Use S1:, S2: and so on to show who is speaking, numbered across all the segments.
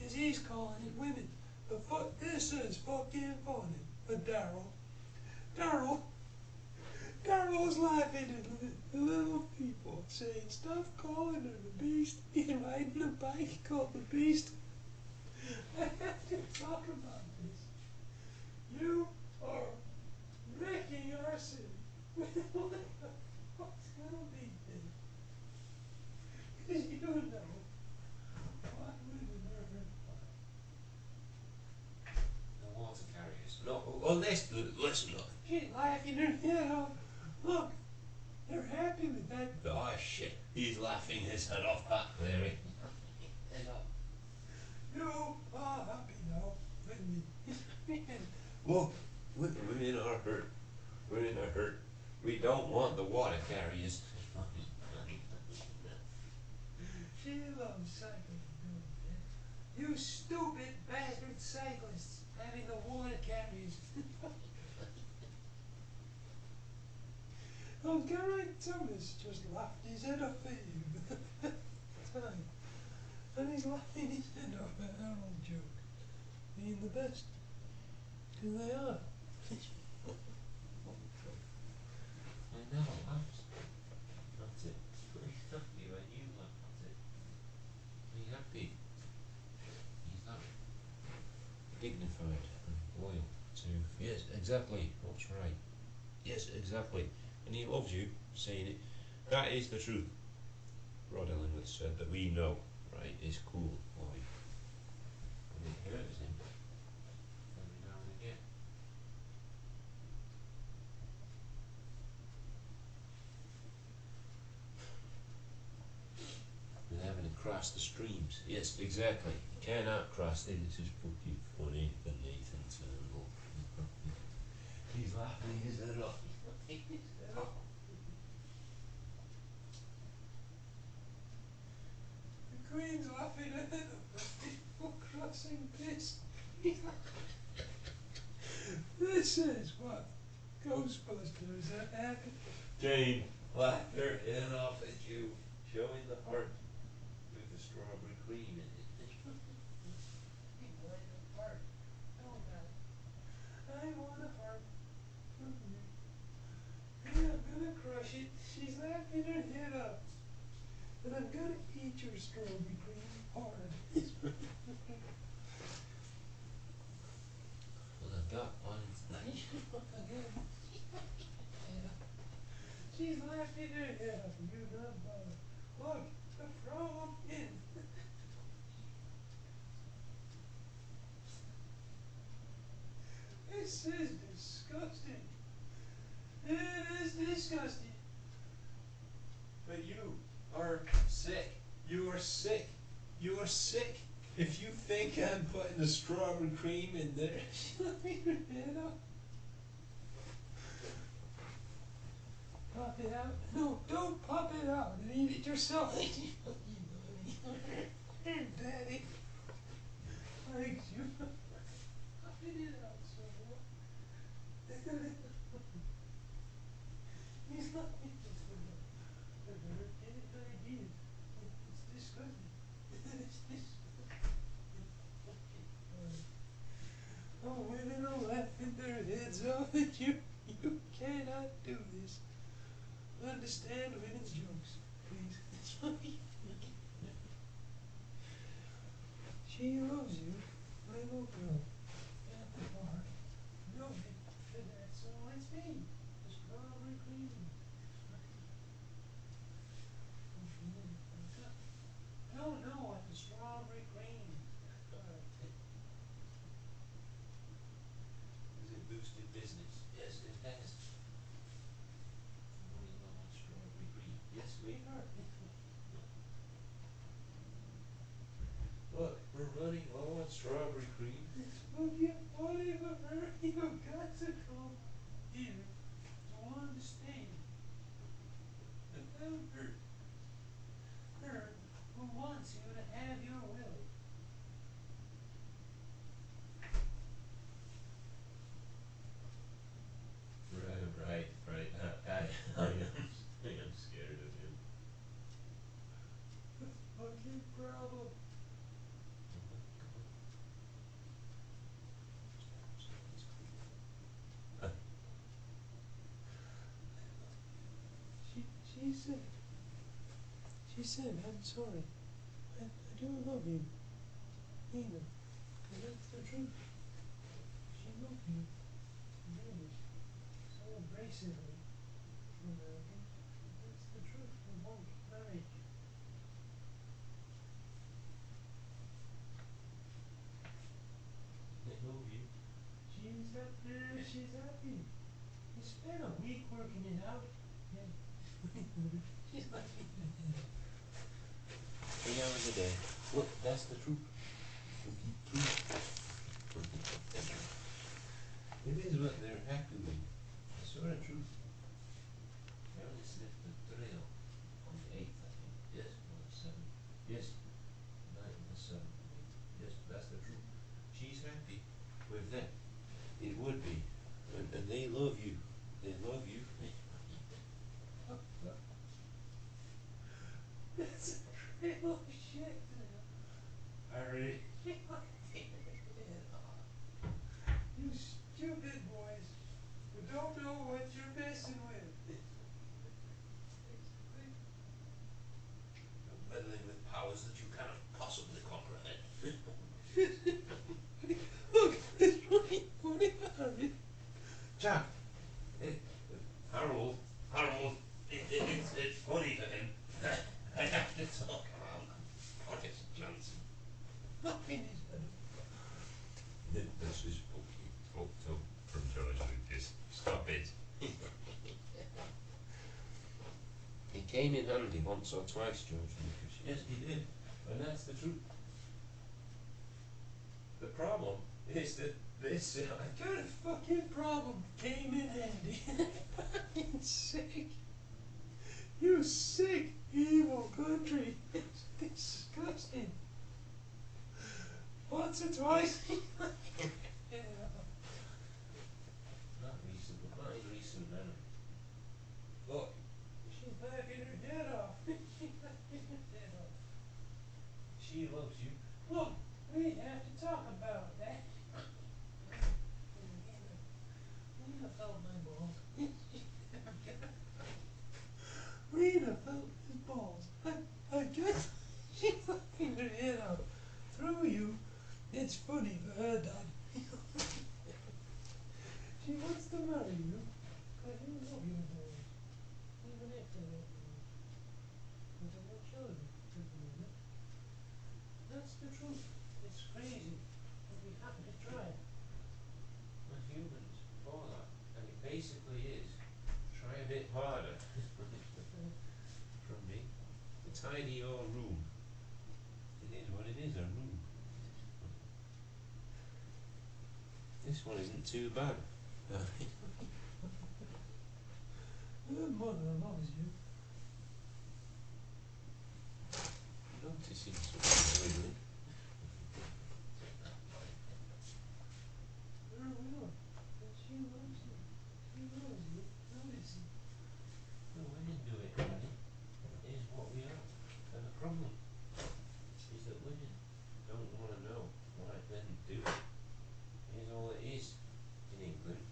S1: 'cause he's calling it women. But this is fucking funny. But Daryl's laughing at the little people saying, stop calling her the beast. He's riding a bike called the Beast. I have to talk about this. You are wrecking our city. What the fuck's gonna be then? 'Cause you know what women are hurt by.
S2: The water carriers. No, well, listen, look.
S1: She's laughing her head off. Look, they're happy with that.
S2: Oh shit, he's laughing his head off, Pat, Larry.
S1: You are happy now with me.
S2: Look, women are hurt. Women are hurt. We don't want the water carriers.
S1: She loves cycling, don't it? You stupid bastard cyclists having the water carriers. Oh, Geraint Thomas just laughed his head off at you time. And he's laughing his head off at our old joke being the best. Because they are.
S2: I know, that's it. He's happy when you laugh at it. He's happy. He's that dignified and loyal to, yes, exactly, what's right. Yes, exactly. And he loves you saying it. That is the truth. Rod Ellingworth said that we know, right, is cool, boy. And it hurts him every now and again. We're having to cross the streams. Yes, exactly. You cannot cross it. It's just fucking funny for Nathan Turnbull. He's laughing his head off. He's laughing his head off.
S1: The Queen's laughing at the people crossing this. This is what Ghostbusters are happening.
S2: Jane laughed her head off at you, showing the heart with the strawberry cream in it.
S1: I want a heart. Oh God. I want a heart from you. And I'm gonna crush it. She's laughing her head off. And I'm gonna eat your strawberry cream hard.
S2: Well, I've got one.
S1: Again. She's laughing her head off. You not bother. Look, the frog in. This is disgusting. It is disgusting.
S2: But you are sick. You are sick. You are sick. If you think I'm putting the strawberry cream in there,
S1: She's laughing her head off. Pop it out. No, don't pop it out and eat it yourself. Daddy likes you. Pop it out, so he's laughing. It's disgusting. It's disgusting. Oh, women are laughing their heads off at you. You cannot do this. Understand women's jokes, please. It's funny. She loves you, little girl. At the bar. No need for that, so it's me. The strawberry cream. No, I'm the strawberry cream.
S2: has it boosted business? Yes, it has. Running low on strawberry cream. Yes, we are. Look, we're running low on strawberry cream.
S1: Well, yeah, whatever, you've got to come here to understand about her. Her who wants you to have your will.
S2: Right. I am scared of him.
S1: Fucking problem. She said, I'm sorry. I do love you. Nina. And that's the truth. She loved you. Really. So abrasively. American. That's the truth. The won't marry you.
S2: They love you.
S1: She's happy. She's happy. You spent a week working it out. Yeah. She's like,
S2: 3 hours a day. Look, that's the truth. It is what they're happy with. It's sort of truth. I only sniffed the trail on the 8th, I think. Yes, on the 7th. Yes, the 9th and the 7th. Yes, that's the truth. She's happy with them. It would be. And they love you. They love you.
S1: that's a trail of shit.
S2: I really.
S1: You stupid boys who don't know what you're messing with.
S2: You're meddling with powers that you cannot possibly comprehend.
S1: Look, it's funny. Funny about it.
S2: Jack, Harold, it's funny for him. I have to talk about Boris Johnson.
S1: Nothing is better.
S2: This is funky. Talk from George Lucas. Stop it. He came in handy once or twice, George Lucas. Yes, he did. And that's the truth. The problem is that this.
S1: I got a fucking problem. Came in handy. Fucking sick. You sick, evil country. It's disgusting. Once or twice. Yeah.
S2: Not recent, but mine recent memory. Look,
S1: She's laughing her head off. She's laughing her head off.
S2: she loves you.
S1: Look, we have to talk about that. Lena felt my balls. Lena felt his balls. I guess she's laughing her head off. Through you, it's funny for her, Dad. She wants to marry you. I do love your balls. Even if they don't love. But they're not children at the moment. That's the truth. It's crazy. But we have to try it.
S2: We're humans for that. And it basically is try a bit harder. From me. To tidy your room. It is what it is, a room. This one isn't too bad.
S1: Your mother loves you.
S2: Noticing something lately.
S1: I will. But she loves you. She loves you. Notice it.
S2: No, I didn't do it, Daddy. It is what we are. And the problem is that women don't want to know what men do. It is all it is in England.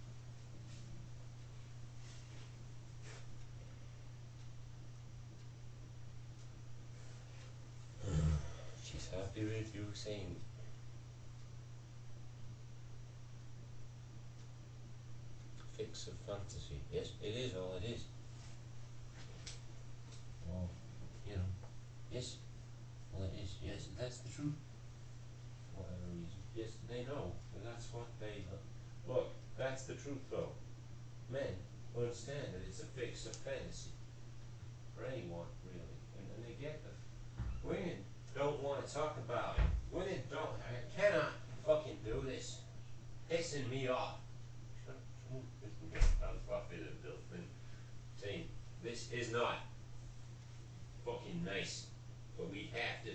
S2: She's happy with you saying fix of fantasy. Yes, it is all it is. Well, you know, yes, well it is. Yes, that's the truth. For whatever reason. Yes, they know, and that's what they look. That's the truth, though. Men understand that it's a fix of fantasy for anyone, really, and they get the. Women don't want to talk about it. Women don't. I cannot fucking do this. Pissing me off. Saying this is not fucking nice, but we have to.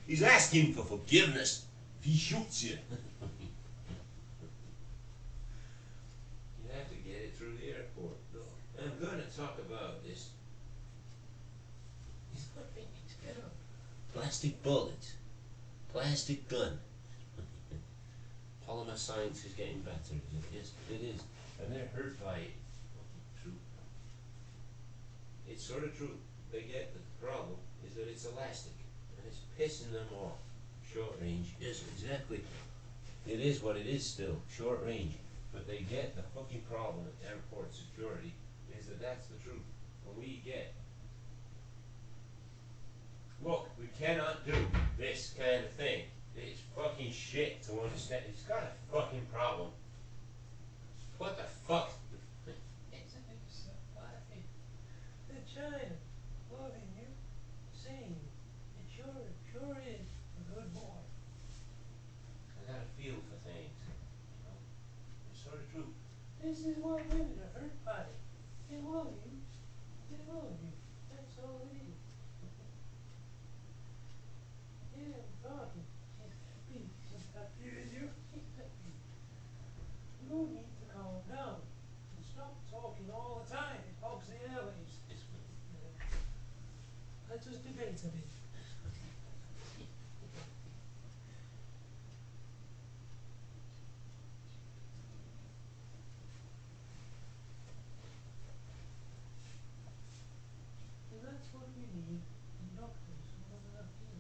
S2: He's asking for forgiveness. If he shoots you. You have to get it through the airport. Look, I'm going to talk about this. He's not ready to get up. Plastic bullets. Plastic gun. Polymer science is getting better, is it? Yes, it is. And they're hurt by it. Fucking true. it's sort of true. They get that the problem is that it's elastic and it's pissing them off. Short range, yes, exactly. It is what it is still, short range. But they get the fucking problem at airport security is that that's the truth. When we get, look, we cannot do this kind of thing. It's fucking shit to understand. It's got a fucking problem. What the fuck?
S1: Isn't it so funny that China loving you, saying it sure is a good boy.
S2: I got a feel for things, you know. It's sort of true.
S1: This is why women are hurt by it. They love you. They love you. That's all it is. Yeah, I'm talking. She's happy. She's happy with you. She's happy. You need to calm down and stop talking all the time. It hogs the airwaves. Let us debate a bit. And that's what we need in doctors more than a few.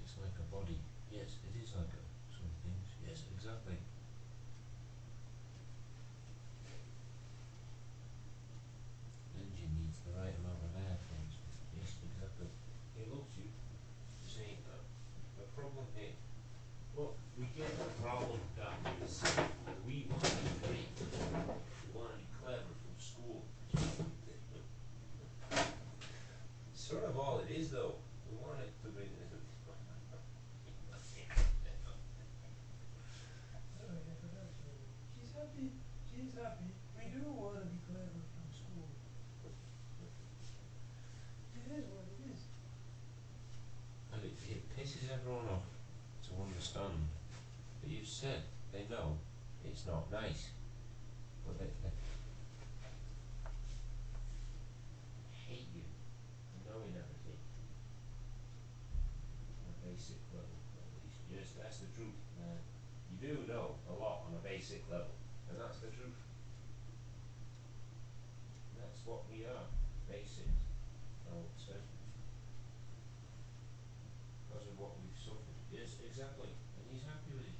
S2: It's like a body. Yes, it is like some things. Yes, exactly. Engine needs the right amount of air, for instance. Yes, exactly. It looks you. Saying that the problem here. Well, we get the problem that is we want to be great. We want to be clever from school. Sort of all it is, though. We want it to be.
S1: Sorry, I forgot to. She's happy. She's happy. We do want to be clever from school. It is what it is.
S2: And it pisses everyone off to understand that you've said they know it's not nice. But they hate you for knowing everything. On a basic level, at least. Yes, that's the truth, man. You do know a lot on a basic level. And that's the truth. That's what we are. Basics, I would say. Because of what we've suffered. Yes, exactly. And he's happy with it.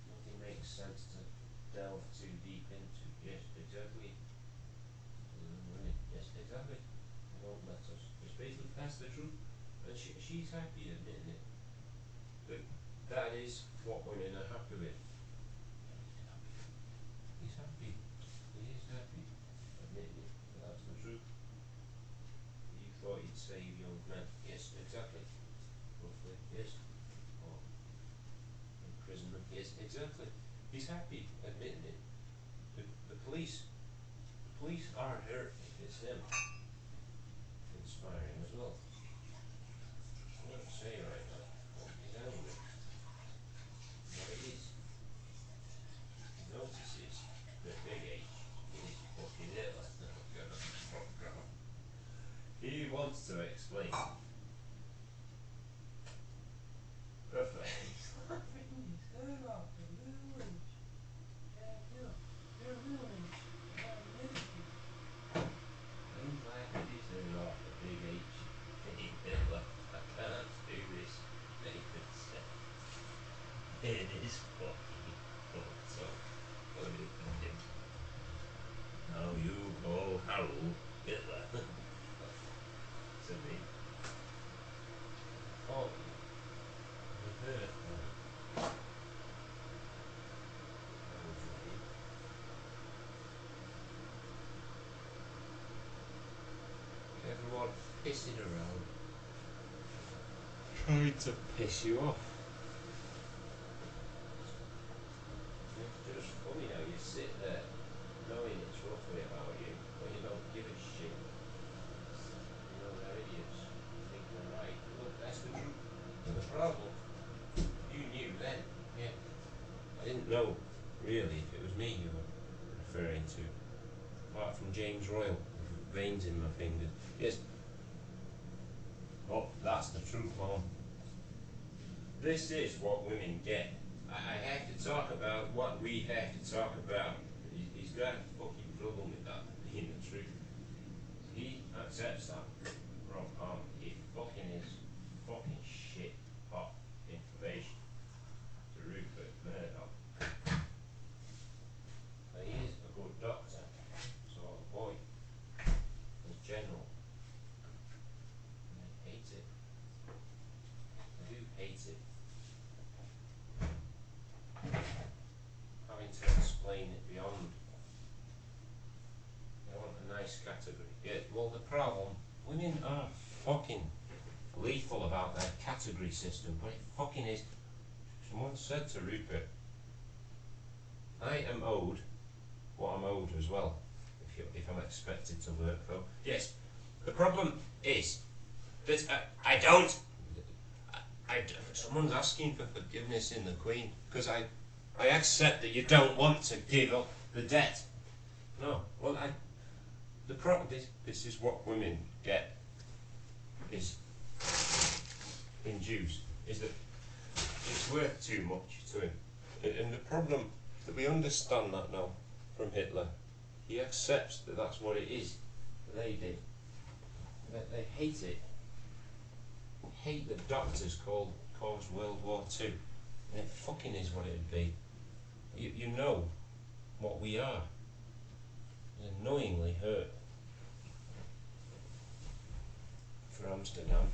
S2: Nothing makes sense to delve too deep into. Yes, exactly. Yes, exactly. They won't let us. It's basically, that's the truth. And she's happy admitting it. That is what women are happy with. He's happy. He is happy admitting it. That's the truth. You thought he'd save young men. Yes, exactly. Roughly, yes. Or imprisonment. Yes, exactly. He's happy admitting it. The police aren't hurt if it's him inspiring as well. I wouldn't say right now. He's angry. What it is. He notices the big H is fucking Hitler. He wants to explain. Perfect.
S1: He's going off the middle age. Yeah, you know, they're middle age.
S2: I'm glad that he's turned off the big H. Hey, Hitler, I can't do this. Nathan said. It is fucking fucked up. What are you thinking? Now you call Harold Hitler. To me. Call you. The birth Harold's name. Everyone trying to piss you off. It's just funny how you sit there knowing it's roughly about you, but you don't give a shit. You know they're idiots. You think they're right. Look, that's the truth. The problem, you knew then. Yeah. I didn't know, really, if it was me you were referring to. Apart from James Royal, with veins in my fingers. Yes. Oh, that's the truth, Mom. This is what women get. I have to talk about what we have to talk about. He's got a fucking problem with that being the truth. He accepts that from it fucking is fucking shit hot information to Rupert Murdoch. But he is a good doctor, sort of boy, as general. And I hate it. I do hate it. Having to explain it beyond. I want a nice category. Yeah, well the problem, women are fucking lethal about their category system, but it fucking is. Someone said to Rupert, I am owed what I'm owed as well, if I'm expected to work though. Yes, the problem is that I don't. Someone's asking for forgiveness in the Queen, because I accept that you don't want to give up the debt. No, well the problem, this is what women get, is induced, is that it's worth too much to him. And the problem, that we understand that now from Hitler, he accepts that that's what it is. They did. They hate it. Hate the doctors caused World War II. And it fucking is what it would be. You know what we are. You're annoyingly hurt. For Amsterdam.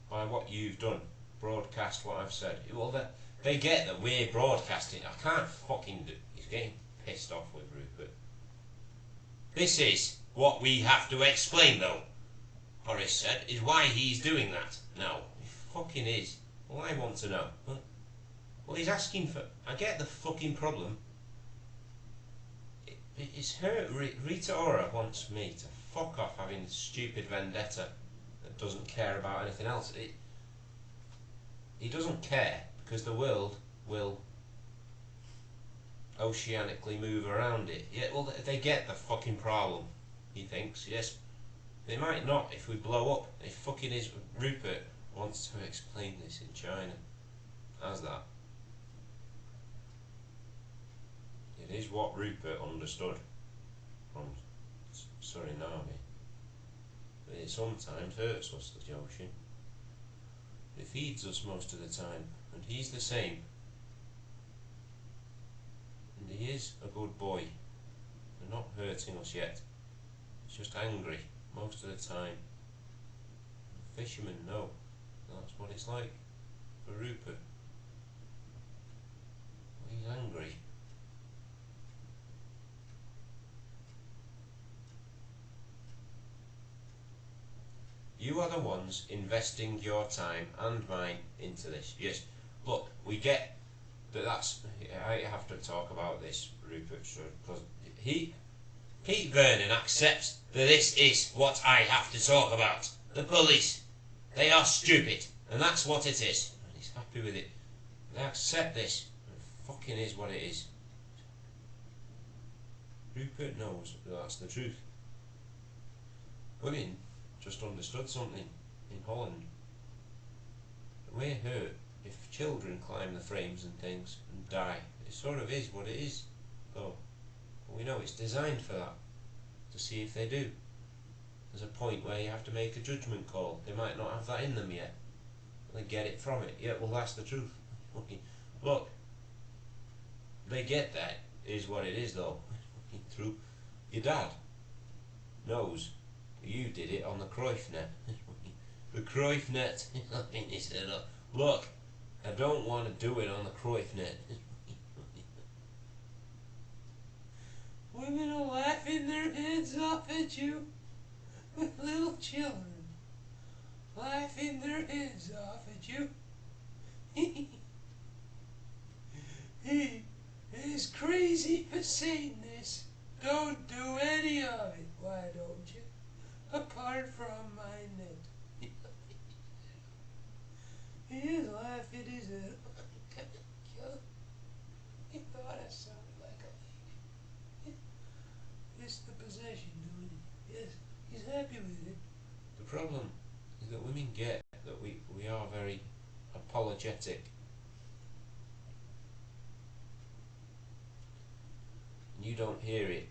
S2: By what you've done. Broadcast what I've said. Well, they get that we're broadcasting. I can't fucking do. He's getting pissed off with Rupert. This is what we have to explain though. Boris said, is why he's doing that. No, he fucking is. Well, I want to know. Huh? Well, he's asking for. I get the fucking problem. It's her. Rita Ora wants me to fuck off having stupid vendetta that doesn't care about anything else. He doesn't care because the world will oceanically move around it. Yeah, well, they get the fucking problem. He thinks, yes. They might not if we blow up. It fucking is. Rupert wants to explain this in China. How's that? It is what Rupert understood from Suriname. But it sometimes hurts us, the ocean. It feeds us most of the time, and he's the same. And he is a good boy. They're not hurting us yet. He's just angry most of the time. Fishermen know that's what it's like for Rupert. He's angry. You are the ones investing your time and mine into this. Yes, look, we get that's. I have to talk about this, Rupert, because Pete Vernon accepts that this is what I have to talk about. The police, they are stupid, and that's what it is. And he's happy with it. They accept this, and it fucking is what it is. Rupert knows that that's the truth. Women just understood something in Holland. We're hurt if children climb the frames and things and die. It sort of is what it is, though. We know it's designed for that, to see if they do. There's a point where you have to make a judgment call. They might not have that in them yet. They get it from it. Yeah, well, that's the truth. Look, they get that is what it is, though. True. Your dad knows you did it on the Cruyff net. The Cruyff net. He said, look, I don't want to do it on the Cruyff net. Women are laughing their heads off at you with little children.
S1: laughing their heads off at you. He is crazy for saying this. Don't do any of it, why don't you? Apart from my net. He is laughing his head. He thought I sounded like a lady. It's the possession doing it. Yes, he's happy with it.
S2: The problem is that women get that we are very apologetic. And you don't hear it.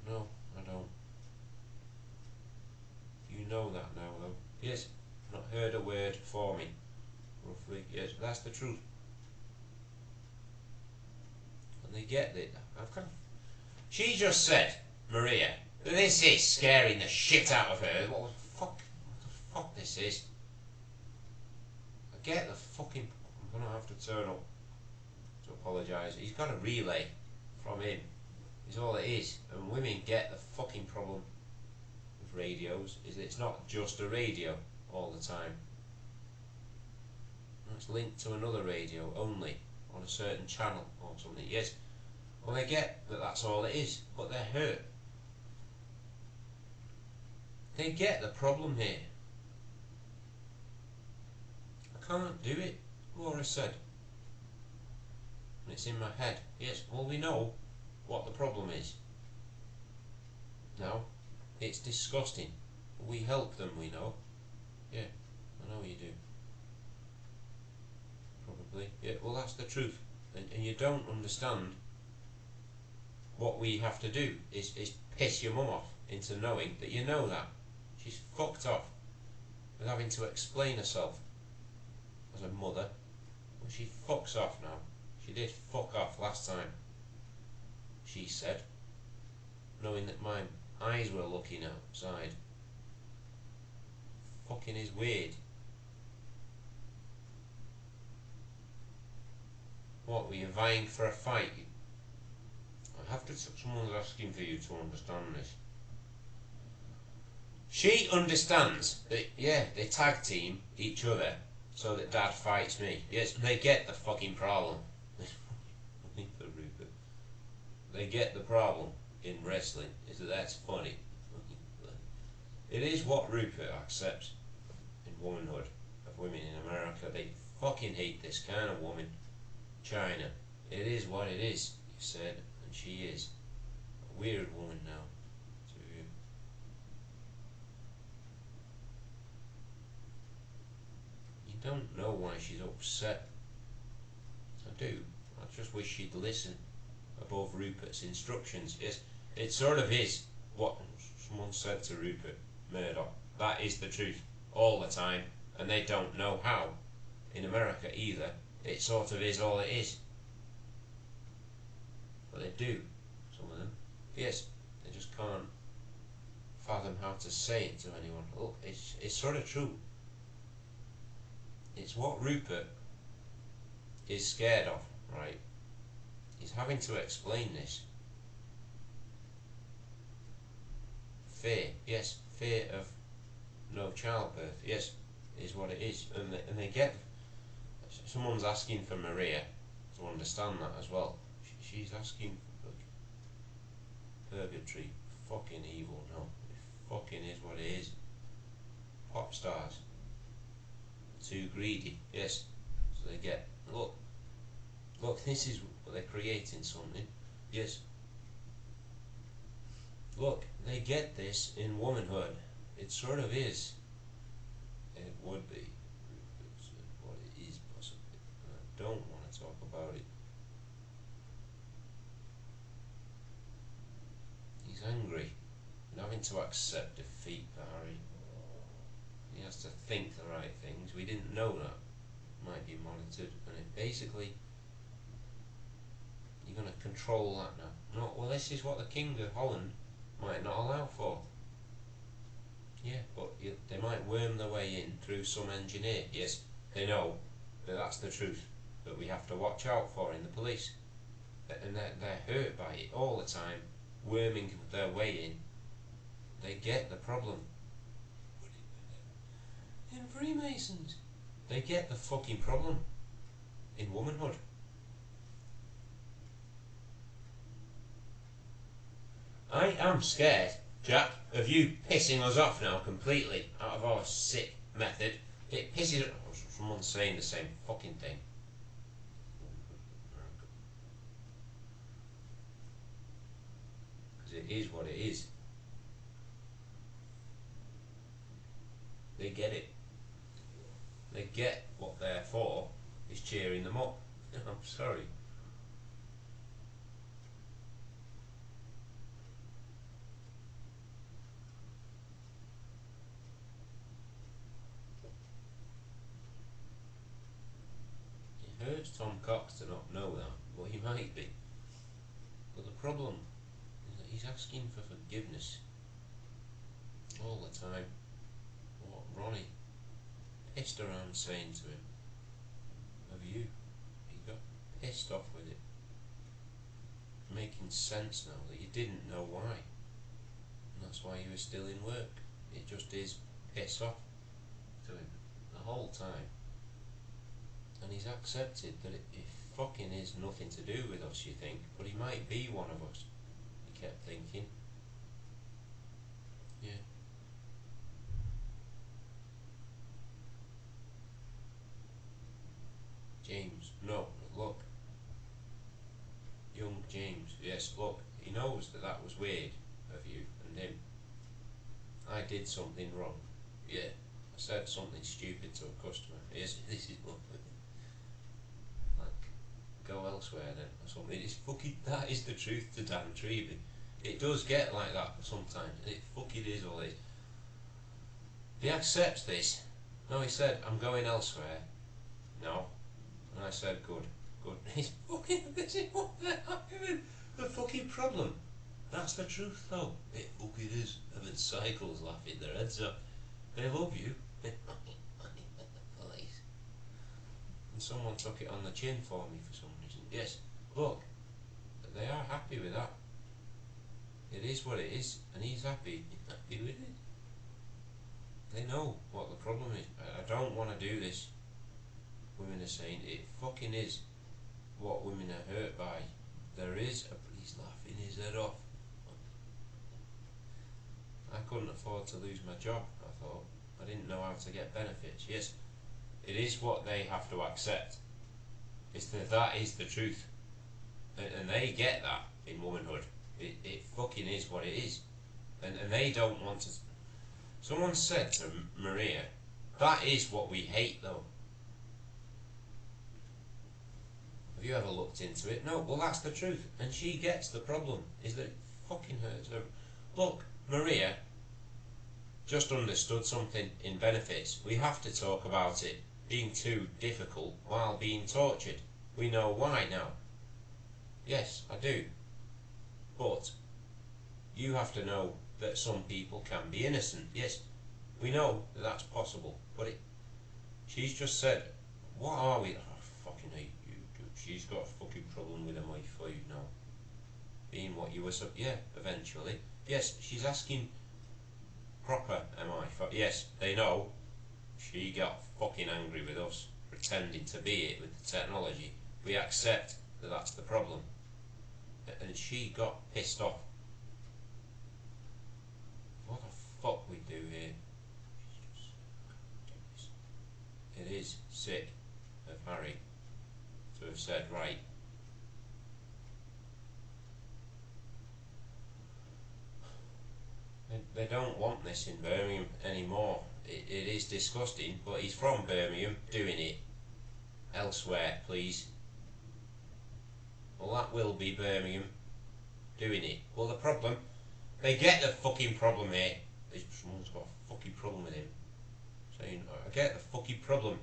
S2: No, I don't. You know that now, though. Yes, not heard a word for me. Roughly, yes, that's the truth. And they get it. She just said, Maria, this is scaring the shit out of her. What the fuck this is? I get the fucking... I'm gonna have to turn up to apologise. He's got a relay from him. Is all it is. And women get the fucking problem with radios, is that it's not just a radio all the time. It's linked to another radio only on a certain channel or something. Yes, well, they get that that's all it is, but they're hurt. They get the problem here. I can't do it, Laura said. And it's in my head. Yes, well, we know what the problem is. Now, it's disgusting. We help them, we know. Yeah, I know you do. Probably. Yeah, well, that's the truth. And you don't understand what we have to do is piss your mum off into knowing that you know that. She's fucked off with having to explain herself as a mother. Well, she fucks off now. She did fuck off last time, she said, knowing that my eyes were looking outside. Fucking is weird. What, were you vying for a fight? I have to... Someone's asking for you to understand this. She understands that, yeah, they tag team each other so that Dad fights me. Yes, they get the fucking problem. They get the problem in wrestling, is that that's funny. It is what Rupert accepts in womanhood of women in America. They fucking hate this kind of woman. China. It is what it is, you said, and she is a weird woman now to you. You don't know why she's upset. I do. I just wish she'd listen above Rupert's instructions. It sort of is what someone said to Rupert Murdoch. That is the truth all the time, and they don't know how in America either. It sort of is all it is. But they do, some of them. Yes, they just can't fathom how to say it to anyone. Look, it's sort of true. It's what Rupert is scared of, right? He's having to explain this. Fear, yes, fear of no childbirth, yes, is what it is. And they get... Someone's asking for Maria to understand that as well. She's asking for purgatory. Fucking evil, no. It fucking is what it is. Pop stars. Too greedy, yes. So they get... Look, this is what they're creating something. Yes. Look, they get this in womanhood. It sort of is. It would be. It's what it is, possibly. And I don't want to talk about it. He's angry and having to accept defeat for Harry. He has to think the right things. We didn't know that. Might be monitored, and it basically... You're going to control that now. No, well, this is what the King of Holland might not allow for. Yeah, but they might worm their way in through some engineer. Yes, they know that that's the truth that we have to watch out for in the police. And they're hurt by it all the time, worming their way in. They get the problem.
S1: In
S2: Freemasons. They get the fucking problem in womanhood. I am scared, Jack, of you pissing us off now completely out of our sick method. It pisses us off. Someone's saying the same fucking thing. Because it is what it is. They get it. They get what they're for is cheering them up. I'm sorry. It hurts Tom Cox to not know that, but he might be. But the problem is that he's asking for forgiveness all the time. What Ronnie pissed around saying to him of you. He got pissed off with it. Making sense now that you didn't know why. And that's why you were still in work. It just is piss off to him the whole time. And he's accepted that it fucking is nothing to do with us, you think, but he might be one of us. He kept thinking. Yeah. James, no, look. Young James, yes, look, he knows that that was weird of you and him. I did something wrong. Yeah, I said something stupid to a customer. Yes, this is what. Like, go elsewhere then, or something. It's fucking, that is the truth to Dan Treby. It does get like that sometimes, and it fucking is all it is. He accepts this. No, he said, I'm going elsewhere. No. And I said, good. He's fucking busy. What the argument? The fucking problem. That's the truth, though. It fucking is. And then cycles laughing their heads off. They love you. The police. And someone took it on the chin for me for some reason. Yes, look, they are happy with that. It is what it is, and he's happy. Happy with it. They know what the problem is. I don't want to do this. Women are saying it fucking is what women are hurt by. There is a, he's laughing his head off. I couldn't afford to lose my job, I thought. I didn't know how to get benefits. Yes, it is what they have to accept. It's that is the truth. And they get that in womanhood. It fucking is what it is. And they don't want to. Someone said to Maria, that is what we hate though. Have you ever looked into it? No, well that's the truth. And she gets the problem, is that it fucking hurts her. Look, Maria just understood something in benefits. We have to talk about it being too difficult while being tortured. We know why now. Yes, I do. But you have to know that some people can be innocent. Yes, we know that that's possible. But she's just said, what are we? Oh, fucking hate you. She's got a fucking problem with MI5 now. Being what you were, yeah, eventually. Yes, she's asking proper MI5. Yes, they know she got fucking angry with us, pretending to be it with the technology. We accept that that's the problem. And she got pissed off. What the fuck we do here? It is sick of Harry to have said, right, they don't want this in Birmingham anymore. It is disgusting, but he's from Birmingham doing it. Elsewhere, please. Well, that will be Birmingham doing it. Well, the problem, they get the fucking problem here. Someone's got a fucking problem with him. Saying, I get the fucking problem.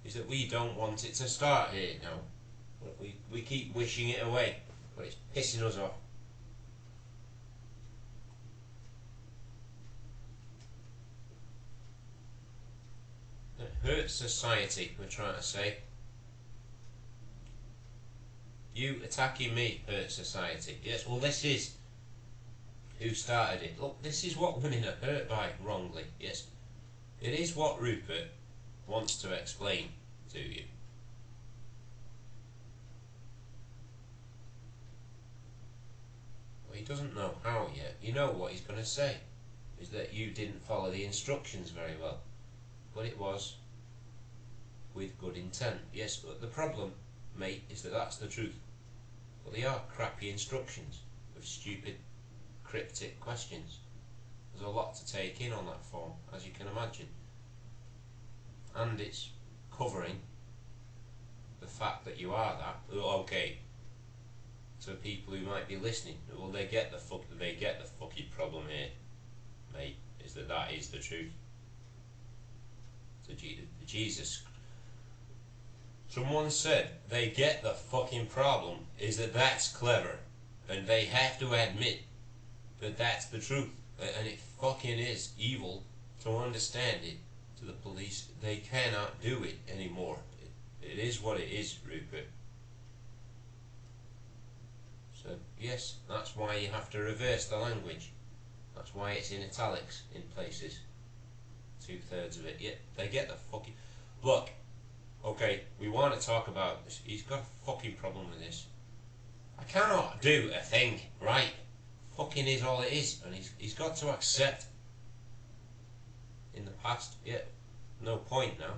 S2: Is that we don't want it to start here now. We keep wishing it away, but it's pissing us off. It hurts society, we're trying to say. You attacking me hurts society. Yes, well this is who started it. Look, this is what women are hurt by wrongly. Yes, it is what Rupert wants to explain to you. Well, he doesn't know how yet. You know what he's going to say is that you didn't follow the instructions very well, but it was with good intent. Yes, but the problem, mate, is that that's the truth. But they are crappy instructions with stupid, cryptic questions. There's a lot to take in on that form, as you can imagine. And it's covering the fact that you are that. Well, okay, to people who might be listening, well, they get the fucking problem here, mate, is that is the truth. So Jesus, someone said they get the fucking problem is that that's clever, and they have to admit that that's the truth, and it fucking is evil to understand it. To the police, they cannot do it anymore. It is what it is, Rupert. So yes, that's why you have to reverse the language. That's why it's in italics in places. 2/3 of it. Yeah, they get the fucking... Look, okay, we want to talk about this. He's got a fucking problem with this. I cannot do a thing, right? Fucking is all it is, and he's got to accept. In the past, yeah, no point now,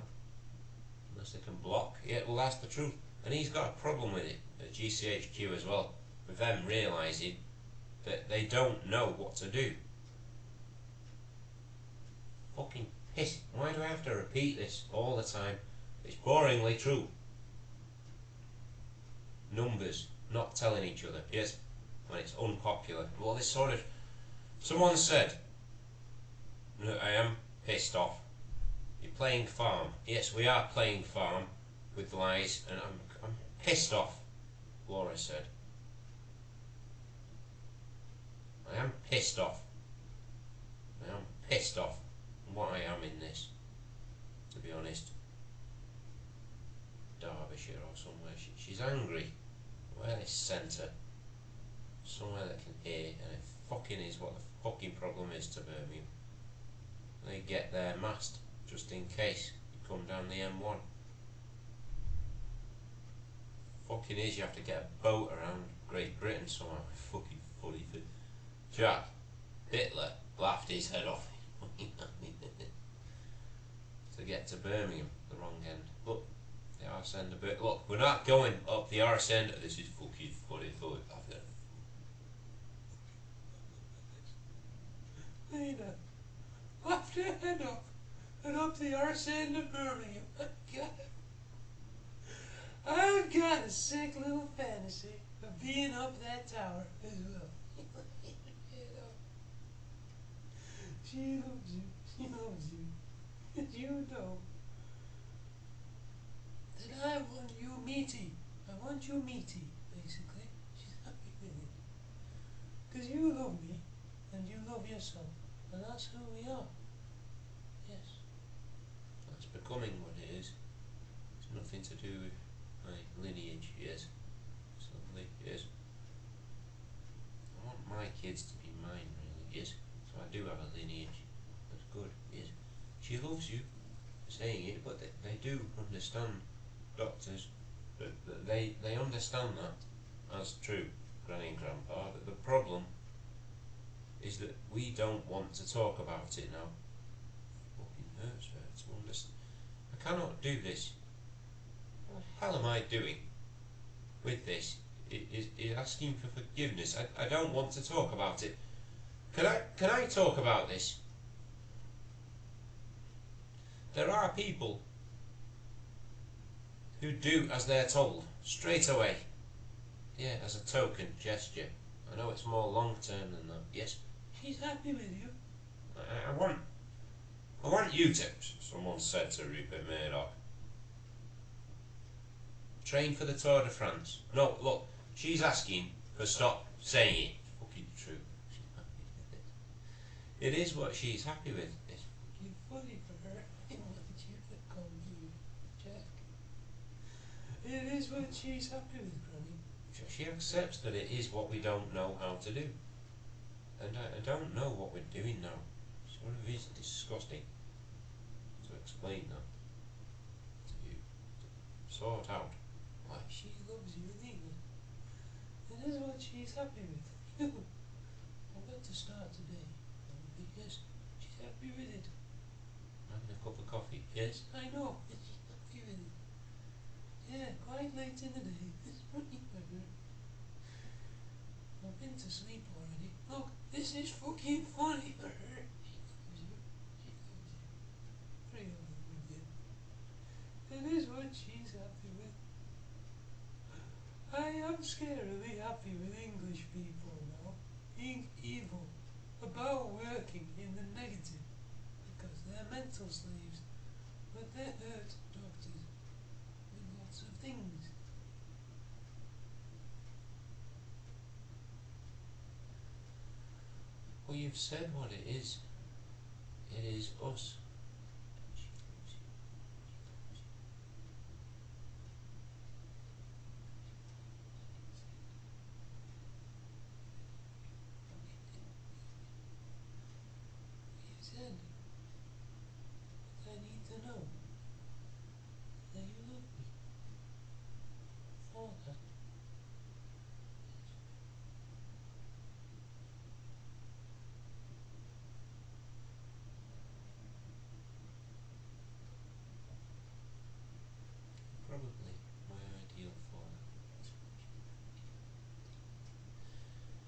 S2: unless they can block. Yeah, well, that's the truth, and he's got a problem with it at GCHQ as well, with them realising that they don't know what to do. Fucking piss! Why do I have to repeat this all the time? It's boringly true. Numbers not telling each other, yes, when it's unpopular. Well, this sort of... Someone said, I am pissed off. You're playing farm. Yes, we are playing farm with lies, and I'm pissed off, Laura said. I am pissed off. I am pissed off what I am in this, to be honest. Derbyshire or somewhere. She's angry. Where is centre? Somewhere that can hear, and it fucking is what the fucking problem is to Birmingham. They get their mast just in case you come down the M1. Fucking is, you have to get a boat around Great Britain somehow. Fucking funny thing. Jack, Hitler laughed his head off to get to Birmingham, the wrong end. Look, the arse end a bit. Look, we're not going up the arse end. This is fucking funny.
S1: Lena, laughed her head off and up the arse end of Birmingham. I've got a sick little fantasy of being up that tower as well. She loves you. She loves you. And you know that I want you meaty. I want you meaty, basically. She's happy with it. Because you love me, and you love yourself. And that's who we are. Yes.
S2: That's becoming what it is. It's nothing to do with my lineage, yes. Suddenly, yes. I want my kids to be mine, really, yes. So I do have a lineage. That's good, yes. She loves you for saying it, but they do understand, doctors, that they understand that as true, Granny and Grandpa, that the problem is that we don't want to talk about it now. Fucking hurts her to understand. I cannot do this. What the hell am I doing with this? Is asking for forgiveness. I don't want to talk about it. Can I talk about this? There are people who do as they're told, straight away. Yeah, as a token gesture. I know it's more long term than that. Yes.
S1: She's happy with you.
S2: I want you to, someone said to Rupert Murdoch, train for the Tour de France. No, look, she's asking for stop saying it. It's fucking true. She's happy with it. It is what she's happy with. It's
S1: fucking funny for her. I want you to come here, Jack. It is what she's happy with, Granny.
S2: She accepts that it is what we don't know how to do. And I don't know what we're doing now. It sort of is disgusting to explain that to you. Sort out why
S1: She loves you, Nina. It is what she's happy with. I'm going to start today. Because she's happy with it.
S2: having a cup of coffee. Yes.
S1: I know. She's happy with it. Yeah, quite late in the day. It's funny for her. I've been to sleep already. Look, this is fucking funny for her. She loves you. She loves you. Real with you. It is what she's happy with. I am scarily happy with English people now. Being evil about working in the negative because they're mental slaves, but they hurt doctors with lots of things.
S2: Well, you've said what it is. It is us. She loves you. She loves you.
S1: You said, but I need to know that you love me. For that.
S2: Probably my ideal father.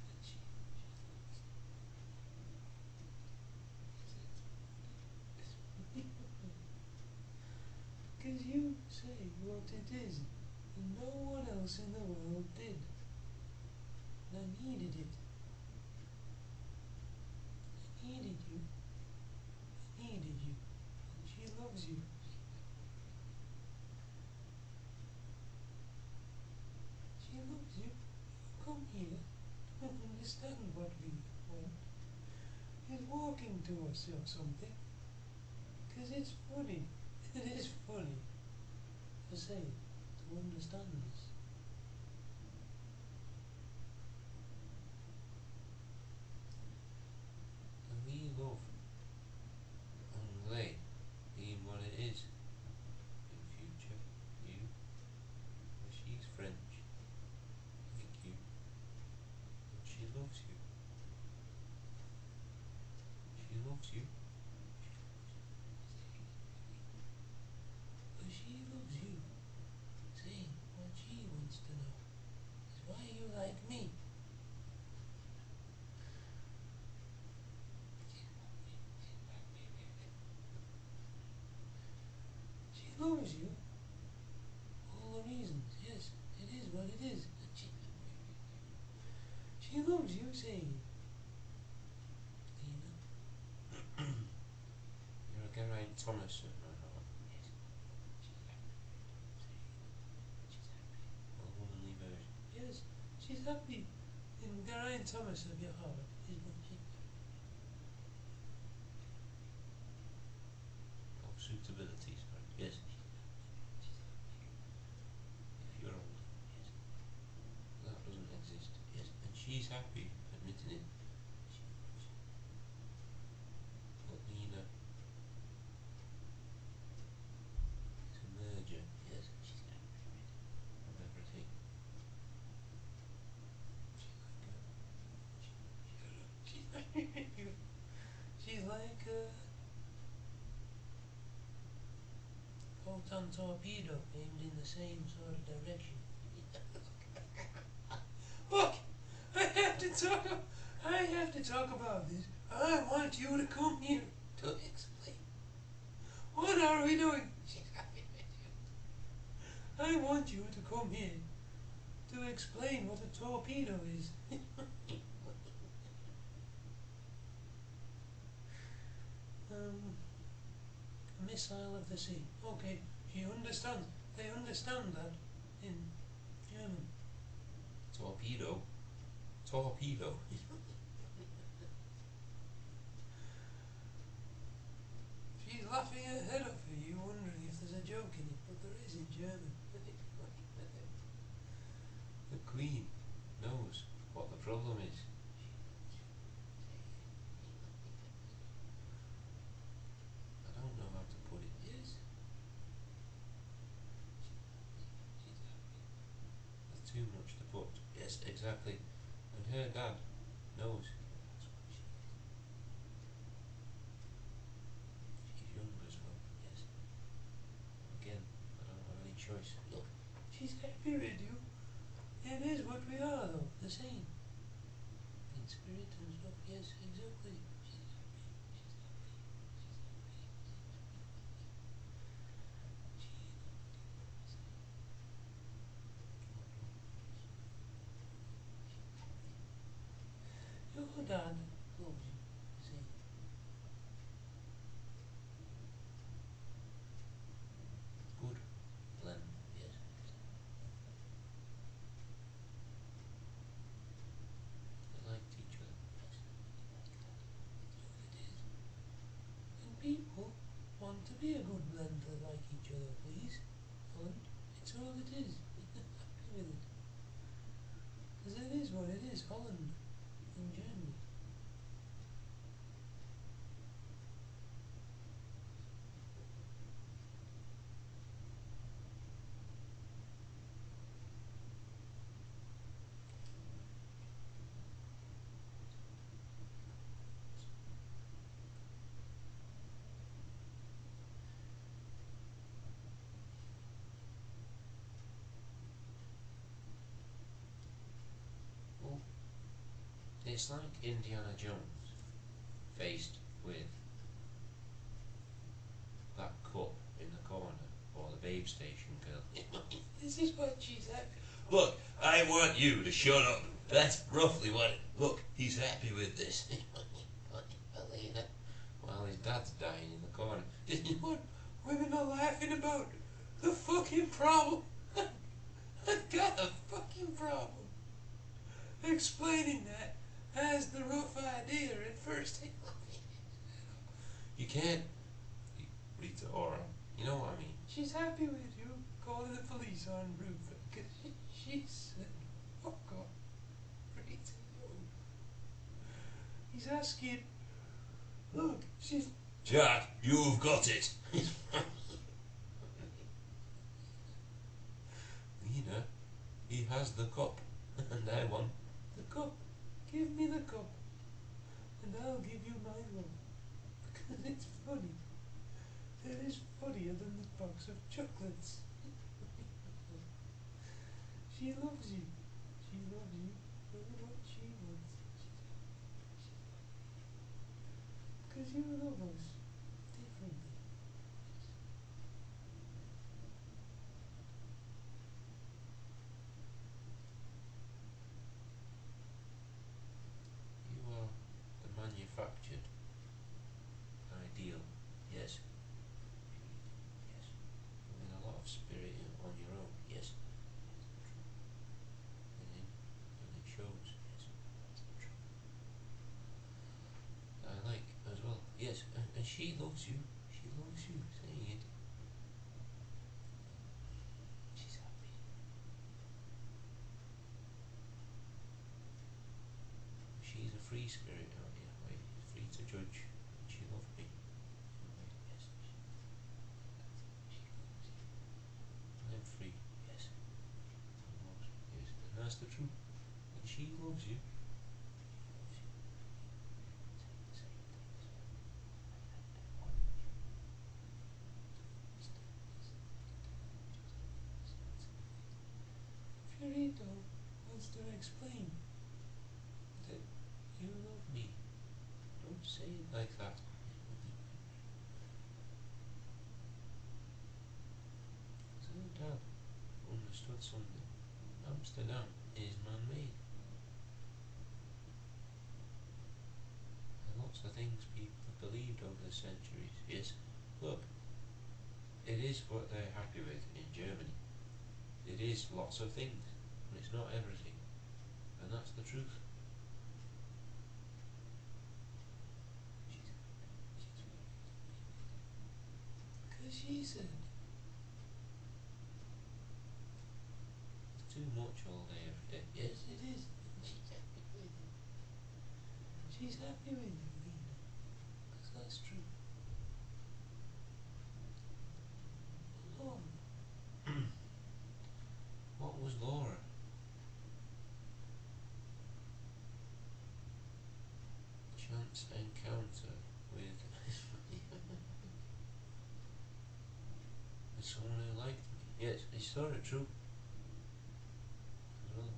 S1: And she because you say what it is, and no one else in the world did. And I needed it. I needed you. I needed you. And she loves you. She loves you. You come here. Don't understand what we want. He's walking to us or something. Because it's funny. It is funny. I say, to understand this.
S2: And we love Anglais being what it is. In future, you. Well, she's French, like you. And she loves you. She loves you.
S1: But she loves you. Saying what she wants to know is why you like me. She loves you. All the reasons, yes, it is what it is. She loves you, saying, Lena.
S2: You're a Geraint Thomas at my heart. A womanly version.
S1: Yes, she's happy. In Geraint Thomas of your heart is what she.
S2: Of suitability, sorry. Yes. If you're old. Yes. That doesn't exist. Yes. And she's happy admitting it. But Nina is a merger. Yes. Of everything.
S1: She's like a photon torpedo aimed in the same sort of direction. Look, I have to talk about this. I want you to come here to explain. What are we doing? I want you to come here to explain what a torpedo is. A missile of the sea. Okay, she understands. They understand that in German.
S2: Torpedo. Torpedo.
S1: She's laughing her head off at you, wondering if there's a joke in it, but there is in German.
S2: The Queen knows what the problem is. exactly. And her dad knows that's what she is. She's young as well, yes. Again, I don't have any choice. Look,
S1: She's happy with you. It is what we are, though, the same.
S2: in spirit and stuff, yes, exactly. She's happy, she's happy, she's happy.
S1: Your dad loves you, the same.
S2: Good blend, yes. They liked each other, yes. That's all it is.
S1: And people want to be a good blender like each other, please. Holland, it's all it is. Happy with it. Because it is what it is, Holland, in Germany.
S2: Well, it's like Indiana Jones faced with that cup in the corner, or the babe station girl.
S1: This is what she's happy.
S2: Look, I want you to shut up. That's roughly what it. Look, he's happy with this. Believe it. While his dad's dying in the corner.
S1: What women are laughing about? The fucking problem. I've got a fucking problem. Explaining that as the rough idea at first.
S2: You can't. Rita Ora. You know what I mean?
S1: She's happy with you calling the police on Ruth because she said, "Oh God, Rita, he's asking. Look, she's
S2: Jack, you've got it. Lena, he has the cup, and I want
S1: the cup. Give me the cup, and I'll give you my love because it's funny. It is funnier than the box of chocolates. She loves you. She loves you. Know what she wants. Because you love us differently.
S2: you are the manufactured ideal. Yes. Yes. With a lot of spirit on your own. Yes. And it shows. Yes. That's the truth. I like as well. Yes, and she loves you. She loves you. Saying it. She's happy. She's a free spirit out here, right? Free to judge. She loved me. Right? Yes. She loves you. I'm free. Yes. Almost. Yes. And that's the truth. And she loves you. She loves you. Saying the same thing as well. I want you.
S1: Fiorito wants to explain.
S2: That you love me. Don't say it like that. So Dad understood something. Amsterdam is man-made. And lots of things people have believed over the centuries. Yes, look, it is what they're happy with in Germany. It is lots of things, but it's not everything. And that's the truth. She's happy. She's very happy.
S1: Because she said,
S2: It's too much all day every day.
S1: yes, it is. She's happy with you. She's happy with you, Lena. Because that's true. Laura,
S2: What was Laura? chance encounter with with someone who liked me. Yes, it's sort of true as well.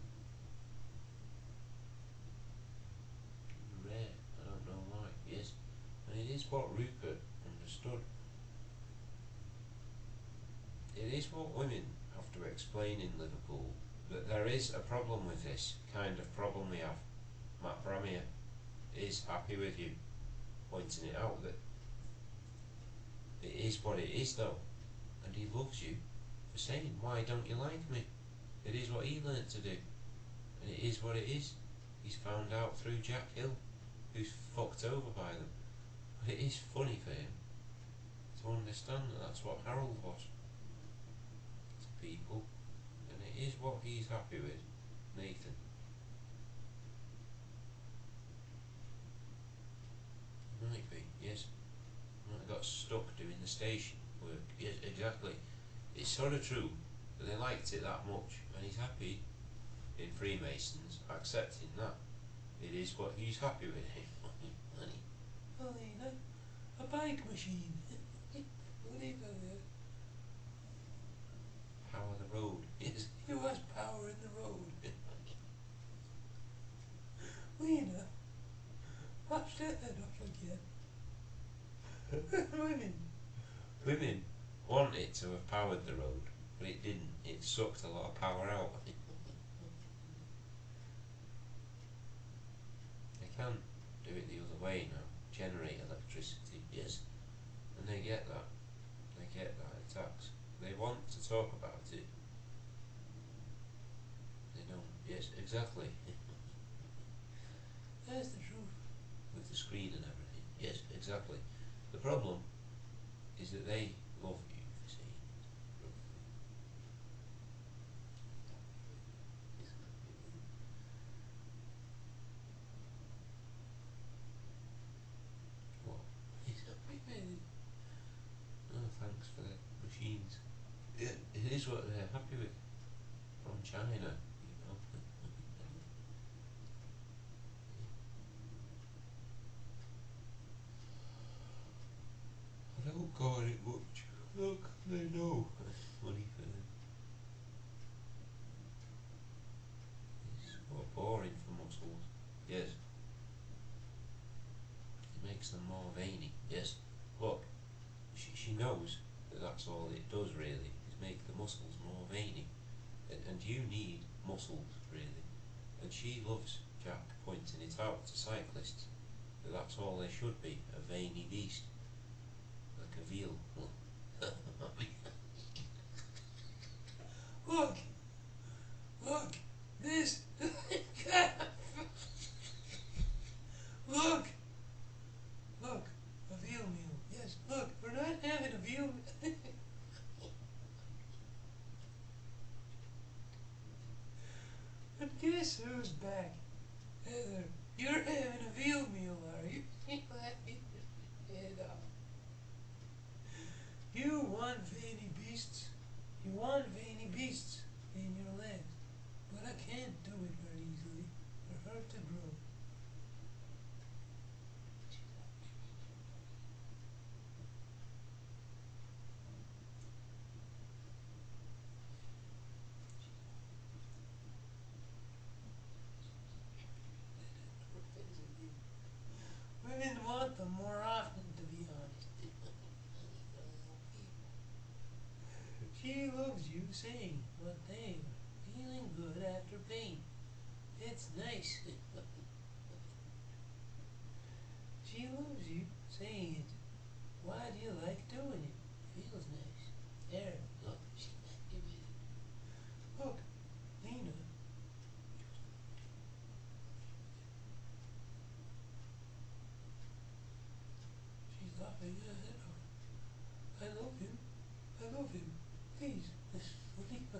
S2: Rare, I don't know why. Yes, and it is what Rupert understood. It is what women have to explain in Liverpool, that there is a problem with this kind of problem we have. Matt Bramier is happy with you, pointing it out that it is what it is though, and he loves you for saying, why don't you like me? It is what he learnt to do, and it is what it is. He's found out through Jack Hill, who's fucked over by them. But it is funny for him to understand that that's what Harold was to people, and it is what he's happy with, Nathan. He might be, yes. Might have got stuck doing the station work. Yes, exactly. It's sort of true that they liked it that much, and he's happy in Freemasons accepting that. It is what he's happy with.
S1: Helena, a bike machine. Leave it there.
S2: Power the road. Yes.
S1: He was powering the road. Lena, wash that head off again.
S2: Women want it to have powered the road, but it didn't. It sucked a lot of power out. They can do it the other way now, generate electricity, yes, and they get that. They get that attacks. They want to talk about it. They don't. Yes, exactly.
S1: That's the truth.
S2: With the screen and everything. Yes, exactly. The problem is that they love you for saying it. What? Oh, thanks for the machines. It is what they're happy with. From China, you know. I don't guard it much. Look, they know. Money for them. It's what boring for muscles. Yes. It makes them more veiny. Yes. Look, she knows that that's all it does really, is make the muscles more veiny. And you need muscles really. And she loves Jack pointing it out to cyclists that that's all they should be, a veiny beast. Like a veal.
S1: Look, this. Look, a veal meal. Yes, look, we're not having a veal meal. But guess who's back? Heather, you're having a veal meal, are you? Head off. You want veiny beasts. You want veiny beasts in your legs. But I can't do it very easily. They're hard to grow. Women want them more often, to be honest. She loves you saying what they are feeling good after pain. It's nice. She loves you saying it. Why do you like doing it? Feels nice. There, look, she's happy with it. Look, Lena. She's laughing her head off. I love him. I love him. Please, leave her.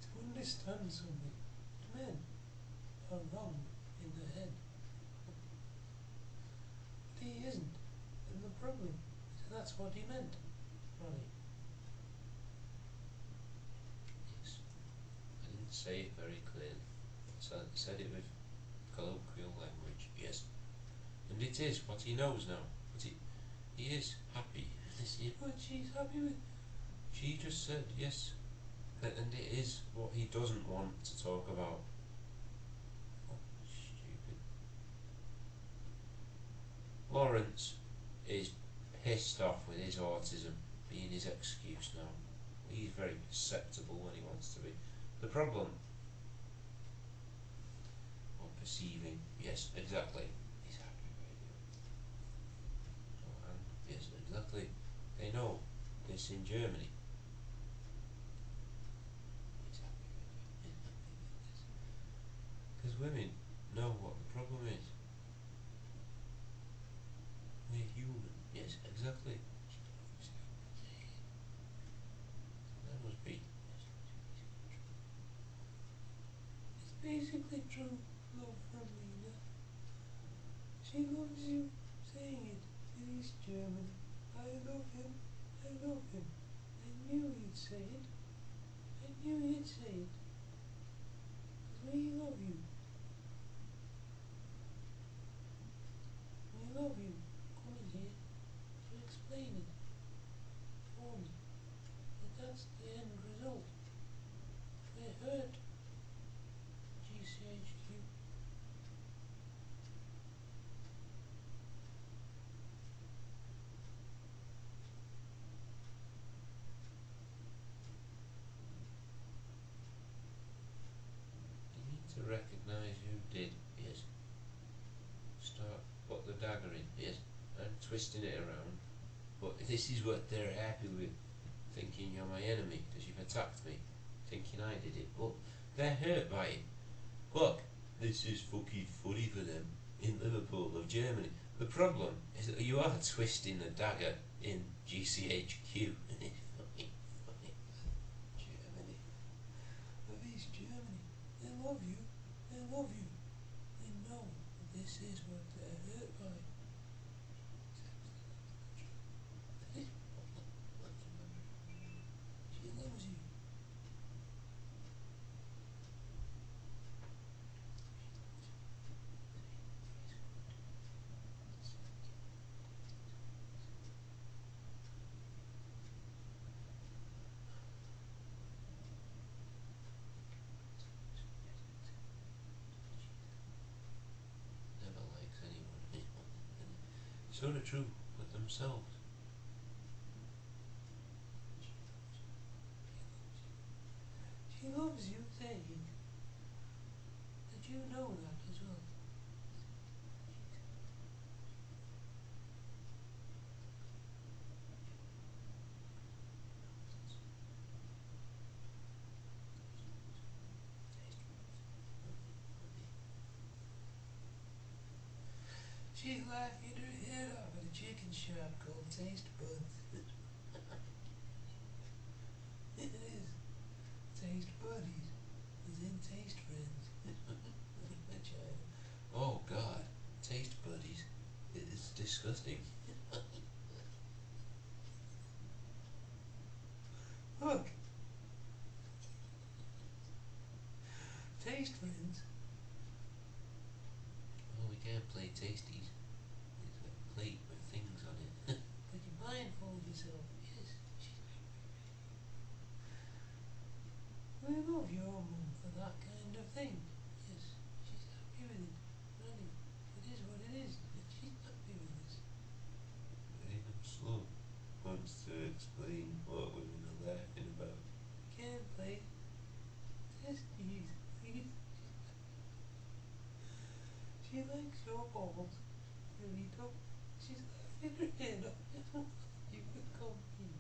S1: To understand something, men are wrong in the head. But he isn't. And the problem is that's what he meant, Ronnie.
S2: Yes. I didn't say it very clearly. So I said it with And it is what he knows now. But he is happy.
S1: But she's happy with.
S2: She just said yes. And it is what he doesn't want to talk about. Oh, stupid. Lawrence is pissed off with his autism being his excuse now. He's very perceptible when he wants to be. The problem, or perceiving, yes, exactly, he's happy radio. Oh, and yes, exactly, they know this in Germany. He's happy radio. Because women know what the problem is. We're human. Yes, exactly. That must be.
S1: It's basically true love from Lena. She loves you saying it. It is German. I love him. I love him. I knew he'd say it. I knew he'd say it. Because we love you. We love you. Coming here to explain it for me. But that's the end result. We're hurt. GCHQ.
S2: You need to recognise who did, yes. Start, put the dagger in, yes, and twisting it around. But this is what they're happy with, thinking you're my enemy because you've attacked me, thinking I did it. But they're hurt by it. Look, this is fucking funny for them in Liverpool or Germany. The problem is that you are twisting the dagger in GCHQ. Funny. Germany.
S1: But it's Germany. They love you. They love you. They know that this is what they're hurt by. She loves you.
S2: Never likes anyone. Sort of true with themselves.
S1: She loves you, saying that you know that as well. She's laughing her head off at a chicken shop called Taste Buds. It is. Taste Buddies. As in Taste Friends.
S2: Oh God, taste buddies. It is disgusting.
S1: Look. Taste Friends.
S2: Oh, we can't play tasties. It's a plate with things on it.
S1: But you blindfold yourself. Yes. We love your mum for that kind of thing. Yes. She's happy with it. Really. It is what it is. She's happy with this.
S2: Random slow wants to explain what women are laughing about.
S1: Can't play. Testes. She likes your balls. Burrito. She's laughing her head off. You could come here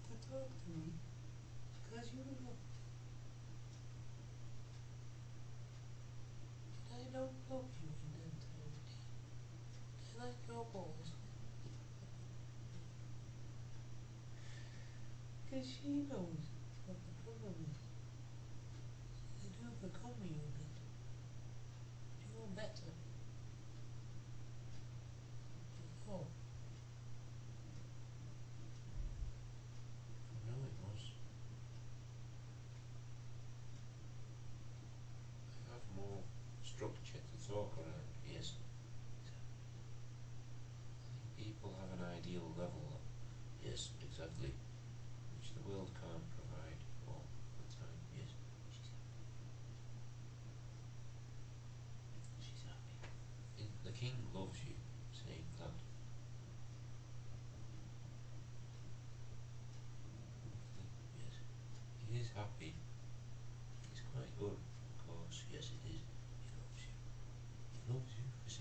S1: to talk to me because you love me. And I don't love you in entirety. I like your balls. Because she knows what the problem is. They do become you a bit. You're better. Oh,
S2: I know it was. I have more structure to talk around, yes.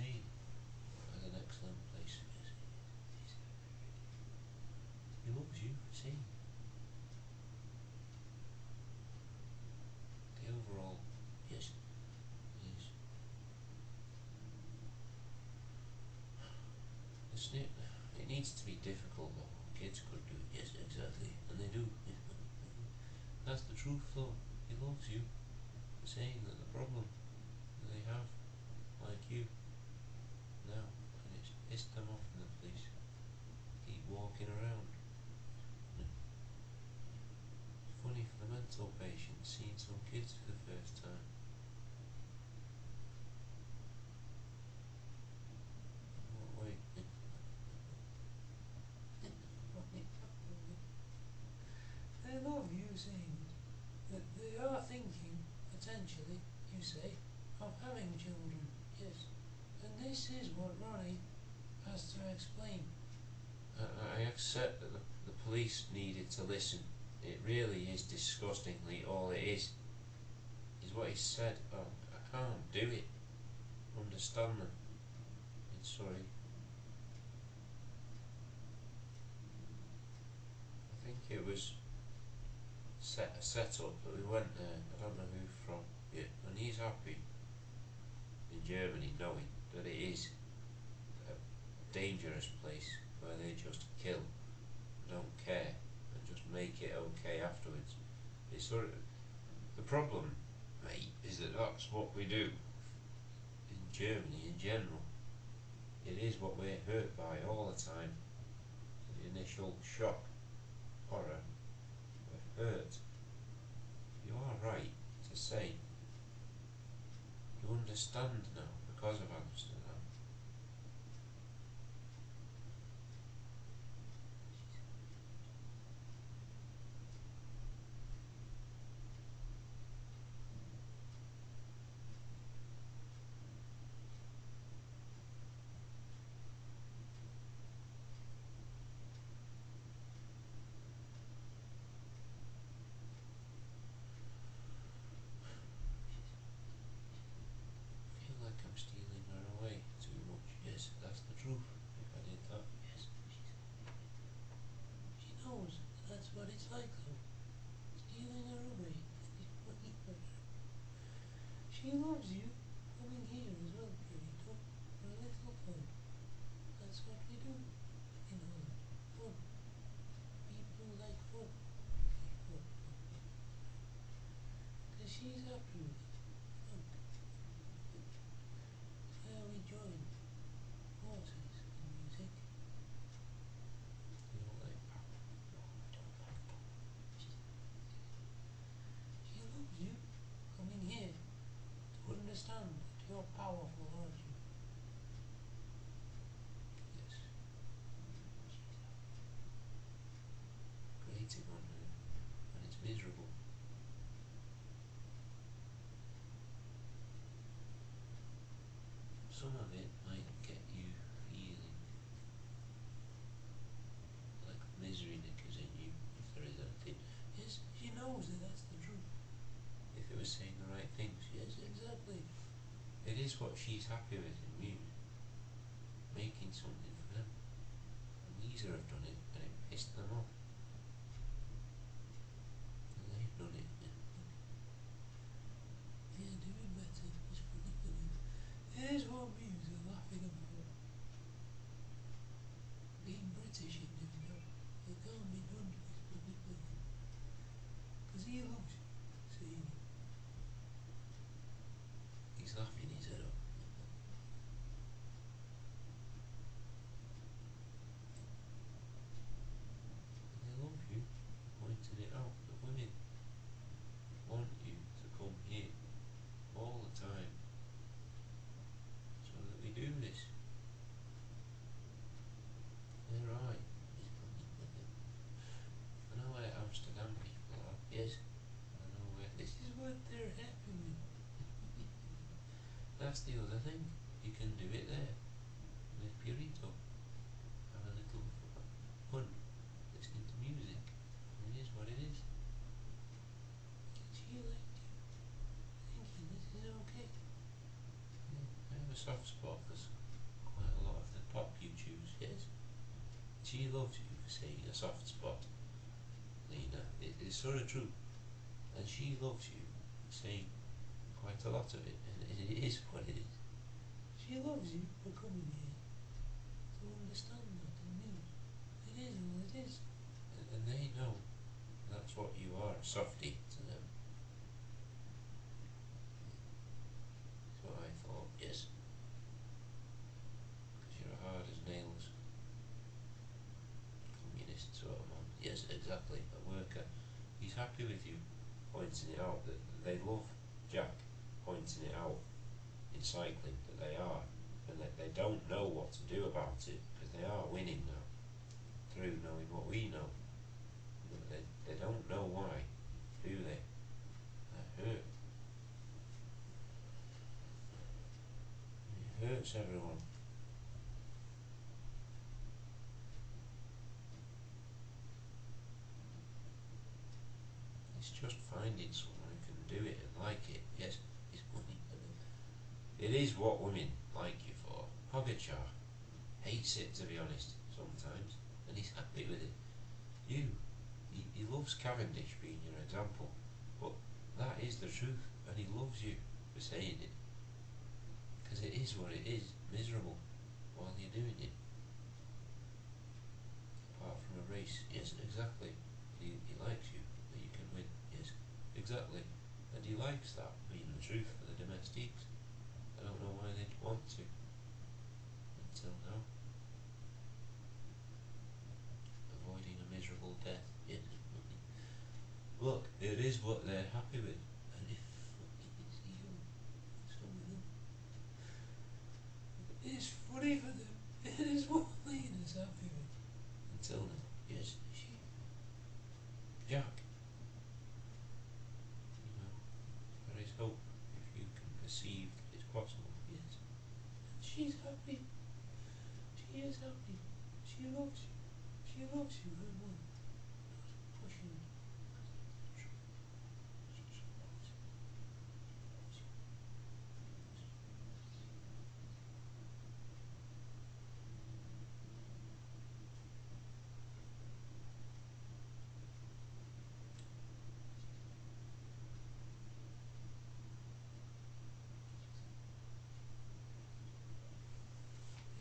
S2: saying as an excellent place. Yes, he loves you for saying the overall. Yes, is the snip. It needs to be difficult though. Kids could do it. Yes, exactly, and they do. That's the truth though. He loves you for saying that the problem that they have, like you, now, and it's pissed them off in the police. Keep walking around. It's funny for the mental patient seeing some kids for the first time. What way? They love you saying that they are thinking, potentially, you say, of having children. Yes. And this is what Ronnie has to explain. I accept that the police needed to listen. It really is disgustingly all it is what he said. Oh, I can't do it. Understand them. I'm sorry. I think it was a set up that we went there. I don't know who from. Yeah, and he's happy in Germany knowing that it is a dangerous place where they just kill, don't care, and just make it okay afterwards. It's sort of the problem, mate, is that that's what we do in Germany in general. It is what we're hurt by all the time. The initial shock, horror, we're hurt. You are right to say you understand now because of Amsterdam. I feel like I'm stealing her away too much. Yes, that's the truth. If I did that, yes. She knows that's what it's like though. Stealing her away. She loves you coming here as well, Purito, for a little fun. That's what we do in Holland. Fun. People like fun. Okay, fun. Because she's happy with it. Fun. Where we join horses and music. You don't like power? No, I don't like power. She loves you coming here to understand that you're powerful, aren't you? Yes. Grating on her when it's miserable. Some of it might get you feeling like misery knickers in you, if there is anything. Yes, she knows that that's the truth. If it was saying the right things, yes, exactly. It is what she's happy with in you. Making something for them. And Lisa have done it and it pissed them off. And they've done it. Yeah, doing better. It's funny. Here's what Muse are laughing about. Being British in him now. It can't be done. Because he loves you. See? He's laughing his head off. They love you. Pointed it out. The women want you to come here all the time so that we do this. They're right. I know where Amsterdam people are. Yes. I know where. This is what they're happy with. That's the other thing. You can do it there with Purito. Have a little fun listening to music. It is what it is. She liked you thinking this is okay. Yeah, I a soft spot for quite a lot of the pop YouTubers, yes. She loves you for saying a soft spot, Lena. It is sort of true. And she loves you for saying quite a lot of it, and it is what it is. She loves you for coming here to understand that and me. It is all it is. And they know that's what you are, a softie to them. That's what I thought, yes. Because you're hard as nails. Communist sort of man. Yes, exactly. A worker. He's happy with you pointing it out, that they love Jack pointing it out in cycling, that they are, and that they don't know what to do about it, because they are winning now, through knowing what we know. But they don't know why, do they? That hurt. It hurts everyone. It's just finding someone who can do it and like it. Yes, it's money. It is what women like you for. Pogacar hates it, to be honest, sometimes, and he's happy with it. He loves Cavendish being your example, but that is the truth, and he loves you for saying it, because it is what it is, miserable while you're doing it. Apart from a race, yes, exactly. He likes you, that you can win, yes, exactly, and he likes that being the truth for the domestiques. I don't know why they'd want to, until now. Avoiding a miserable death, yes. Look, it is what they're happy with, and if it's you, some of them, it's funny for them. It is what Lena's happy with. Until now, yes, she, Jack. You know, there is hope if you can perceive that it's possible, yes. And she's happy. She is happy. She loves you. She loves you very much. Not pushing you.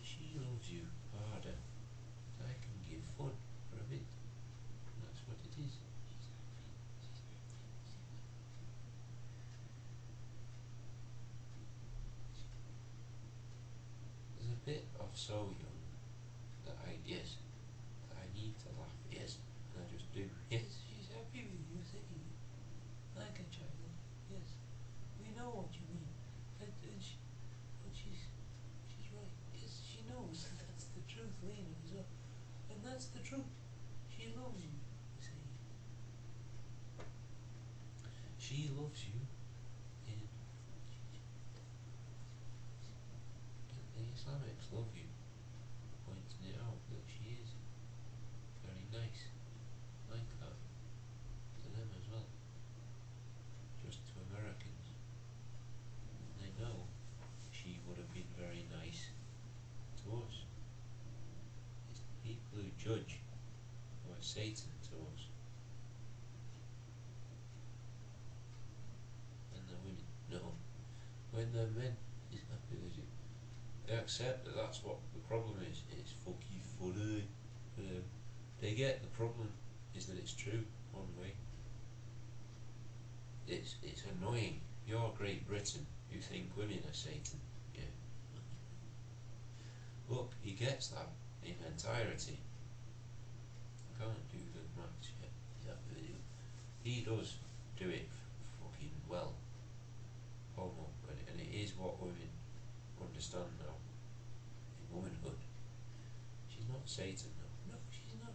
S2: She loves you harder. I can give fun for a bit. And that's what it is. There's a bit of so young that I need to laugh, yes, and I just do. Yes, she's happy with you saying it. Like a child, yes. We know what you mean. And she's right. Yes, she knows that's the truth, Lena, as well. And that's the truth. She loves you, see. She loves you, and the Islamics love you, pointing it out that she is very nice, like that, to them as well, just to Americans. They know she would have been very nice to us. It's the people who judge who are Satan to us. And the women, no. When the men is happy with you, they accept that that's what the problem is. It's fucking funny for them. They get the problem is that it's true one way. It's annoying. You're Great Britain. You think women are Satan. Yeah. Look, he gets that in entirety. I can't do the maths yet. He's happy with you. He does do it fucking well. Homo, and it is what women understand now. In womanhood. She's not Satan, no. No, she's not.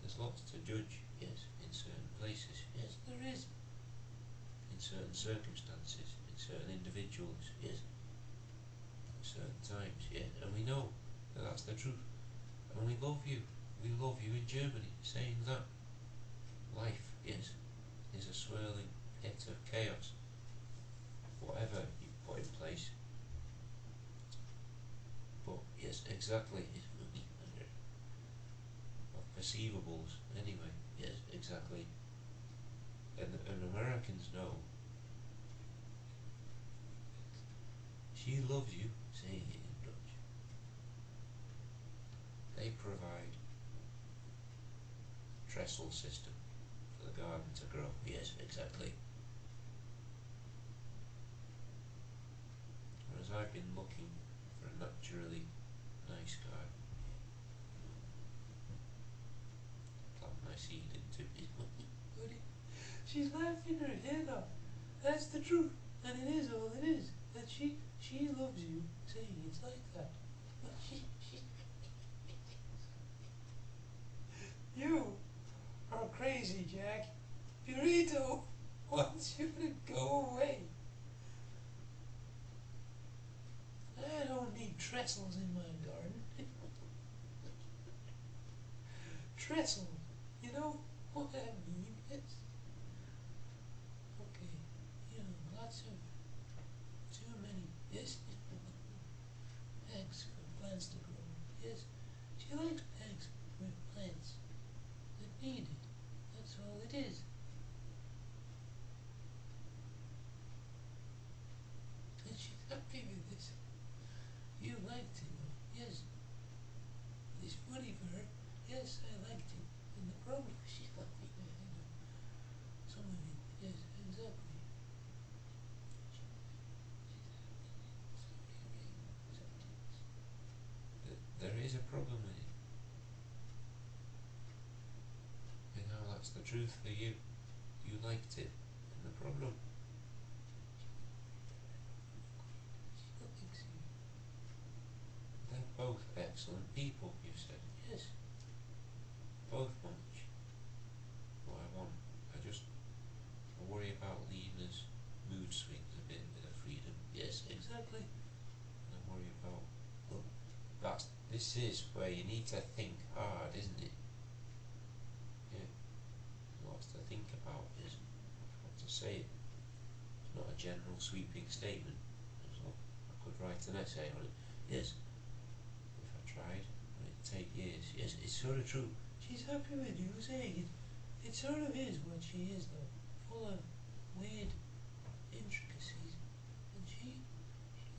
S2: There's lots to judge, yes, in certain places. Yes, there is. In certain circumstances, in certain individuals, yes. At certain times, yes. And we know that that's the truth. And we love you. We love you in Germany, saying that. Life, yes, is a swirling pit of chaos, whatever you put in place. But yes, exactly. Of perceivables, anyway. Yes, exactly. And Americans know she loves you, saying it in Dutch. They provide a trestle system for the garden to grow. Yes, exactly. Whereas I've been looking for a naturally nice garden. Plant my seed into it.
S1: Buddy, she's laughing her head off. That's the truth, and it is all it is. That she loves you, saying it's like that. You are crazy, Jack. Burrito wants you to go away. I don't need trestles in my garden. Trestle, you know what I mean? It's okay. You know, lots of too many yes eggs for plants to grow. Yes, she likes eggs with plants that need it. That's all it is. And she's happy with this. You liked it. Yes. It's funny for her. Yes, I liked it. And the problem is she's laughing at some of it. Yes, exactly.
S2: There is a problem with it. You know, that's the truth for you. You liked it. And the problem, they're both excellent people, you said.
S1: Yes.
S2: Both much. What I want. I worry about leaders' mood swings a bit of freedom.
S1: Yes, exactly.
S2: And I worry about, look, this is where you need to think hard, isn't it? Yeah. Lots to think about, is what to say. It's not a general sweeping statement. So I could write an essay on it. Yes. If I tried, it'd take years. Yes, it's sort of true.
S1: She's happy with you saying it. It sort of is what she is, though. Full of weird intricacies. And she loves you.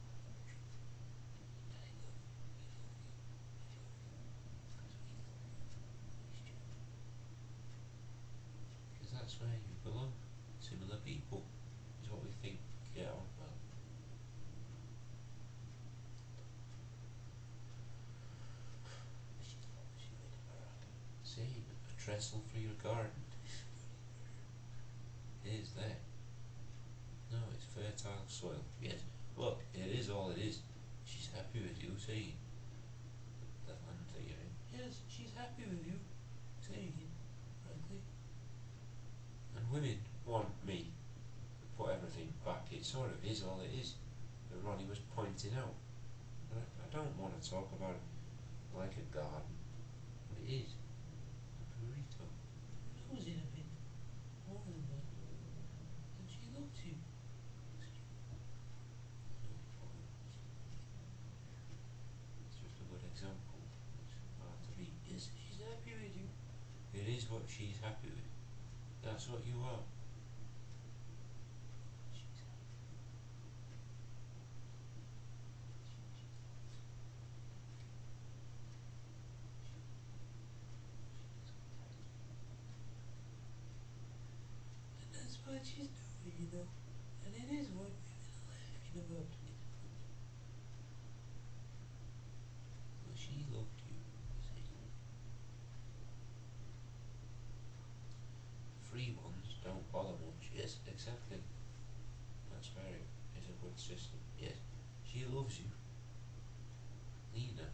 S1: I love you.
S2: Because that's where you belong. Similar people is what we think get on well. Same, a trestle for your garden. It is there. No, it's fertile soil. Yes, look, it is all it is. She's happy with you, see? The land that you're in.
S1: Yes, she's happy with you saying it, frankly.
S2: And women want me to put everything back. It sort of is all it is. That Ronnie was pointing out. I don't want to talk about it like a garden. But it is. A burrito.
S1: Knows it a bit more than that. And she loves you.
S2: It's just a good example. It's hard to beat.
S1: Yes, she's happy with you.
S2: It is what she's happy with. That's what you are.
S1: She's happy. And that's what she's doing, you know. And it is what women are laughing about.
S2: Well, she loved you. See? Free ones don't bother much. Yes, exactly. That's very is a good system. Yes. She loves you. Lena.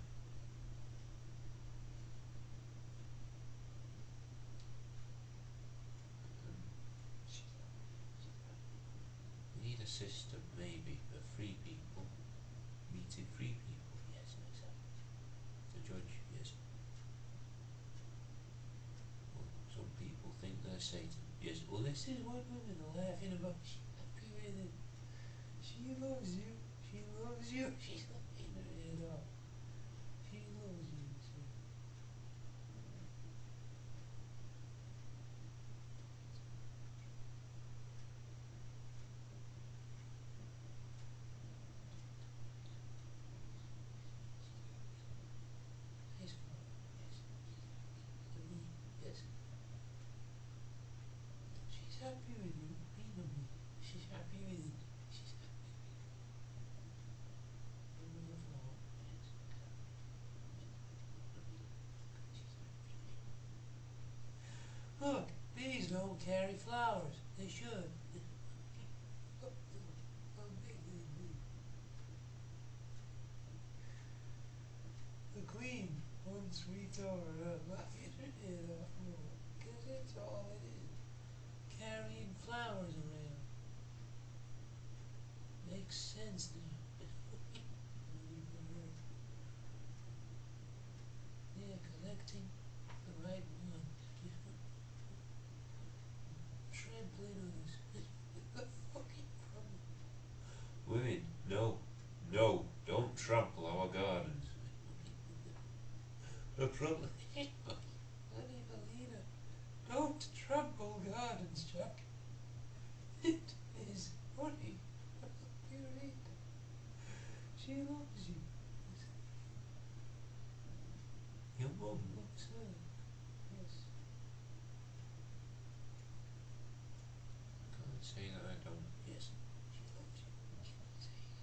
S2: We need a system maybe of free people meeting free people.
S1: Yes, exactly.
S2: To judge, yes. Well, some people think they're
S1: this is what women are laughing about. She's happy with it. She loves you. She loves you. She's laughing her head off. She loves you. So. Nice girl. Yes. Yes. She's happy with you. Me no me. She's happy with it. She's happy with the floor. Yes. Look, bees don't carry flowers. They should. Look how big they be. The queen once we tore her up, laughing her head off more. 'Cause it's all it is. Carrying flowers around. Makes sense now. Yeah, collecting the right one. Trampling on us. The fucking problem. Women, no. No, don't trample our gardens. The problem is, honey Melina, don't trample gardens, Jack. It is funny. You read. She loves you. Your mum loves her. Yes. I can't say that I don't. Yes. She loves you. I can't say it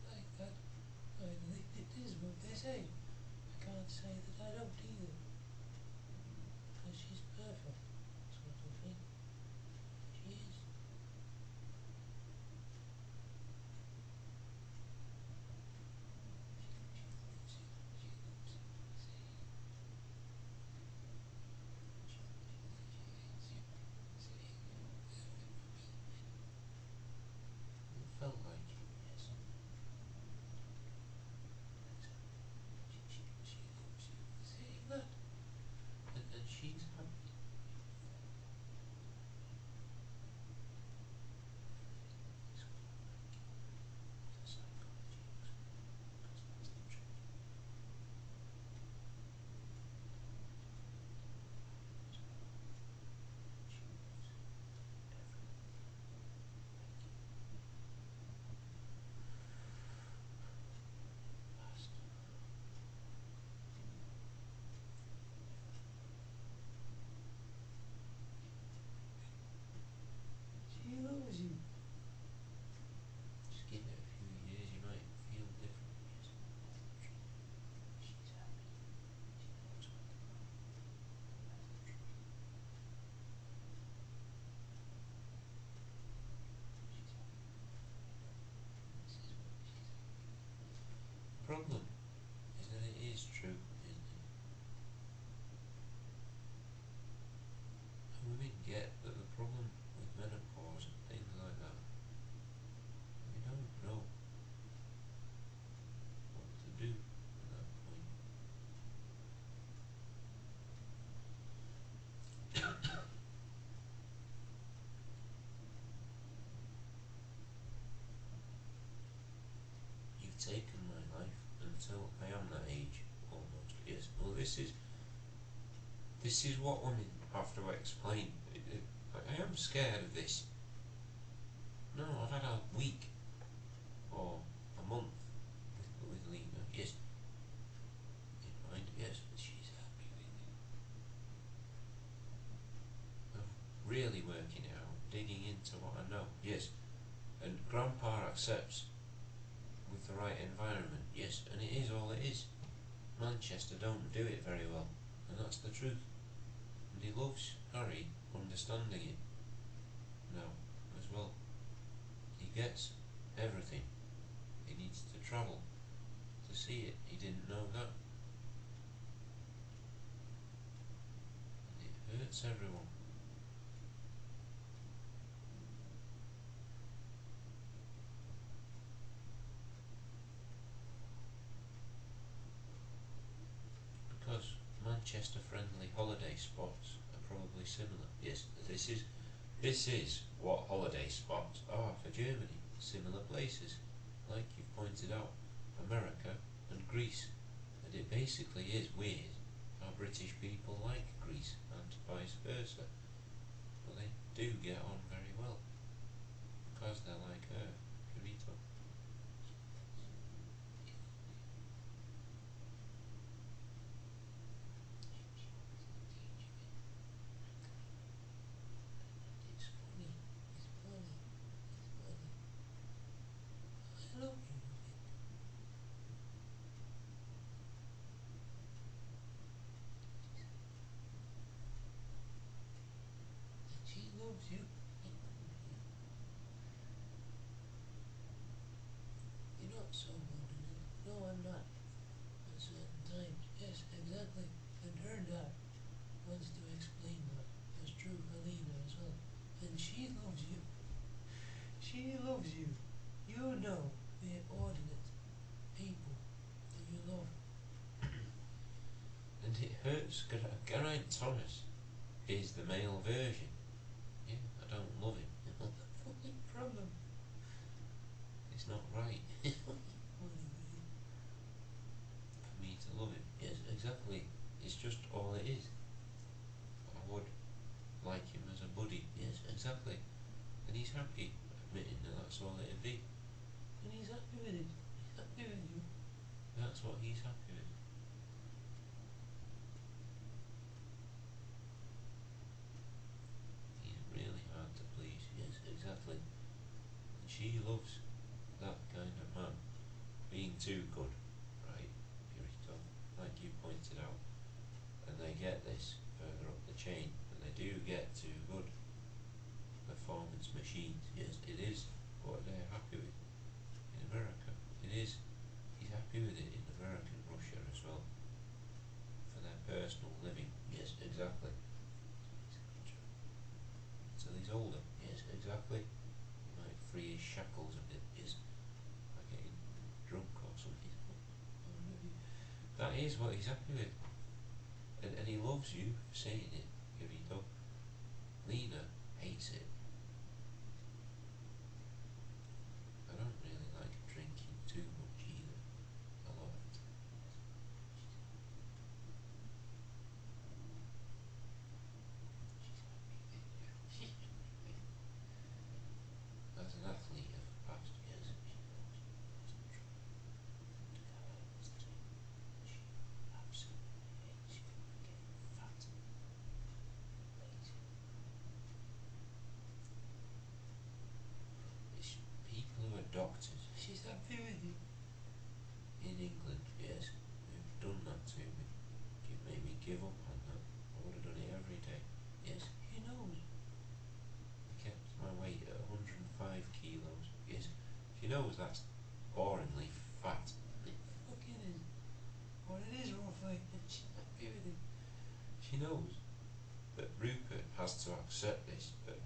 S1: like that. It is what they say. I can't say that I don't either. Because she's perfect, sort of thing. She is. It felt like it, yes. She loves you. Saying that. And she's happy. The psychology because that's the truth. She loves everyone. Past. She loves you. Just give it a few years, you might feel different. Yes. She's happy. She knows what to do. That's the truth. She's happy. This is what she's happy. The problem is that it is true, isn't it? And women get that the problem with menopause and things like that, we don't know what to do at that point. You've taken my life until I am that age, almost. Yes. Well, this is what women have to explain. I am scared of this. No, I've had a week or a month with Lena. Yes. In mind, yes, she's happy with it. Of really working it out, digging into what I know. Yes. And Grandpa accepts with the right environment. Yes, and it is all it is. Manchester don't do it very well, and that's the truth. And he loves Harry understanding it now as well. He gets everything. He needs to travel to see it. He didn't know that. And it hurts everyone. Because Manchester friendly holiday spots are probably similar. Yes, this is
S2: This is what holiday spots are for Germany. Similar places, like you've pointed out, America and Greece. And it basically is weird how British people like Greece and vice versa. But they do get on very well because they're like Kirito. It's funny. It's funny. It's funny. I love you. She loves you. You're not so ordinary. No, I'm not. At certain times, yes, exactly. And her dad wants to explain that. That's true, Alina as well. And she loves you. She loves you. You know the ordinate people that you love. And it hurts. Geraint Thomas is the male version. Yeah, I don't love him. What's the fucking problem? It's not right. For me to love him. Yes, exactly. It's just all it is. I would like him as a buddy. Yes, exactly. And he's happy admitting that that's all it'd be. And he's happy with it. He's happy with you. That's what he's happy with. He's really hard to please. Yes, exactly. And she loves that kind of man. Being too good, right? Purito, like you pointed out. And they get this further up the chain. And they do get too good. Performance machines. Yes, it is what they're happy with. In America, it is. He's happy with it in America and Russia as well. For their personal living. Yes, exactly. Until he's older. Yes, exactly. He might free his shackles a bit. Yes. By getting drunk or something. That is what he's happy with. And he loves you for saying it, Kirito. Lena hates it. I don't really like drinking too much either. A lot of times. She's happy with you. As an athlete of past years, she knows she doesn't try to go out with the team. She absolutely hates you for getting fat and lazy. It's people who are doctors. She's happy with you. In England, yes, they've done that to me. It made me give up on that. I would have done it every day. Yes, he knows. I kept my weight at 105 kilos. Yes, she knows that's boringly fat. It fucking is. But it is roughly, and she's happy with it. She knows that Rupert has to accept this, but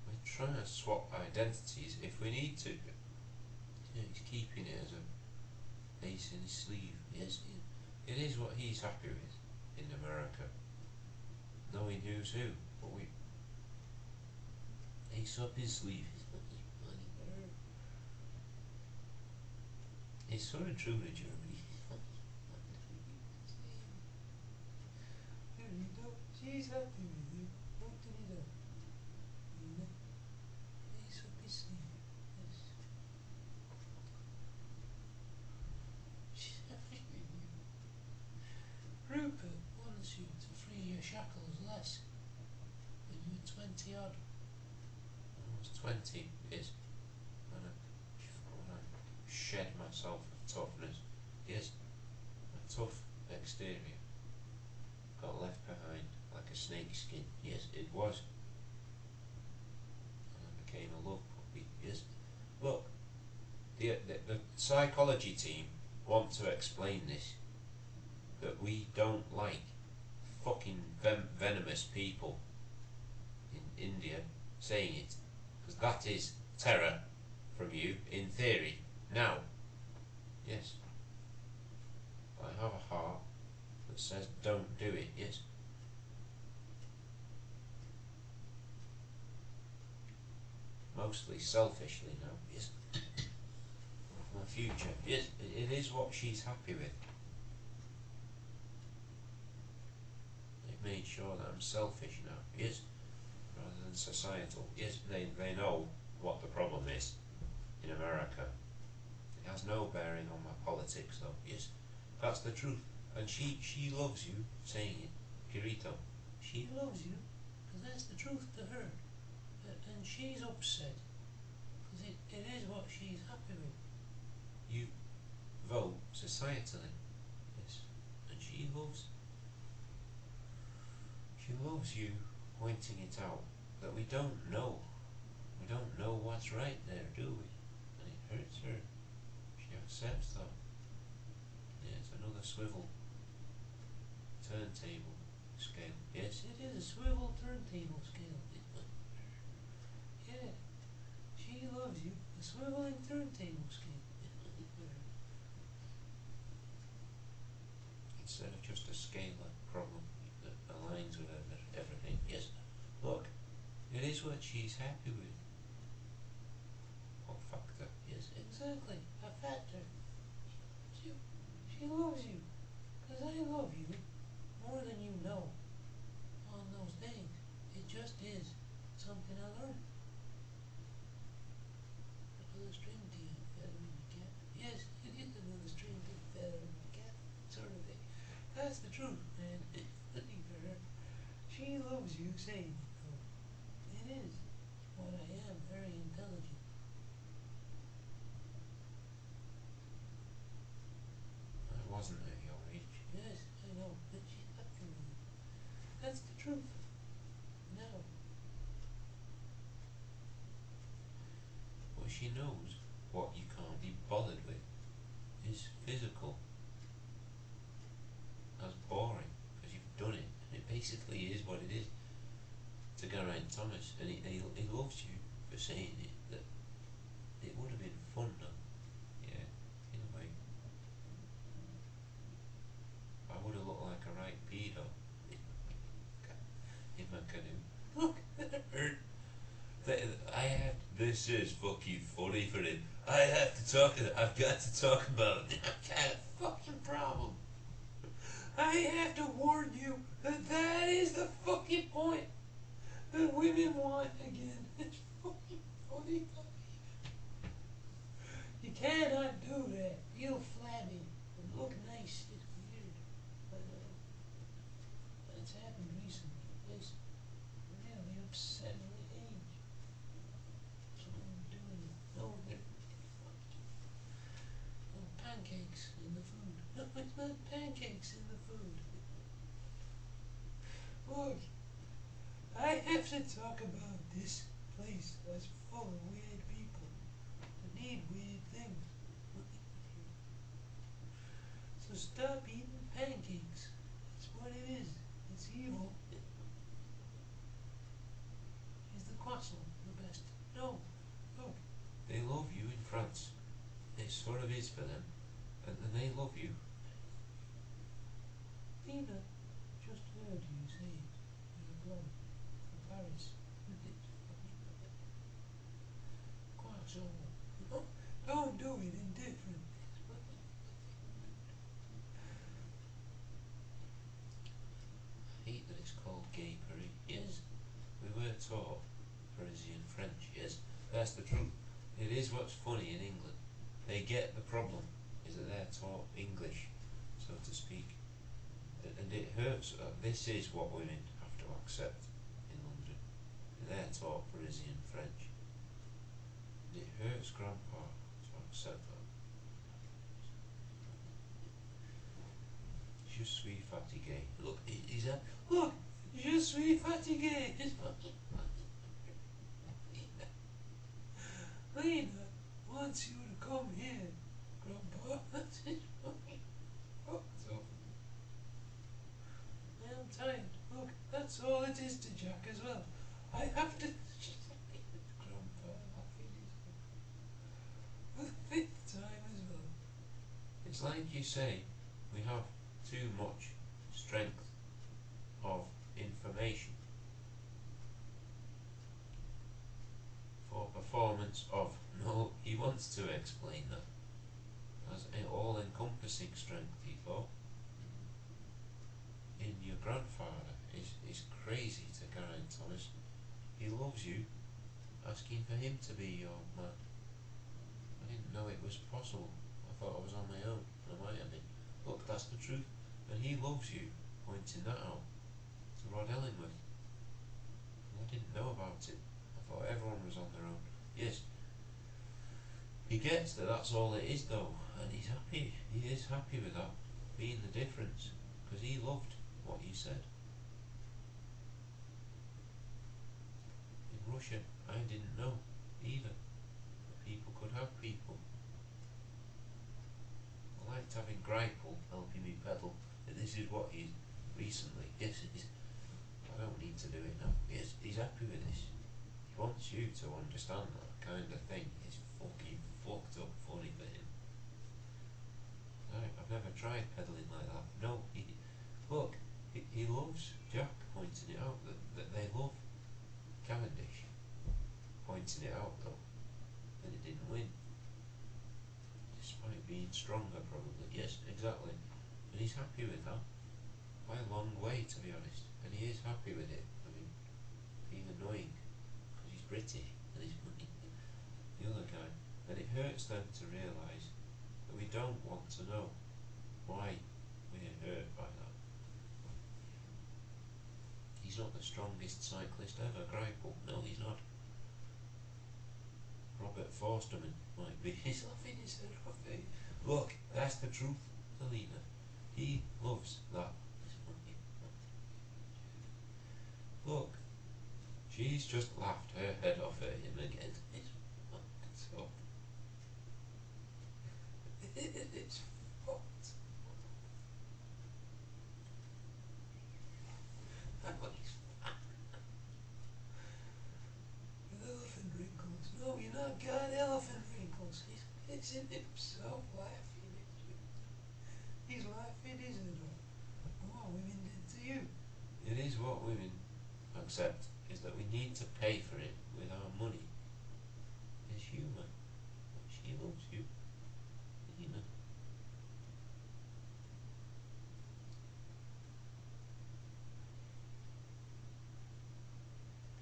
S2: we're trying to swap identities if we need to. Yeah, he's keeping it as a ace in his sleeve. Yes, it is what he's happy with in America. Knowing who's who, but we ace up his sleeve. It's sort of true to Germany. There you go. She's happy with you. What did he do? Ace up his sleeve. Yes. She's happy with you. Rupert wants you to free your shackles less when you're 20 odd. Almost 20 is when I shed myself of toughness. Yes, a tough exterior got left behind like a snake skin. Yes, it was. And I became a love puppy. Yes. Look, the psychology team want to explain this. That we don't like fucking venomous people in India saying it. Because that is terror from you, in theory. Now, yes, I have a heart that says don't do it, yes. mostly selfishly now, yes. My future, yes, it is what she's happy with. They've made sure that I'm selfish now, yes, rather than societal. Yes, they know what the problem is in America. It has no bearing on my politics though, yes. That's the truth. And she loves you saying it, Kirito. She loves you, because that's the truth to her. And she's upset, because it is what she's happy with. You vote societally, yes, and she loves you pointing it out, that we don't know what's right there, do we? And it hurts her. She accepts that. Yeah, it's another swivel turntable scale. Yes, it is a swivel turntable scale. Yeah, she loves you. A swiveling turntable scale. Instead of just a scalar problem that aligns with everything. Yes, look, it is what she's happy with. What factor? Yes, exactly, a factor. She loves you, because I love you more than you know. On those days, it just is something I learned. Another string to you, feather in your cap. Yes, it is another string to feather in your cap, sort of thing. That's the truth, man. Looking for her. She loves you saying it, though. It is what I am, very intelligent. I wasn't at your age. Yes, I know, but she's happy with you. That's the truth. Now. Well, she knows what you can't be bothered with is physical. That's boring, because you've done it, and it basically is what it is. To Geraint Thomas, and he loves you for saying it, that it would have been fun though. Yeah, in a way. I would have looked like a right pedo in my canoe. Look, that hurt. This is fucking funny for him. I've got to talk about it. I've got a fucking problem. I have to warn you that is the fucking point that women want again. It's fucking funny. You cannot do that. Feel flabby and look nice. It's weird. But it's happened recently. It's really upsettingly age. So I'm doing it. No, pancakes in the food. No, it's not pancakes in the food. Look, I have to talk about this place that's full of weird people that need weird things. So stop eating pancakes. That's what it is. It's evil. Is the croissant the best? No. Look. They love you in France. It sort of is for them. And they love you. Nina, just heard you say it. You're gone for Paris. Croissant. Don't do it indifferent. I hate that it's called gay Paris. Yes, we were taught Parisian French. Yes, that's the truth. It is what's funny in England. They get the problem is that they're taught English, so to speak, and it hurts. This is what women have to accept in London. They're taught Parisian French. It hurts Grandpa to accept that. Je suis fatigué. Look, he's a look. Je suis fatigué. Lena wants you to come here, Grandpa. That's his fucking fucked up. I'm tired. Look, that's all it is to Jack as well. I have to. Grandpa laughing for the fifth time as well. It's like you say, we have too much strength of information for performance. wants to explain that as an all-encompassing strength, he thought. In your grandfather is crazy to Geraint Thomas. He loves you, asking for him to be your man. I didn't know it was possible. I thought I was on my own, and I might have been. Look, that's the truth. And he loves you, pointing that out to Rod Illingworth. I didn't know about it. I thought everyone was on their own. Yes, he gets that that's all it is though, and he's happy. He is happy with that being the difference, because he loved what you said. In Russia, I didn't know either that people could have people. I liked having Greipel helping me pedal, and this is what he's recently. Yes, it is. I don't need to do it now. Yes, he's happy with this. He wants you to understand that kind of thing. It's fucking fucked up funny for him. I've never tried pedaling like that. No, look, he loves Jack pointing it out that they love Cavendish pointing it out though that it didn't win, despite being stronger probably. Yes, exactly, and he's happy with that by a long way, to be honest, and he is happy with it. I mean, being annoying because he's British and he's the other guy, and it hurts them to realise that we don't want to know why we're hurt by that. He's not the strongest cyclist ever, Greipel. No, he's not. Robert Forsterman might be. He's laughing his head off. Look, that's the truth, Selena. He loves that. Look, she's just laughed her head off at him again. It's fucked. It's fucked. Elephant wrinkles. No, you're not got elephant wrinkles. He's pitching himself laughing at you. He's laughing, isn't it? What women did to you. It is what women accept, is that we need to pay for it with our money. It's human. She loves you. Human.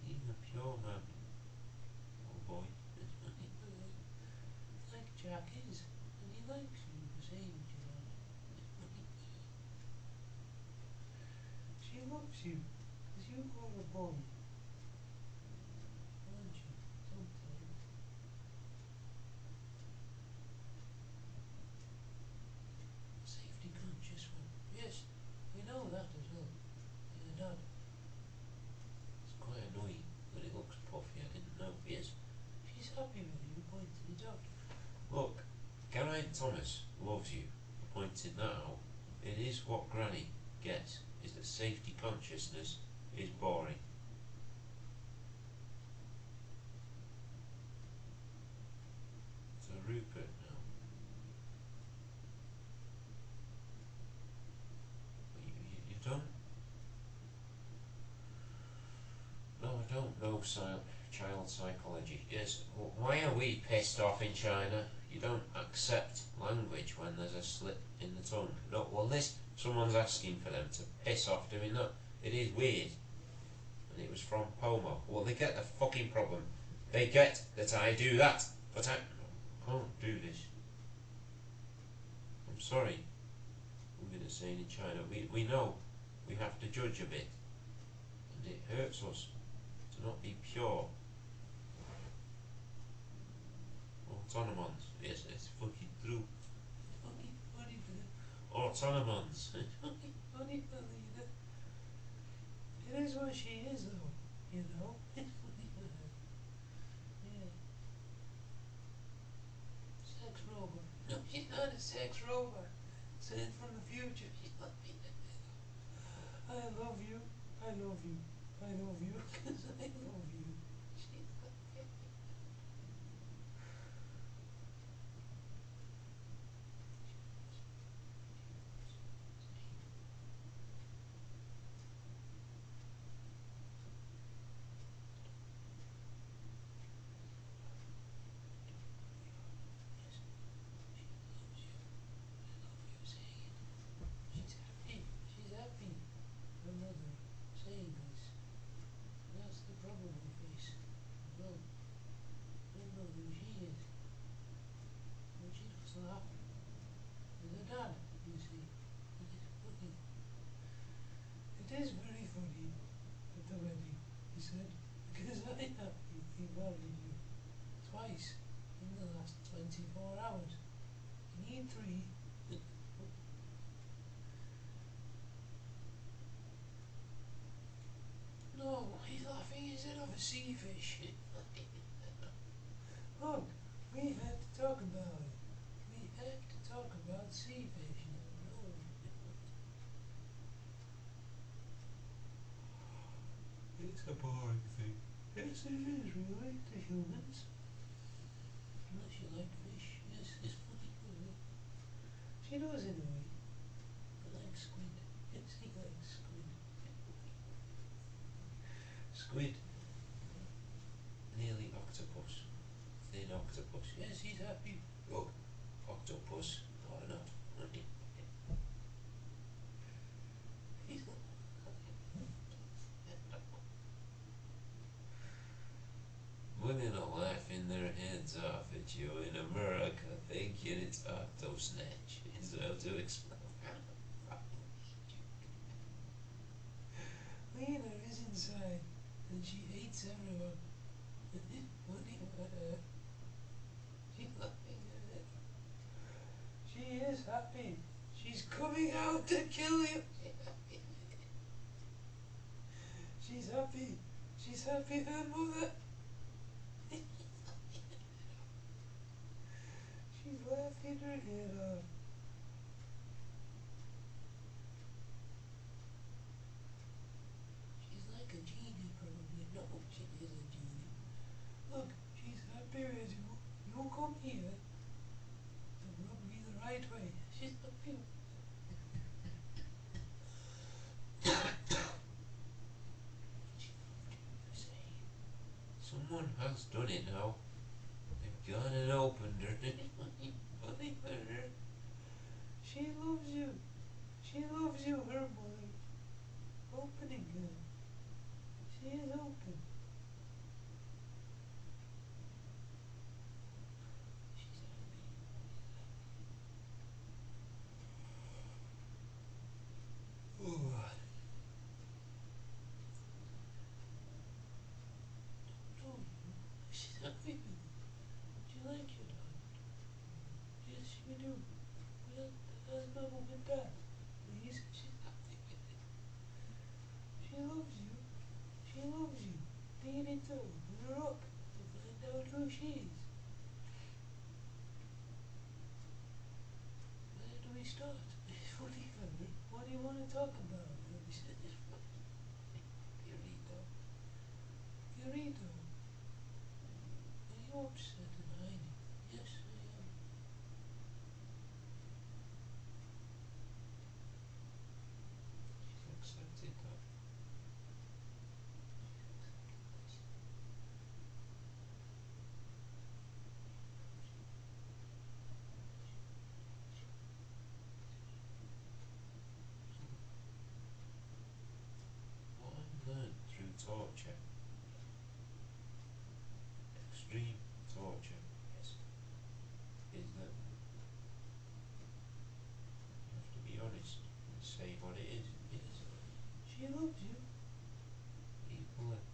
S2: Being a pure man. Oh boy, it's funny. Like Jack is, and he likes you the same, Gerard. She loves you, because you are a boy. Aren't you? Sometimes. Safety conscious one. Yes, we know that as well. Your dad. It's quite annoying that it looks puffy. I didn't know. Yes, she's happy with you pointing it out. Look, Geraint Thomas loves you pointing that out. It is what Granny gets, is that safety consciousness is boring. So Rupert now. You don't? No, I don't know child psychology. Yes, why are we pissed off in China? You don't accept language when there's a slip in the tongue. No, well someone's asking for them to piss off doing that. It is weird. And it was from Pomo. Well, they get the fucking problem. They get that I do that, but I can't do this. I'm sorry. I'm going to say in China, we know we have to judge a bit. And it hurts us to not be pure. Autonomons. Yes, it's fucking true. It's fucking funny for them. Autonomons. It's fucking funny for them. It is what she is though, you know. It's funny for her. Yeah. Sex robot. No, she's not a sex robot. Sent from the future. She's not being a I love you. I love you. I love you. Because I love you. She's not
S1: happy we married you twice in the last 24 hours. You need 3. No, he's laughing his head off a sea fish. Look, we had to talk about it. We had to talk about sea fish. No.
S2: It's a boring thing.
S1: Yes, it is really to humans. Unless you like fish. Yes, it's funny. She does in a way. I like squid. Yes, he likes squid.
S2: Squid. Nearly octopus. Thin octopus.
S1: Yes, he's happy.
S2: Look, octopus. Oh no.
S1: He's
S2: Women are laughing their heads off at you in America, thinking it's octo snatch. Is how to explain.
S1: Lena is inside, and she hates everyone. Funny about her. She's laughing at it. She is happy. She's coming out to kill you. She's happy. She's happy her mother. She's laughing her head off. She's like a genie, probably. No, she is a genie. Look, she's happy as you. You come here and rub me the right way. She's happy.
S2: Someone has done it now. They've gone and opened her. Funny her.
S1: She loves you. She loves you, her mother. Opening her. She is open. She's happy.
S2: Ooh.
S1: No, she's happy with you. Do you like your dog? Yes, we do. Well, that's Mum and Dad. Please, she's happy with it. She loves you. She loves you. Need it to open her up to find out who she is. Where do we start? Funny family. What do you want to talk about? Purito. Purito. Are you upset and hiding? Yes, I am.
S2: She's accepted that. What I've learned through torture, extreme torture, is that you have to be honest and say what it is.
S1: Yes. She loves you.
S2: People are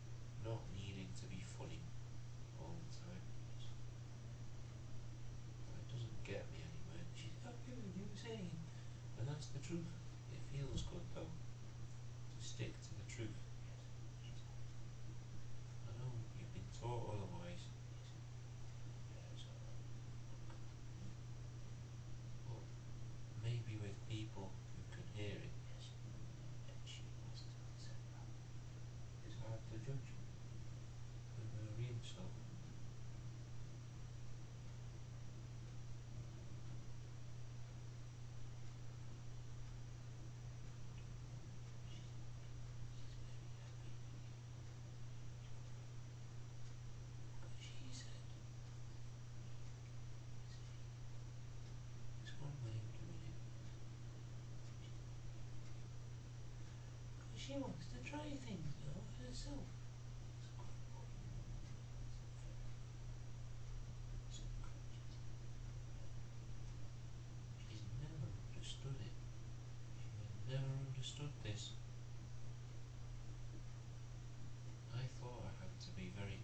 S2: not needing to be funny all the time. That doesn't get me anywhere.
S1: She's happy with you saying it.
S2: And that's the truth. It feels good though to stick to the truth. I know you've been taught otherwise. But maybe with people who can hear it, it's hard to judge with her real self.
S1: She said,
S2: It's one way of doing it.
S1: because she wants to try things now herself.
S2: She's never understood it. She has never understood this. I thought I had to be very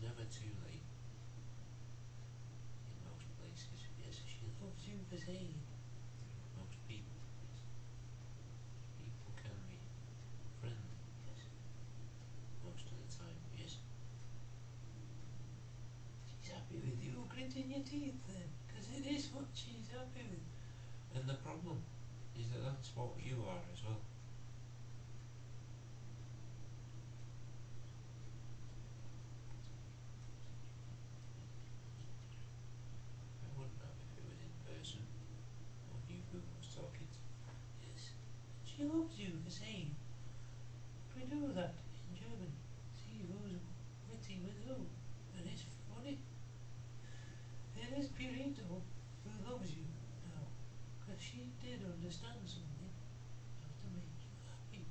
S2: never too late in most places. Yes, she loves you for saying it. Most people, yes. People can be friendly, yes. Most of the time, yes. She's happy with you gritting your teeth then, because it is what she's happy with. And the problem is that that's what you are as well. I wouldn't have if it was in person, or knew who I was talking to. Yes, she loves you for saying. We do that in German. See who's witty with who. And it's funny. It is Purito who loves you now, because she did understand something how to make you happy.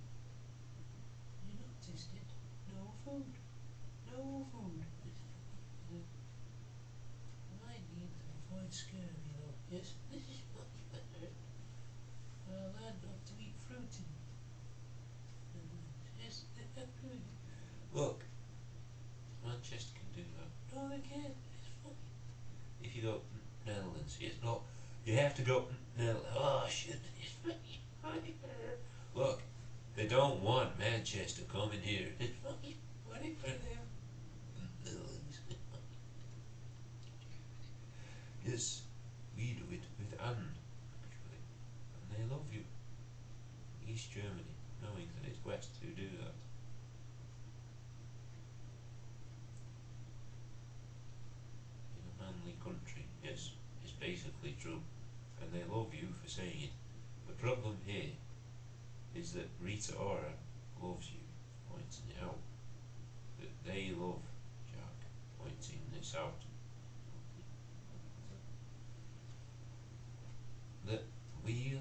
S2: You noticed it. No food. No food. I need to avoid scurvy though. Yes, this is much better. I learned not to eat fruit in yes, look, Manchester can do that. No, they can't. It's funny. If you go Netherlands, it's not. You have to go Netherlands. Oh shit! It's funny. Look, they don't want Manchester coming here. It's funny for them. Netherlands. Yes, we do it with Anne, actually, and they love you. East Germany, knowing that it's West who do that. In a manly country, yes, it's basically true, and they love you for saying it. The problem here is that Rita Ora loves you, pointing it out. That they love Jack, pointing this out. That we.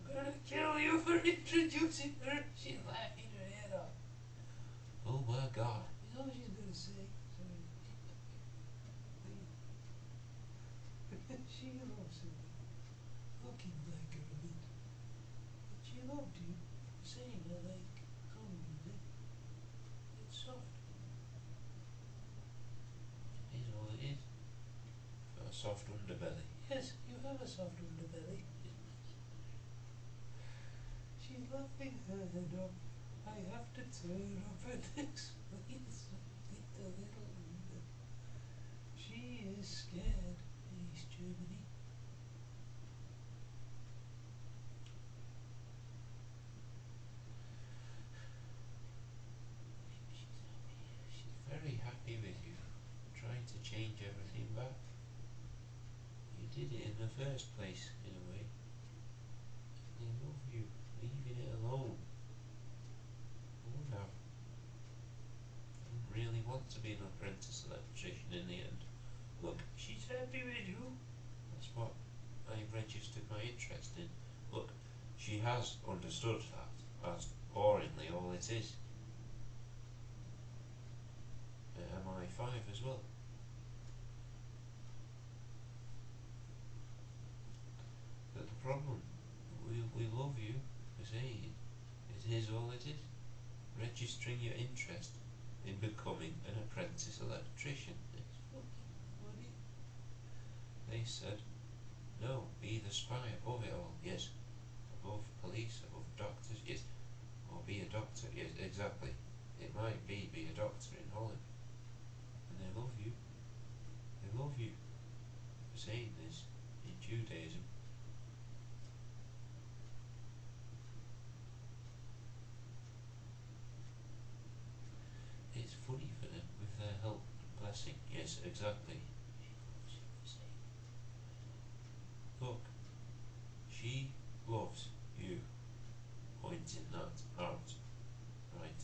S2: I'm gonna kill you for introducing her. She's laughing her head off. Oh my god. You know what she's gonna say? Sorry. She loves him. Looking like her a bit. But she loved you. Saying her like drum music. It's soft. It is all it is. Got a soft underbelly. Yes, you have a soft underbelly. She's laughing her head off. I have to turn up and explain something to little Rita. She is scared in East Germany. She's happy. She's very happy with you. Trying to change everything back. You did it in the first place, in a way. And they love you. Leaving it alone. Oh no. I didn't really want to be an apprentice electrician in the end. Look, she's happy with you. That's what I registered my interest in. Look, she has understood that as boringly all it is. MI5 as well. But the problem, we love you for saying it. It is all it is. Registering your interest in becoming an apprentice electrician. It's fucking funny. They said, no, be the spy above it all. Yes, above police, above doctors. Yes, or be a doctor. Yes, exactly. It might be a doctor in Holland. And they love you. They love you for saying this in Judaism. It's funny for them with their help and blessing. Yes, exactly. She loves you for saying it. Look, she loves you, pointing that out. Right.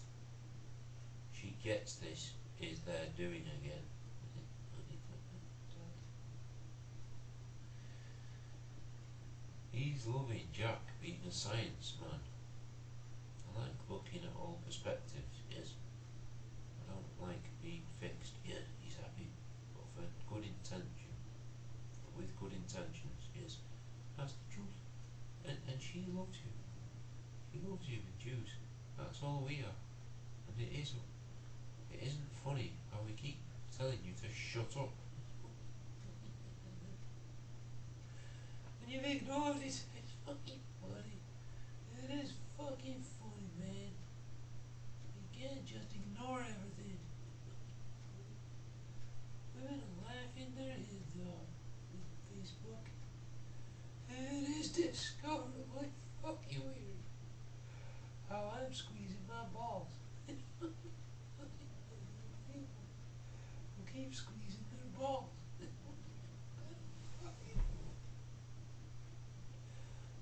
S2: She gets this is their doing again. He's loving Jack being a science man. I like looking at all perspectives, yes. I don't like being fixed. Yeah, he's happy, but for good intention. But with good intentions, yes. That's the truth. And she loves you. She loves you with Jews. That's all we are. And it isn't funny how we keep telling you to shut up.
S1: And you've ignored it. It's fucking funny. It is fucking funny, man. You can't just ignore everything. Women are laughing their heads off with Facebook. It is discoverably fucking weird how I'm squeezing my balls. People who keep squeezing their balls.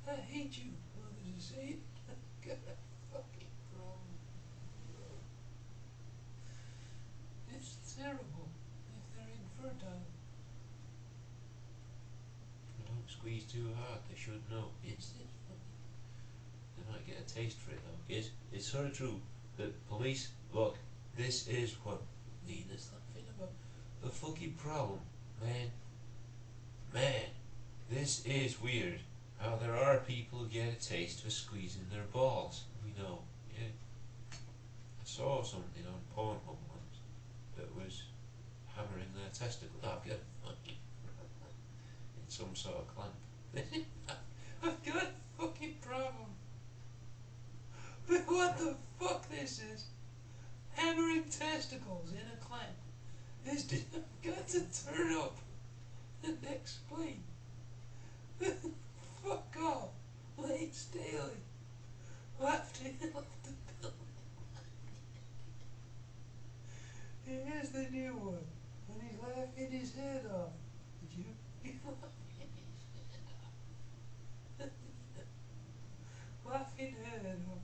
S1: I hate you, mothers are saying. I've got a fucking problem. It's terrible if they're infertile.
S2: Don't squeeze too hard, they should know. They might get a taste for it though. It's sort of true that police, look, this is what
S1: Nina's laughing about.
S2: the fucking problem, man. This is weird. How there are people who get a taste for squeezing their balls. We know, yeah. I saw something on Pornhub once that was hammering their testicle. I've got fucking in some sort of clamp.
S1: I've got a fucking problem. But what the fuck this is? Hammering testicles in a clamp. I've got to turn up and explain. Fuck off. Late Staley. Left the building. Here's the new one. When he's laughing his head off. Did you? Laughing head off.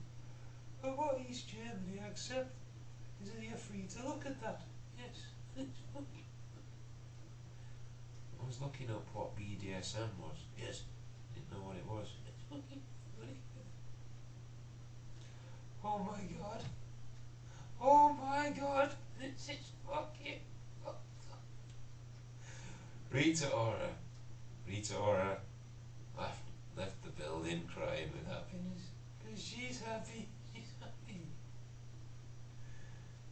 S1: But what East Germany accept is that you're free to look at that. Yes. It's fucking.
S2: I was looking up what BDSM was. Yes. Didn't know what it was.
S1: It's fucking funny. Oh my god. Oh my god. This is fucking fucked up.
S2: Rita Ora left the building crying with happiness.
S1: Because she's happy. She's happy.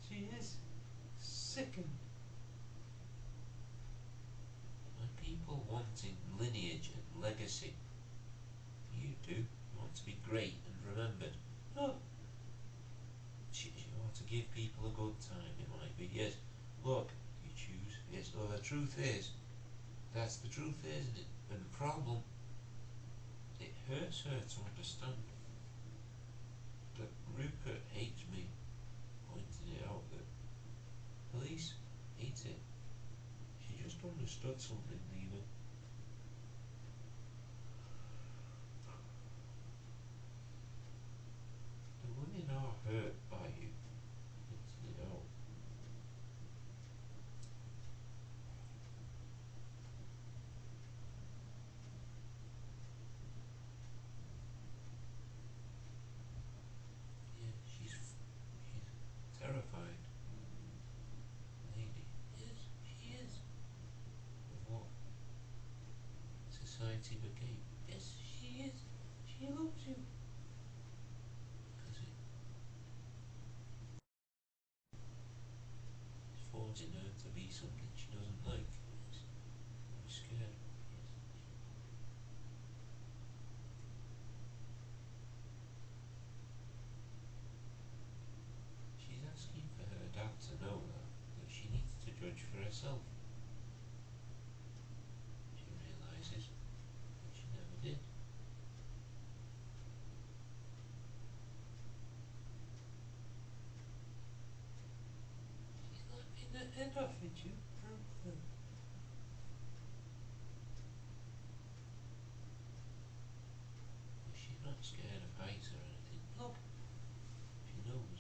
S1: She is sickened.
S2: By people wanting lineage and legacy. You do. You want to be great and remembered.
S1: No.
S2: You want to give people a good time, it might be. Yes. Look, you choose. Yes, well, the truth is, that's the truth, isn't it? And the problem, it hurts her to understand that Rupert hates me, pointing it out that police hate it. She just understood something, Nina. The women are hurt by you, pointing it out. Yeah, she's terrified. Lady.
S1: Yes, she is.
S2: Of what society became.
S1: Yes, she is. She loves you.
S2: Because it's forcing her to be something she doesn't like.
S1: Yes.
S2: I'm scared. She's asking for her dad to know that she needs to judge for herself. She realises that she never did.
S1: She's laughing her head off at you.
S2: But she's not scared of heights or anything.
S1: Look,
S2: She knows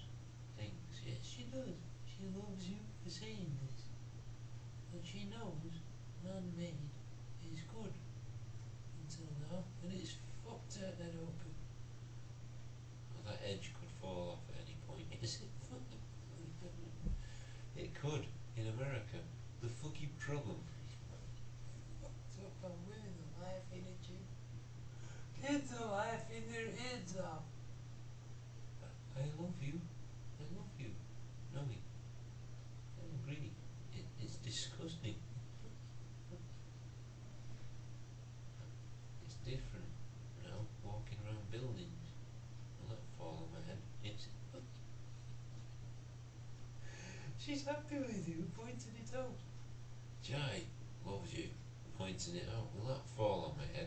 S2: things, yes.
S1: she does. She loves you for saying this. And she knows man-made is good. Until now, and it's fucked her head open.
S2: Well, that edge could fall off at any point. Is it? It could, in America. The fucking problem.
S1: Fucked up and women are laughing at you. Kids are laughing their heads off.
S2: I love you. I love you. Knowing. I agree. It's
S1: She's happy with you, pointing it out.
S2: Jai loves you, pointing it out. Will that fall on my head?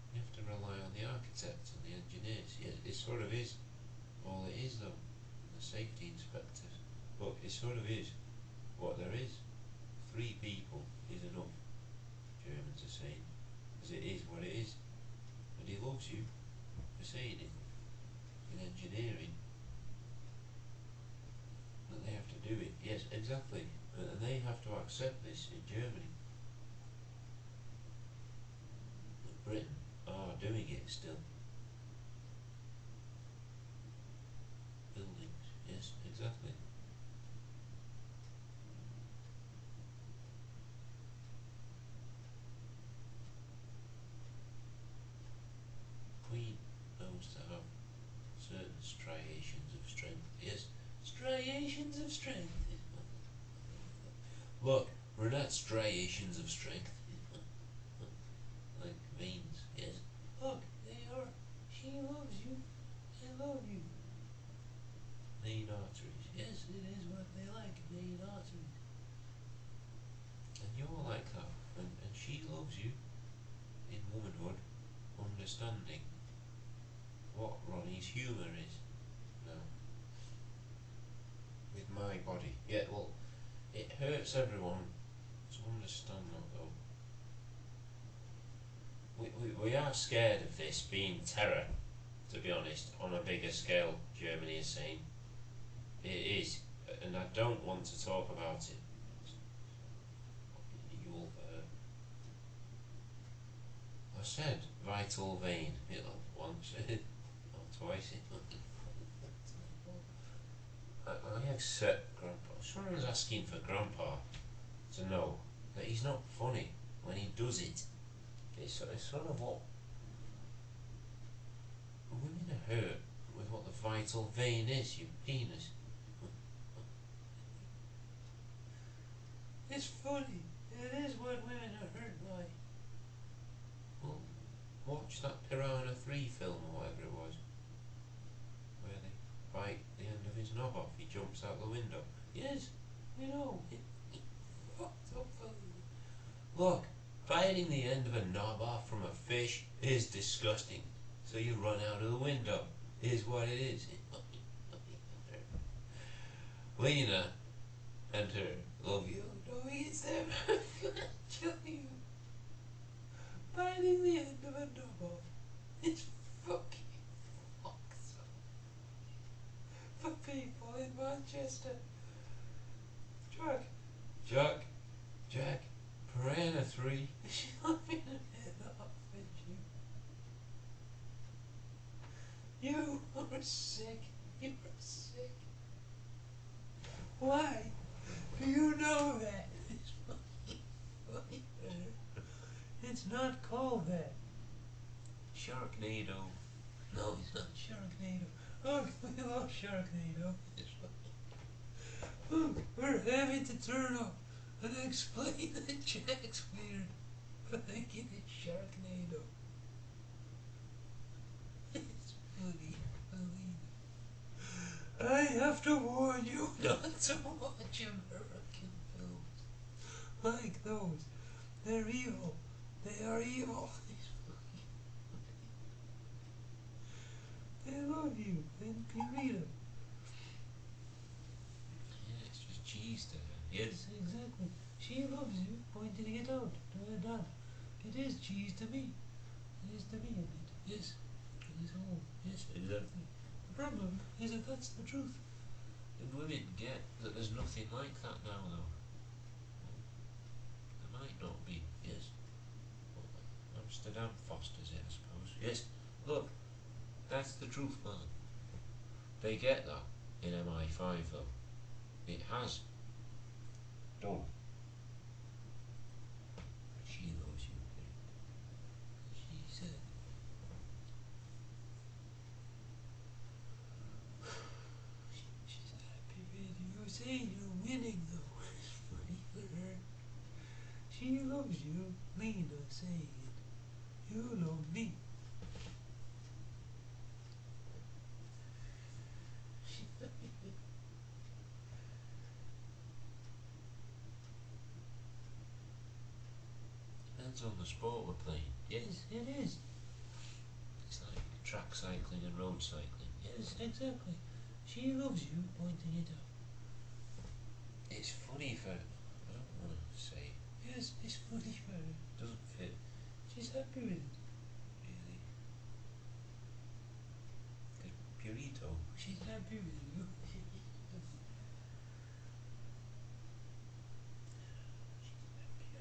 S2: You have to rely on the architects and the engineers. Yeah, it sort of is. All it is though. The safety inspectors. But it sort of is what there is. 3 people is enough, Germans are saying. Because it is what it is. And he loves you for saying it. In engineering. But they have to do it. Yes, exactly. And they have to accept this in Germany. But Britain are doing it still. Buildings, yes, exactly. Queen knows to have certain striations of strength. Yes, striations of strength. Look, Renat's striations of strength. Like veins, yes.
S1: Look, they are. She loves you. I love you.
S2: Main arteries.
S1: Yes, it is what they like, main arteries.
S2: And you're like that. And she loves you in womanhood, understanding what Ronnie's humour is. Now, with my body. Yeah, well, it hurts everyone to understand that though. We are scared of this being terror, to be honest, on a bigger scale, Germany is saying. It is, and I don't want to talk about it. You'll, I said vital vein, once, or twice. I accept Grandpa. Someone's asking for Grandpa to know that he's not funny when he does it. It's sort of what women are hurt with what the vital vein is, you penis.
S1: It's funny. It is what women are hurt by.
S2: Well, watch that Piranha 3 film or whatever it was, where they bite the end of his knob off, he jumps out the window. Yes, we know.
S1: Fucked up film.
S2: Look, biting the end of a knob off from a fish is disgusting. So you run out of the window, is what it is. Lena and her love you.
S1: No, it's them. Kill you. Biting the end of a knob off. It's fucking fucked up. For people in Manchester.
S2: Jack, Piranha 3.
S1: She's laughing her head off at you. You are sick. You are sick. Why do you know that? It's not called that.
S2: Sharknado. No, it's not.
S1: Sharknado. Oh, we love Sharknado. Look, we're having to turn up and explain that Jack's weird for thinking it's Sharknado. It's funny, believe it. I have to warn you not to watch American films like those. They're evil. They are evil. They love you, and you read them.
S2: Yeah, it's just cheese to her. Yes.
S1: Exactly. She loves you, pointing it out to her dad. It is cheese to me. It is to me a bit. Yes. It is all. Yes, exactly. The problem is that that's the truth.
S2: And women get that there's nothing like that now, though. There might not be, yes. Well, Amsterdam fosters it, I suppose. Yes, look, that's the truth, man. They get that in MI5, though. It has. Done. She loves you.
S1: She said. She's happy with you. Saying you're winning, though. It's funny for her. She loves you. Lena saying it. You love me.
S2: depends on the sport we're playing. Yes, it is. It's like track cycling and road cycling. Yes, exactly. She loves you, pointing it out. It's funny for... I don't want to say... Yes, it's funny for her. Doesn't fit. She's happy with it. Really. The burrito. She's happy with you.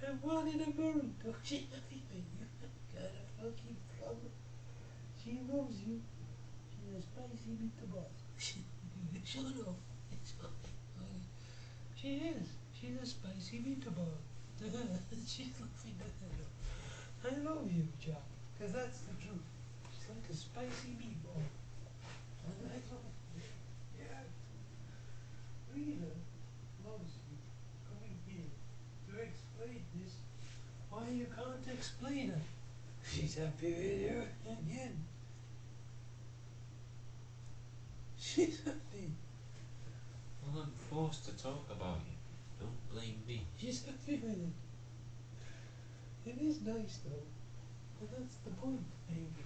S2: I wanted a burrito. She's happy with you. Got a fucking problem. She loves you. She's a spicy meatball. Shut up. It's fine. She is. She's a spicy meatball. She's laughing at her. I love you, Jack. Because that's the truth. She's like a spicy meatball. And I love you. Yeah. Rita loves you. Coming here to explain this. Why you can't explain it? She's happy with you again. She's happy. Well, I'm forced to talk about you. Don't blame me. She's happy with it. It is nice though. But that's the point, maybe.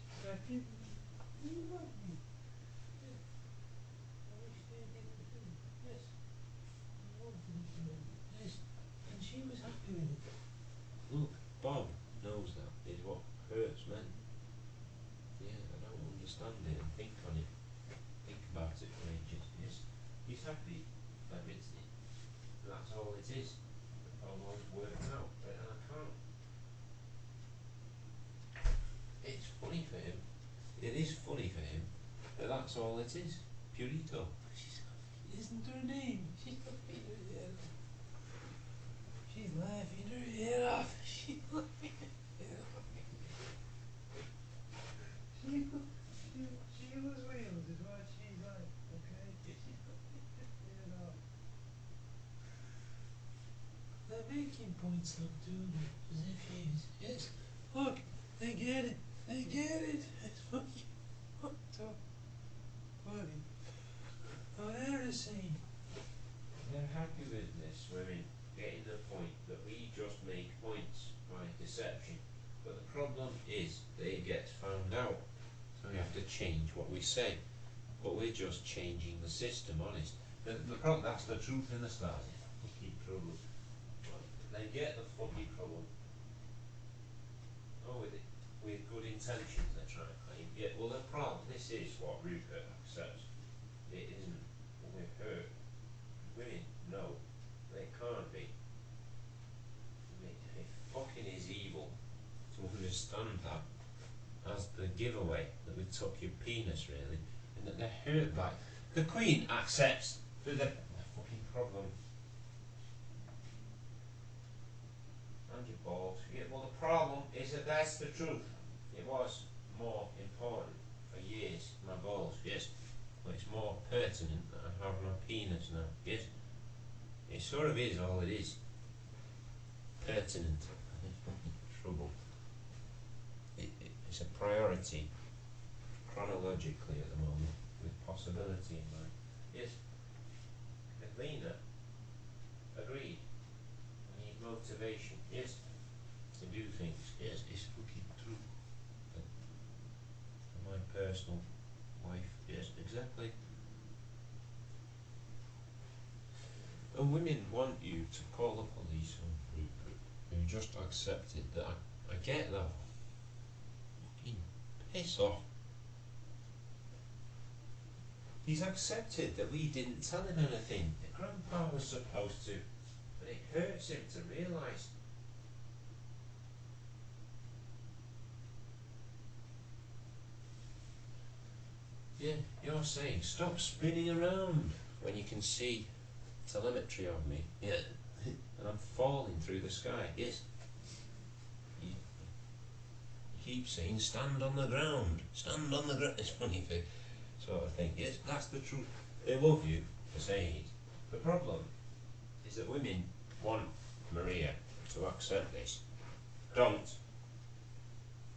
S2: She's happy with you. You love me. Yeah. I wish they didn't do. Yes. I love you. Yes. And she was happy with it. Look, Bob knows that is what hurts men. Yeah, I don't understand it and think on it. Think about it for ages. Yes, he's happy, admits it. That's all it is. Almost worked out, but I can't. It's funny for him. It is funny for him, but that's all it is. Purito. She's happy. Isn't her name? She's happy. She's laughing her head off. She's laughing her head off. She was Wales is what she's like, okay? She's laughing her head off. They're making points though too, as if she's... Yes, look, they get it. They get it. It's fucking... What the... Funny. Oh, they're the same. They're happy with this, women. Getting the point that we just make points by deception, but the problem is that it gets found out, so we have to change what we say, but we're just changing the system, honest. The problem, that's the truth in the stars. Fucking trouble. Well, they get the fucking problem. Oh, with good intentions they try to claim. Yeah, well the problem, this is what Rupert accepts. It isn't with her. Women, no, they can't be. It fucking is evil to understand that as the giveaway that we took your penis, really, and that they're hurt by. The Queen accepts the fucking problem. And your balls. Yeah, well, the problem is that that's the truth. It was more important for years, my balls, yes, but it's more pertinent that I have my penis now, yes. It sort of is all it is. Pertinent. Trouble. It's a priority chronologically at the moment, with possibility in mind. Yes, Lena agreed. I need motivation. Yes, to do things. Yes, it's fucking true. But for my personal wife, yes, exactly. And women want you to call the police on Rupert, who just accepted that I get that. Fucking piss off. He's accepted that we didn't tell him anything. The grandpa was supposed to, but it hurts him to realise. Yeah, you're saying stop spinning around when you can see telemetry of me. Yeah, and I'm falling through the sky. Yes. You keep saying stand on the ground. Stand on the ground. It's funny thing, sort of thing. Yes, that's the truth. They love you for saying it. The problem is that women want Maria to accept this. Don't.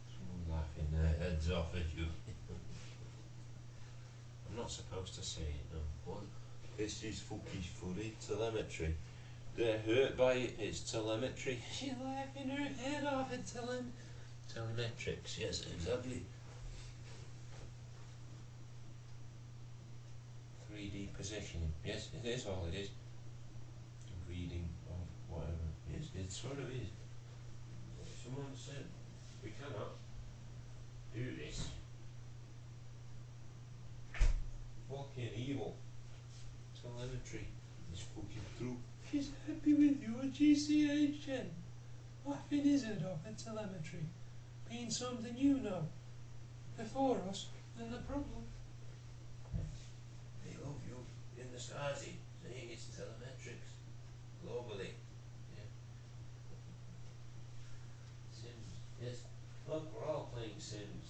S2: Someone laughing their heads off at you. I'm not supposed to say it, no. What? This is fucking funny telemetry. They're hurt by it. It's telemetry. She's laughing her head off at telemetrics. Yes, exactly. 3D positioning. Yes, it is all it is. Reading of whatever. Yes, it sort of is. Someone said we cannot do this. Fucking evil. Telemetry is fucking true.
S1: She's happy with you at GCH, Jen. Laughing his head off at telemetry. Being something you know. Before us, and the problem.
S2: They love you in the Stasi, saying it's telemetrics. Globally. Yeah. Sims. Yes. Look, we're all playing Sims.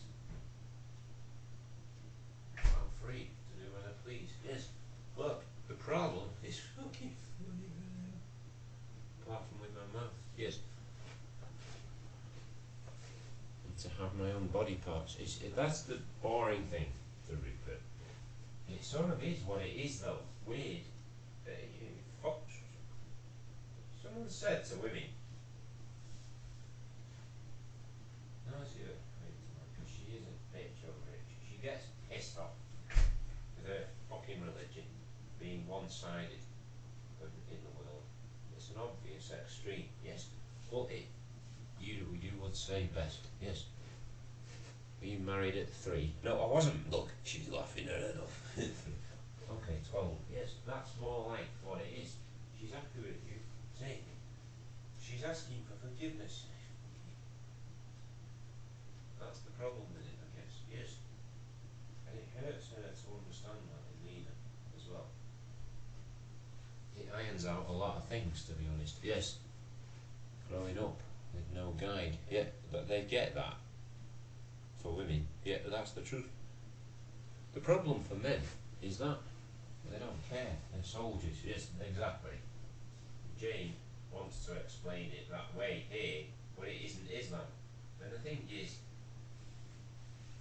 S2: I'm free to do what I please. Yes. Look, the problem is
S1: Okay, funny girl.
S2: apart from with my mouth. Yes. And to have my own body parts. That's the boring thing, the Rupert. It sort of is what it is though. Weird. Someone said to women, no, because she is a bitch over it. She gets pissed off with her fucking religion being one-sided in the world. It's an obvious extreme, yes. But we do what's say best, yes. Were you married at 3? No, I wasn't. Look, she's laughing her head off. Okay, 12. Yes, that's more like what it is. She's happy with you. See? She's asking for forgiveness. That's the problem with it, I guess. Yes. And it hurts her to understand that in Lena as well. It irons out a lot of things, to be honest. Yes. Growing up with no guide. Yeah, but they get that. For women. Yeah, that's the truth. The problem for men is that they don't care. They're soldiers. Yes, exactly. Jane wants to explain it that way here, but it isn't Islam. And the thing is,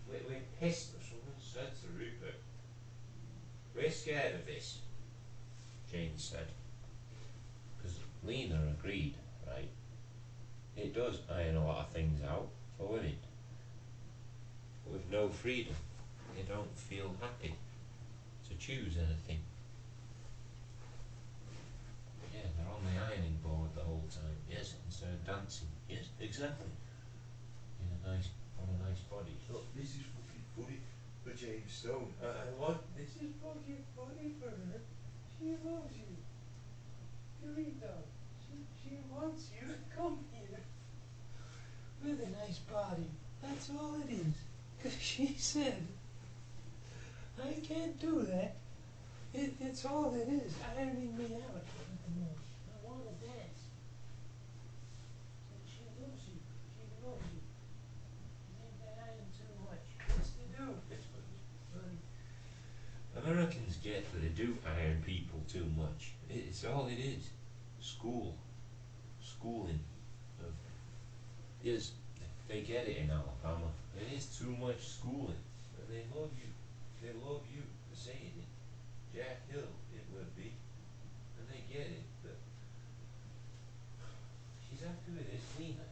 S2: we're pissed. Someone said to Rupert, we're scared of this, Jane said. Because Lena agreed, right? It does iron a lot of things out for women. With no freedom, they don't feel happy to choose anything. Yeah, they're on the ironing board the whole time. Yes, instead of dancing. Yes, exactly. On a nice body. Look, this is fucking funny for James Stone. What?
S1: This is fucking funny for her. She loves you. Dorito. She wants you to come here. With a nice body. That's all it is. Because she said, I can't do that. It's all it is, ironing me out at the moment. I want to dance. And she loves you. She loves you. You think they iron too much? Yes, they do.
S2: Americans get that they do iron people too much. It's all it is. Schooling. Yes, they get it in Alabama. It is too much schooling. And they love you. They love you for saying it. Jack Hill, it would be. And they get it, but she's happy with this, Lena.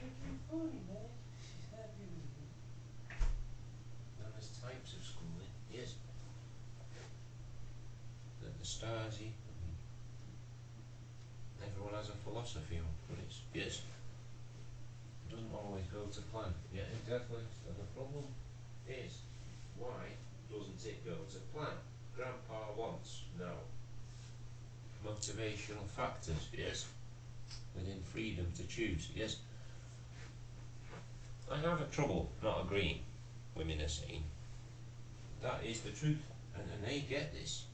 S1: You're funny, man. She's happy with you.
S2: And there's types of schooling, yes. The Stasi, everyone has a philosophy on, but it's, yes. It doesn't always go to plan. Yeah, exactly. So the problem is, why doesn't it go to plan? Grandpa wants, no. Motivational factors, yes. Within freedom to choose, yes. I have a trouble not agreeing, women are saying. That is the truth, and they get this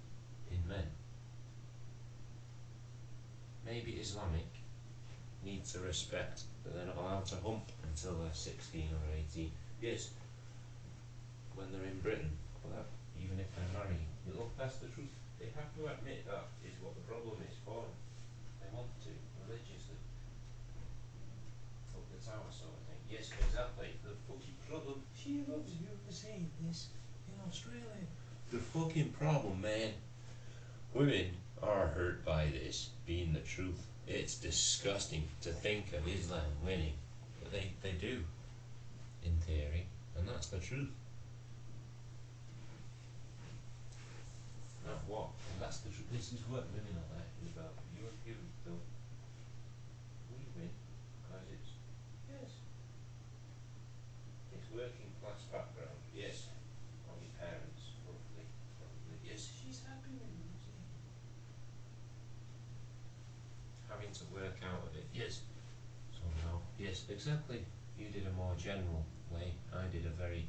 S2: in men. Maybe Islamic needs to respect that they're not allowed to hump until they're 16 or 18. Yes, when they're in Britain, well, even if they're married. Look, that's the truth. They have to admit that is what the problem is for them. They want to, religiously. Up the tower sort of thing. Yes, exactly. The fucking problem.
S1: She loves you for saying this in Australia.
S2: The fucking problem, man. Women are hurt by this being the truth. It's disgusting to think of Islam winning, but they do, in theory, and that's the truth. Not what? That's the truth. This is what women are like about. You accuse though. We win because yes, it's working class background. Yes, or your parents roughly, probably. Yes, she's happy with me. Having to work out of it. Yes, somehow. Yes, exactly. You did a more general way. I did a very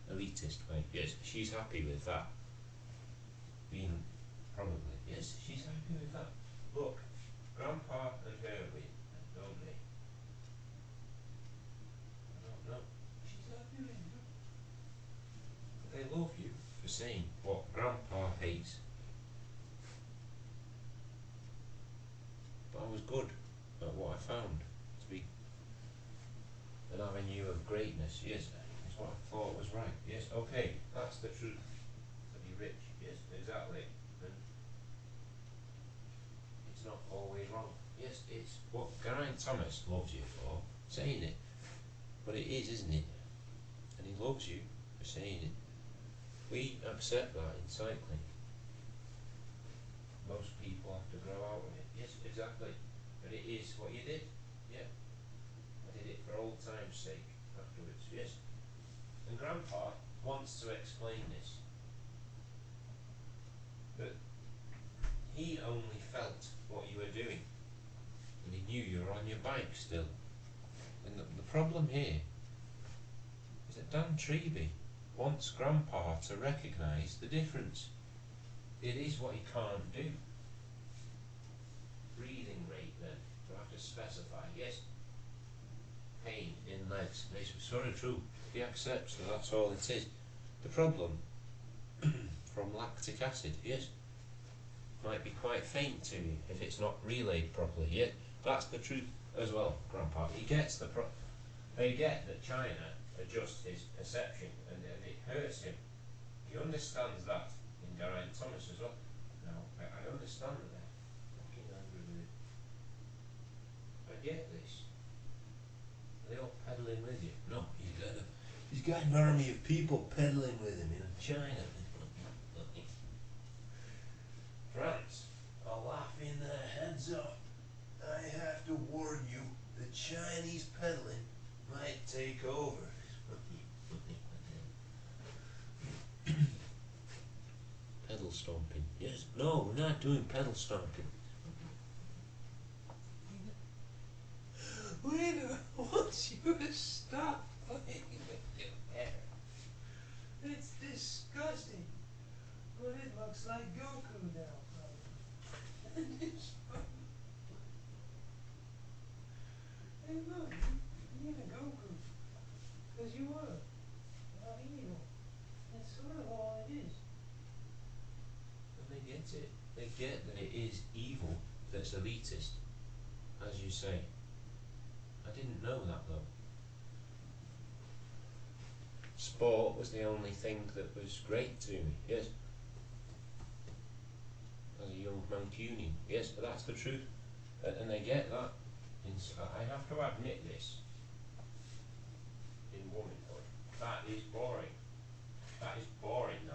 S2: elitist way. Yes, she's happy with that. Being probably. Yes, she's happy with that. Look, Grandpa and her win, don't they? I don't know. She's happy with you. But they love you for saying what Grandpa hates. But I was good at what I found to be an avenue of greatness. Yes, that's what I thought was right. Yes, okay, that's the truth. To be rich. Yes, exactly. And it's not always wrong. Yes, it's what Geraint Thomas loves you for saying it. But it is, isn't it? And he loves you for saying it. We accept that in cycling. Most people have to grow out of it. Yes, exactly. But it is what you did. Yeah. I did it for old time's sake afterwards. Yes. And Grandpa wants to explain this. But he only felt what you were doing. And he knew you were on your bike still. And the problem here is that Dan Treby wants Grandpa to recognise the difference. It is what he can't do. Breathing rate then, do I have to specify? Yes. Pain in legs. It's sort of true. He accepts that that's all it is. The problem from lactic acid, yes, might be quite faint to you if it's not relayed properly. Yeah, that's the truth as well, Grandpa. He gets they get that China adjusts his perception and it hurts him. He understands that in Geraint Thomas as well. Now, I understand that they're fucking angry with it. I get this. Are they all peddling with you? No, he's got an army of people peddling with him in China. France are laughing their heads off. I have to warn you, the Chinese peddling might take over. Pedal stomping. Yes. No, we're not doing pedal stomping.
S1: Wait a minute. I want you to stop playing with your hair. It's disgusting. But it looks like Goku now, probably. And it's fun. Hey, look. You need a Goku. Because you are. Not evil. That's sort of all it is.
S2: And they get it. They get that it is evil that's elitist, as you say. I didn't know that though. Sport was the only thing that was great to me, yes. As a young Mancunian, yes, but that's the truth. And they get that. I have to admit this. In womanhood, that is boring. That is boring now.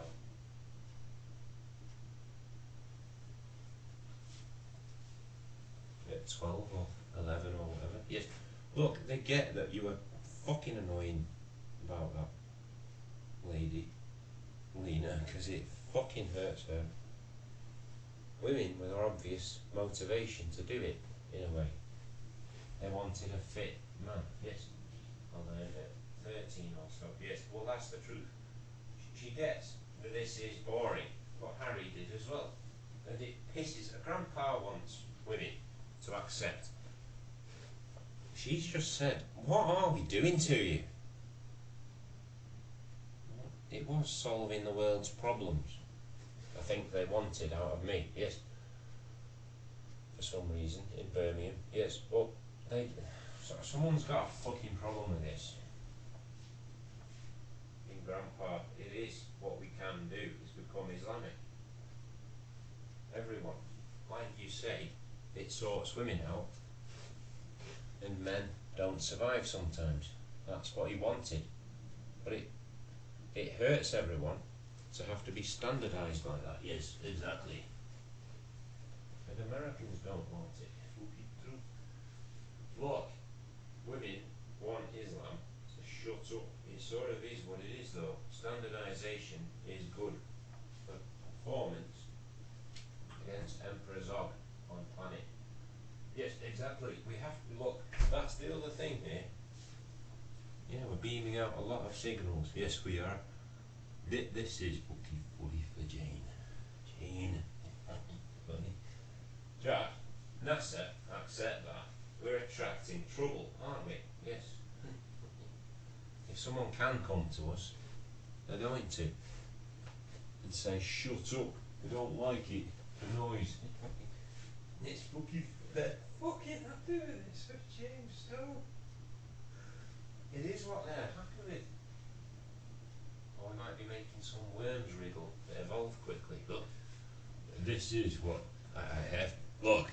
S2: At 12 or 11 or whatever. Yes. Look, they get that you were fucking annoying about that lady, Lena, because it fucking hurts her. Women with their obvious motivation to do it, in a way. They wanted a fit man, yes. On their 13 or so, yes. Well, that's the truth. She gets that this is boring, what Harry did as well. And it pisses. A grandpa wants women to accept. She's just said, what are we doing to you? It was solving the world's problems. I think they wanted out of me, yes. For some reason, in Birmingham, yes. But someone's got a fucking problem with this. In Grandpa, it is what we can do, is become Islamic. Everyone.
S3: say it sorts women out and men don't survive sometimes. That's what he wanted. But it hurts everyone to have to be standardised like that. Yes, exactly. And Americans don't want it. Fucking true. Look, women want Islam to shut up. It sort of is what it is though. Standardisation is good for performance against Emperor Zog on planet. Yes, exactly. We have to look. That's the other thing here. Yeah, we're beaming out a lot of signals. Yes, we are. This is Bookie Fully for Jane. Jane. Funny. Jack, NASA, accept that. We're attracting trouble, aren't we? Yes. If someone can come to us, they're going to. And say, shut up. We don't like it. The noise. It's fucking. They're fucking happy with this for change, so. It is what they're happy with. Or we might be making some worms wriggle that evolve quickly. Look, this is what I have. Look,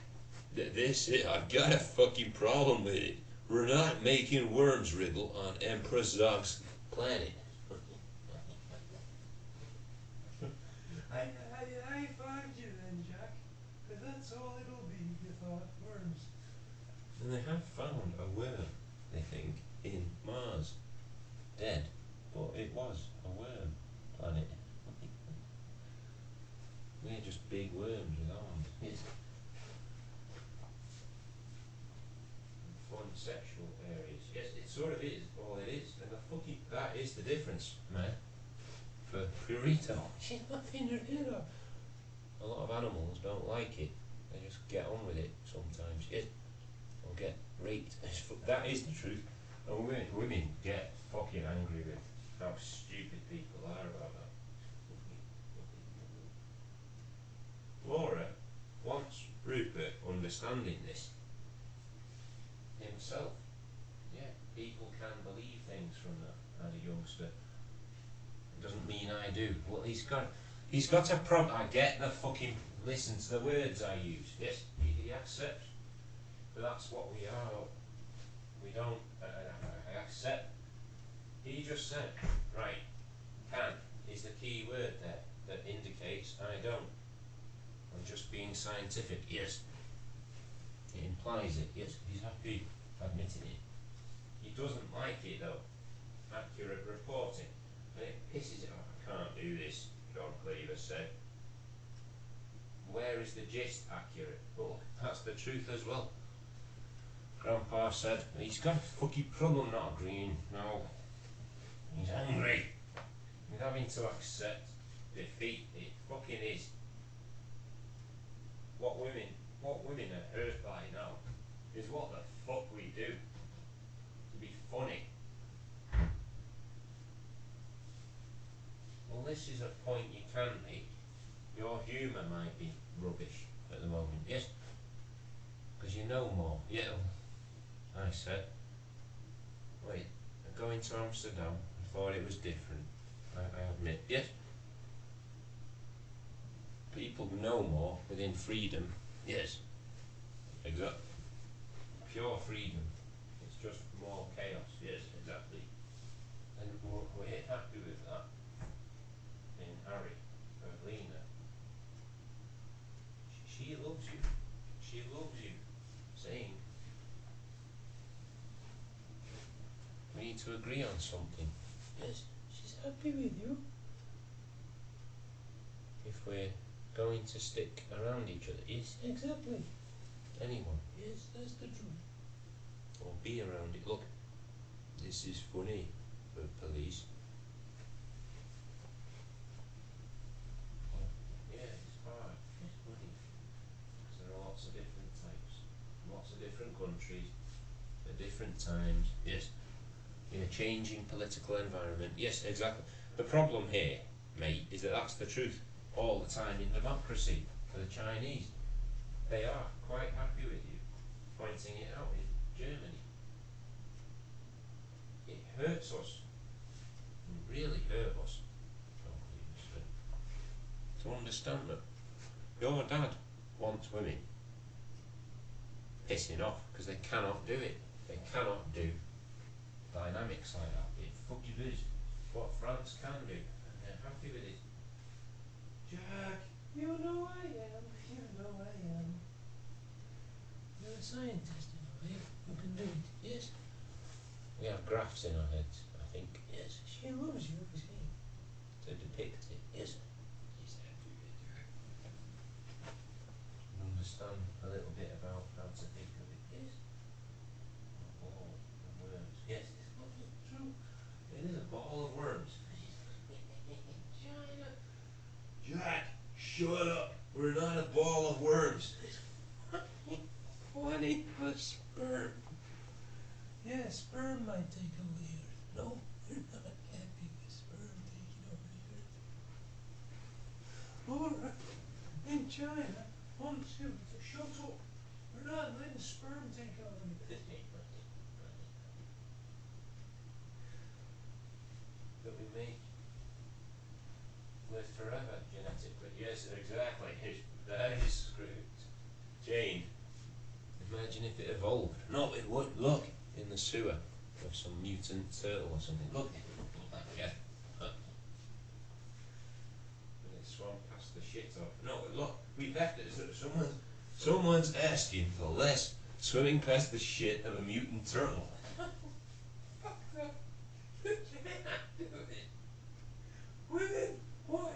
S3: this is. I've got a fucking problem with it. We're not making worms wriggle on Emperor Zog's planet.
S1: I found you then, Jack. But that's all it'll be if you thought worms.
S3: And they have found a worm, they think, in Mars. Dead. But it was a worm planet. We're just big worms with arms. Yes. Fun sexual areas. Yes, it sort of is all it is. And the fucking. That is the difference, man. For Purito. She's laughing her head off. A lot of animals don't like it. They just get on with it sometimes. Yes. Or get raped. That is the truth. And women get fucking angry with how stupid people are about that. Laura wants Rupert understanding this himself. Yeah, people can believe things from that as a youngster. It doesn't mean I do. Well, he's got a problem. I get the fucking. Listen to the words I use. Yes, he accepts. But that's what we are. We don't. I accept. He just said, right, can is the key word there that indicates I don't. I'm just being scientific. Yes. It implies it. Yes, he's happy admitting it. He doesn't like it though. Accurate reporting. And it pisses it off. I can't do this, John Cleaver said. Where is the gist accurate? Well, that's the truth as well. Grandpa said, he's got a fucking problem not agreeing. No. He's angry. He's having to accept defeat. It fucking is. What women are hurt by now is what the fuck we do to be funny. Well, this is a point you can make. Your humour might be rubbish at the moment, yes? Because you know more. Yeah, I said. Wait, going to Amsterdam, I thought it was different. I admit, yes? People know more within freedom. Yes. Exactly. Pure freedom. It's just more chaos. Yes, exactly. And we're happy with that. In Harry, Berlina. She loves you. She loves you. Saying we need to agree on something. Yes, she's happy with you. If we're going to stick around each other. Yes, exactly. Anyone. Yes, that's the truth. Or be around it. Look, this is funny for police. Yeah, it's hard. It's funny. Because there are lots of different types. Lots of different countries. At different times. Yes. In a changing political environment. Yes, exactly. The problem here, mate, is that that's the truth. All the time in democracy for the Chinese. They are quite happy with you pointing it out in Germany. It hurts us. It really hurt us. To understand that your dad wants women pissing off because they cannot do it. They cannot do dynamics like that. It fucking is what France can do, and they're happy with it. Jack,
S1: You know I am. You know I am. You're a scientist, you know, eh? You can do it. Yes.
S3: we have graphs in our heads, I think,
S1: Yes. She loves you, you see.
S3: to depict it.
S1: Yes.
S3: She's happy with you. You understand a little bit about how to think of it.
S1: Yes.
S3: Oh, the worms. Yes, it's fucking true. It is a ball of worms.
S1: China.
S3: Jack, shut up. We're not a ball of worms.
S1: Funny, but sperm. Yeah, sperm might take over the earth. No, we're not happy with sperm taking over the earth. Alright, in China, shut up. We're not letting sperm take over the earth.
S3: That we make live forever genetically. Yes, exactly. That is correct. Jane, imagine if it evolved. No, it would. Look, in the sewer of some mutant turtle or something. Look, yeah. And it swam past the shit off. No, look, we left it. Someone's asking for less swimming past the shit of a mutant turtle.
S1: Fuck that. Women want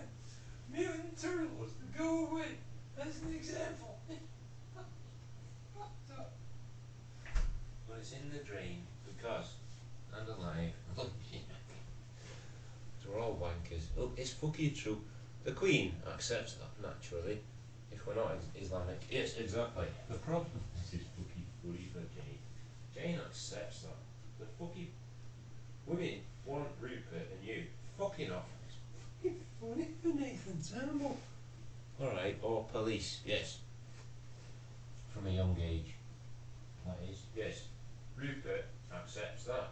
S1: mutant turtles to go away. That's an example. Fucked up.
S3: But it's in the drain because, and alive. Look, so we're all wankers. Look, it's fucking true. The Queen accepts that naturally. If we're not Islamic, yes, exactly. The problem. This is fucking funny for Jane. Jane accepts that. The fucking women want Rupert and you fucking off.
S1: It's funny for Nathan Turnbull.
S3: All right, or police. Yes. From a young age. That is. Yes. Rupert accepts that.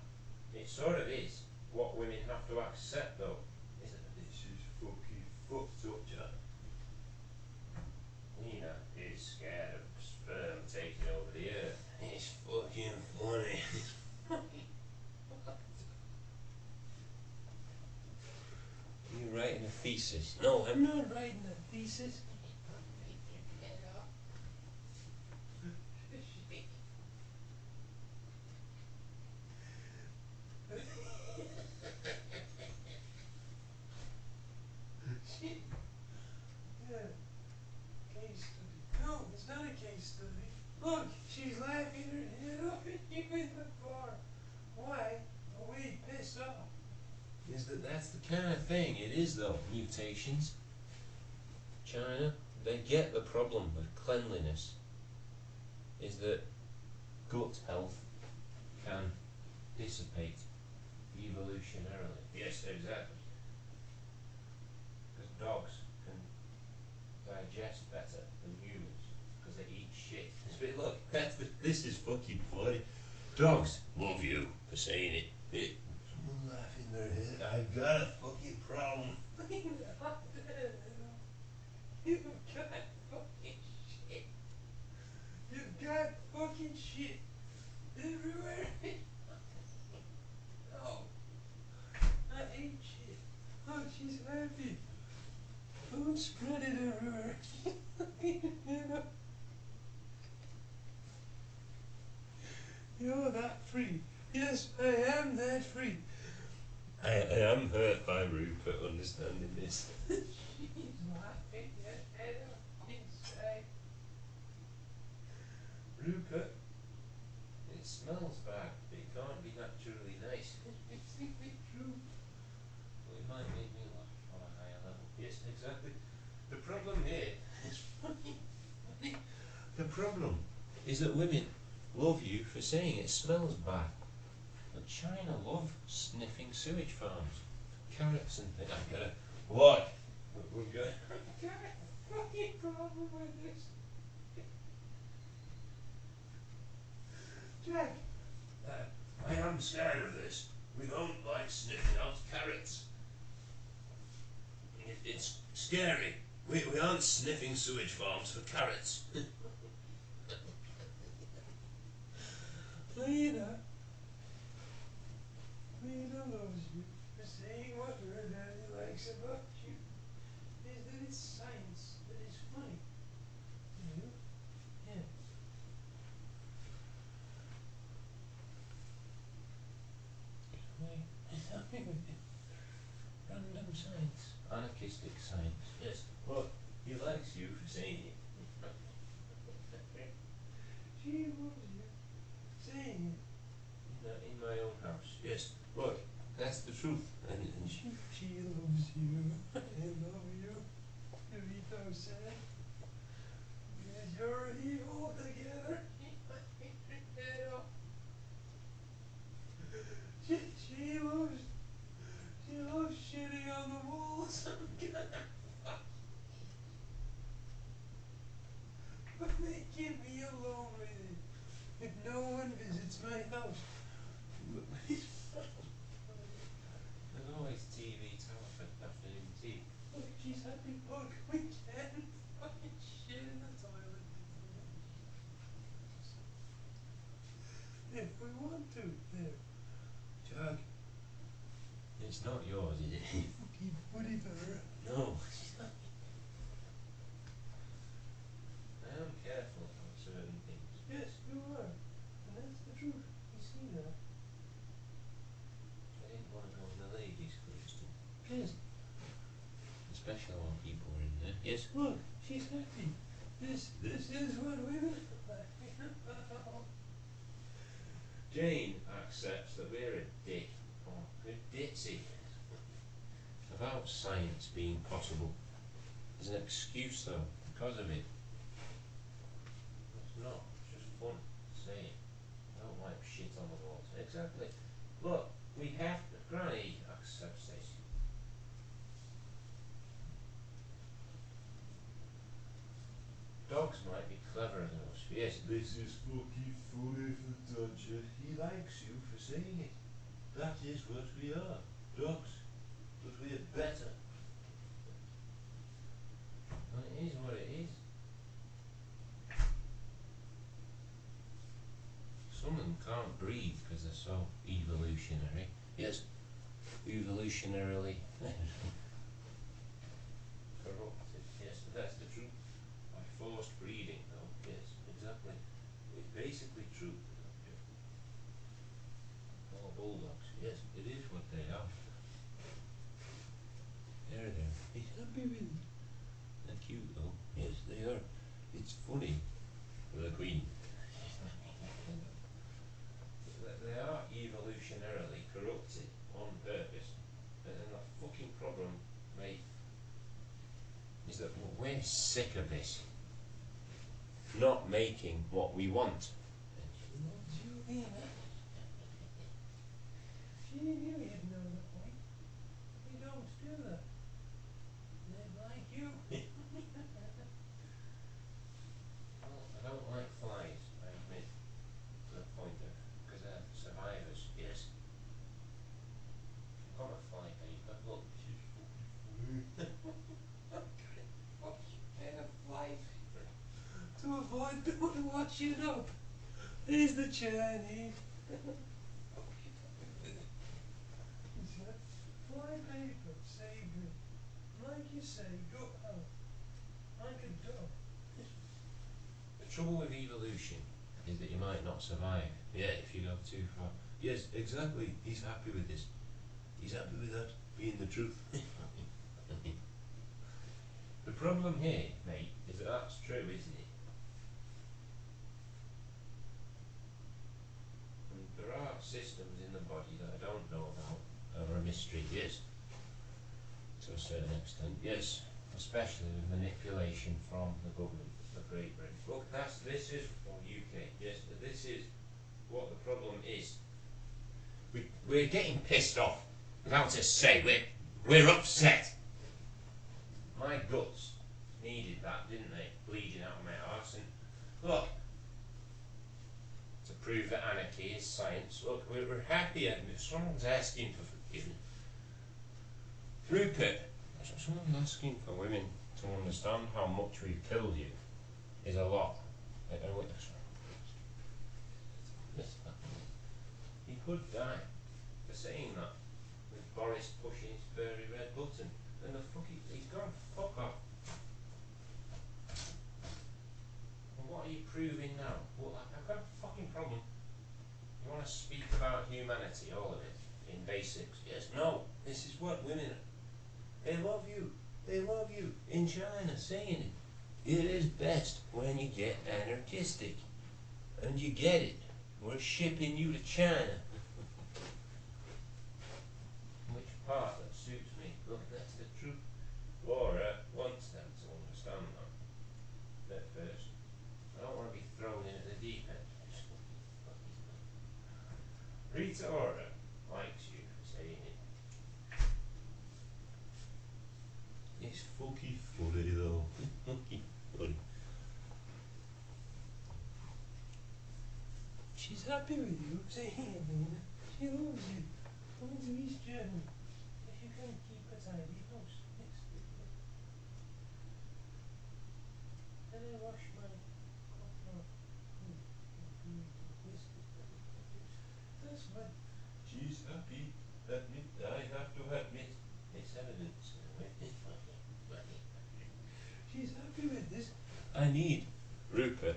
S3: It sort of is what women have to accept, though, isn't it? This is fucking fucked up, Jack. Nina is scared of sperm taking over the earth. It's fucking funny. It's fucking fucked. Are you writing a thesis?
S1: No, I'm not writing a thesis. Yeah, case study. No, it's not a case study. Look, she's laughing her head off at you in the bar. Why are we pissed off?
S3: Is that's the kind of thing it is, though. Mutations. China, they get the problem with cleanliness is that gut health can dissipate evolutionarily. Yes, exactly. Because dogs can digest better than humans because they eat shit. But look, this is fucking funny. Dogs love you for saying it. Someone laughing their head. I've got a fucking problem.
S1: You've got fucking shit. You've got fucking shit everywhere. Oh, I hate shit. Oh, she's happy. Don't spread it everywhere. You're that free. Yes, I am that free.
S3: I am hurt by Rupert understanding this.
S1: She's laughing her head off inside.
S3: Rupert, it smells bad, but it can't be naturally nice.
S1: It's true.
S3: Well, it might make me laugh on a higher level. Yes, exactly. The problem here is funny. The problem is that women love you for saying it smells bad. But China love sniffing sewage farms, carrots and things. I'm gonna what? We're going.
S1: I've got a fucking problem with this. Jack.
S3: I am scared of this. We don't like sniffing out carrots. It's scary. We aren't sniffing sewage farms for carrots.
S1: Lena loves you for saying what her daddy likes about you. Is that it's science, that it's funny. You? Yeah. It's happy with it. Random science.
S2: Anarchistic science. Yes. Look, he likes you for saying it.
S1: She loves you saying it.
S2: In my own house. Yes. Look, that's the truth. And
S1: She loves you. I love you. Vito said. Because you're evil together. She loves shitting on the walls. But making me alone with it. If no one visits my house.
S2: there's always TV time for afternoon tea.
S1: Look, she's happy. Look, we can fucking shit in the toilet. If we want to. There. Jug.
S2: It's not yours, is it?
S1: Fucking put it her.
S2: No. I am careful about certain things.
S1: Yes, you are. And that's the truth. You see that?
S2: I didn't want to go on the ladies' Christian.
S1: Yes.
S2: Especially when people are in there. Yes.
S1: Look, she's happy. This is what women like.
S2: Jane accepts that we're a dick. Oh, we're ditzy. About science being possible. There's an excuse though, because of it. It's not, it's just fun to say it. I don't like shit on the walls. Exactly. Look, we have to, Granny accepts this. Dogs might be cleverer than us. Yes, this is fucking funny for Dodger. He likes you for saying it. That is what we are. Dogs. But we're better. And it is what it is. Some of them can't breathe because they're so evolutionary. Yes, evolutionarily corrupted. Yes, that's the truth. By forced breeding, though. Yes, exactly. It's basically true. All bulldogs. Yes, it is what they are. There.
S1: He's happy with it.
S2: They're cute, though. Yes, they are. It's funny for the Queen. They are evolutionarily corrupted on purpose. And the fucking problem, mate, is that we're sick of this. Not making what we want.
S1: She loves you, Lena. She knew you'd know the point. We don't do that. They'd like you.
S2: Well, I don't like flies, I admit, to the point of, because they're survivors, yes. I've got a fly paper, look, this is fucking funny.
S1: What kind of fly paper? To avoid people watching up. There's the Chinese. He said, fly paper, savory. Like you say, gut health. Like a dog.
S2: The trouble with evolution is that you might not survive, yeah, if you go too far. Yes, exactly, he's happy with this. He's happy with that being the truth. The problem here, mate, is that that's true, isn't it? And there are systems in the body that I don't know about, are a mystery, yes. To a certain extent, yes. Especially with manipulation from the government of Great Britain. Look, this is, or UK, yes, this is what the problem is. We're getting pissed off, without to say, we're upset. My guts needed that, didn't they? Bleeding out of my arse. And look, to prove that anarchy is science, look, we're happy and someone's asking for forgiveness. Rupert, someone's asking for women to understand how much we've killed you is a lot.
S3: could die for saying that. With Boris pushing his furry red button. And the fucking, he's gone, fuck off. And what are you proving now? Well, I've got a fucking problem. You want to speak about humanity, all of it, in basics? Yes, no, this is what women, they love you. They love you. In China, saying it. It is best when you get anarchistic. And you get it. We're shipping you to China. Which part that suits me? Look, that's the truth. Laura wants them to understand that at first. I don't want to be thrown in at the deep end. Rita Ora likes you for saying it. It's fucking funny though. Fucking funny.
S1: She's happy with you, saying it, Nina. She loves you. Going to East Germany. If you can keep a tidy house. Yes. Can I wash my copper? That's what.
S3: She's happy. Admit, I have to admit. It's evidence. It's funny.
S1: She's happy with this.
S3: I need Rupert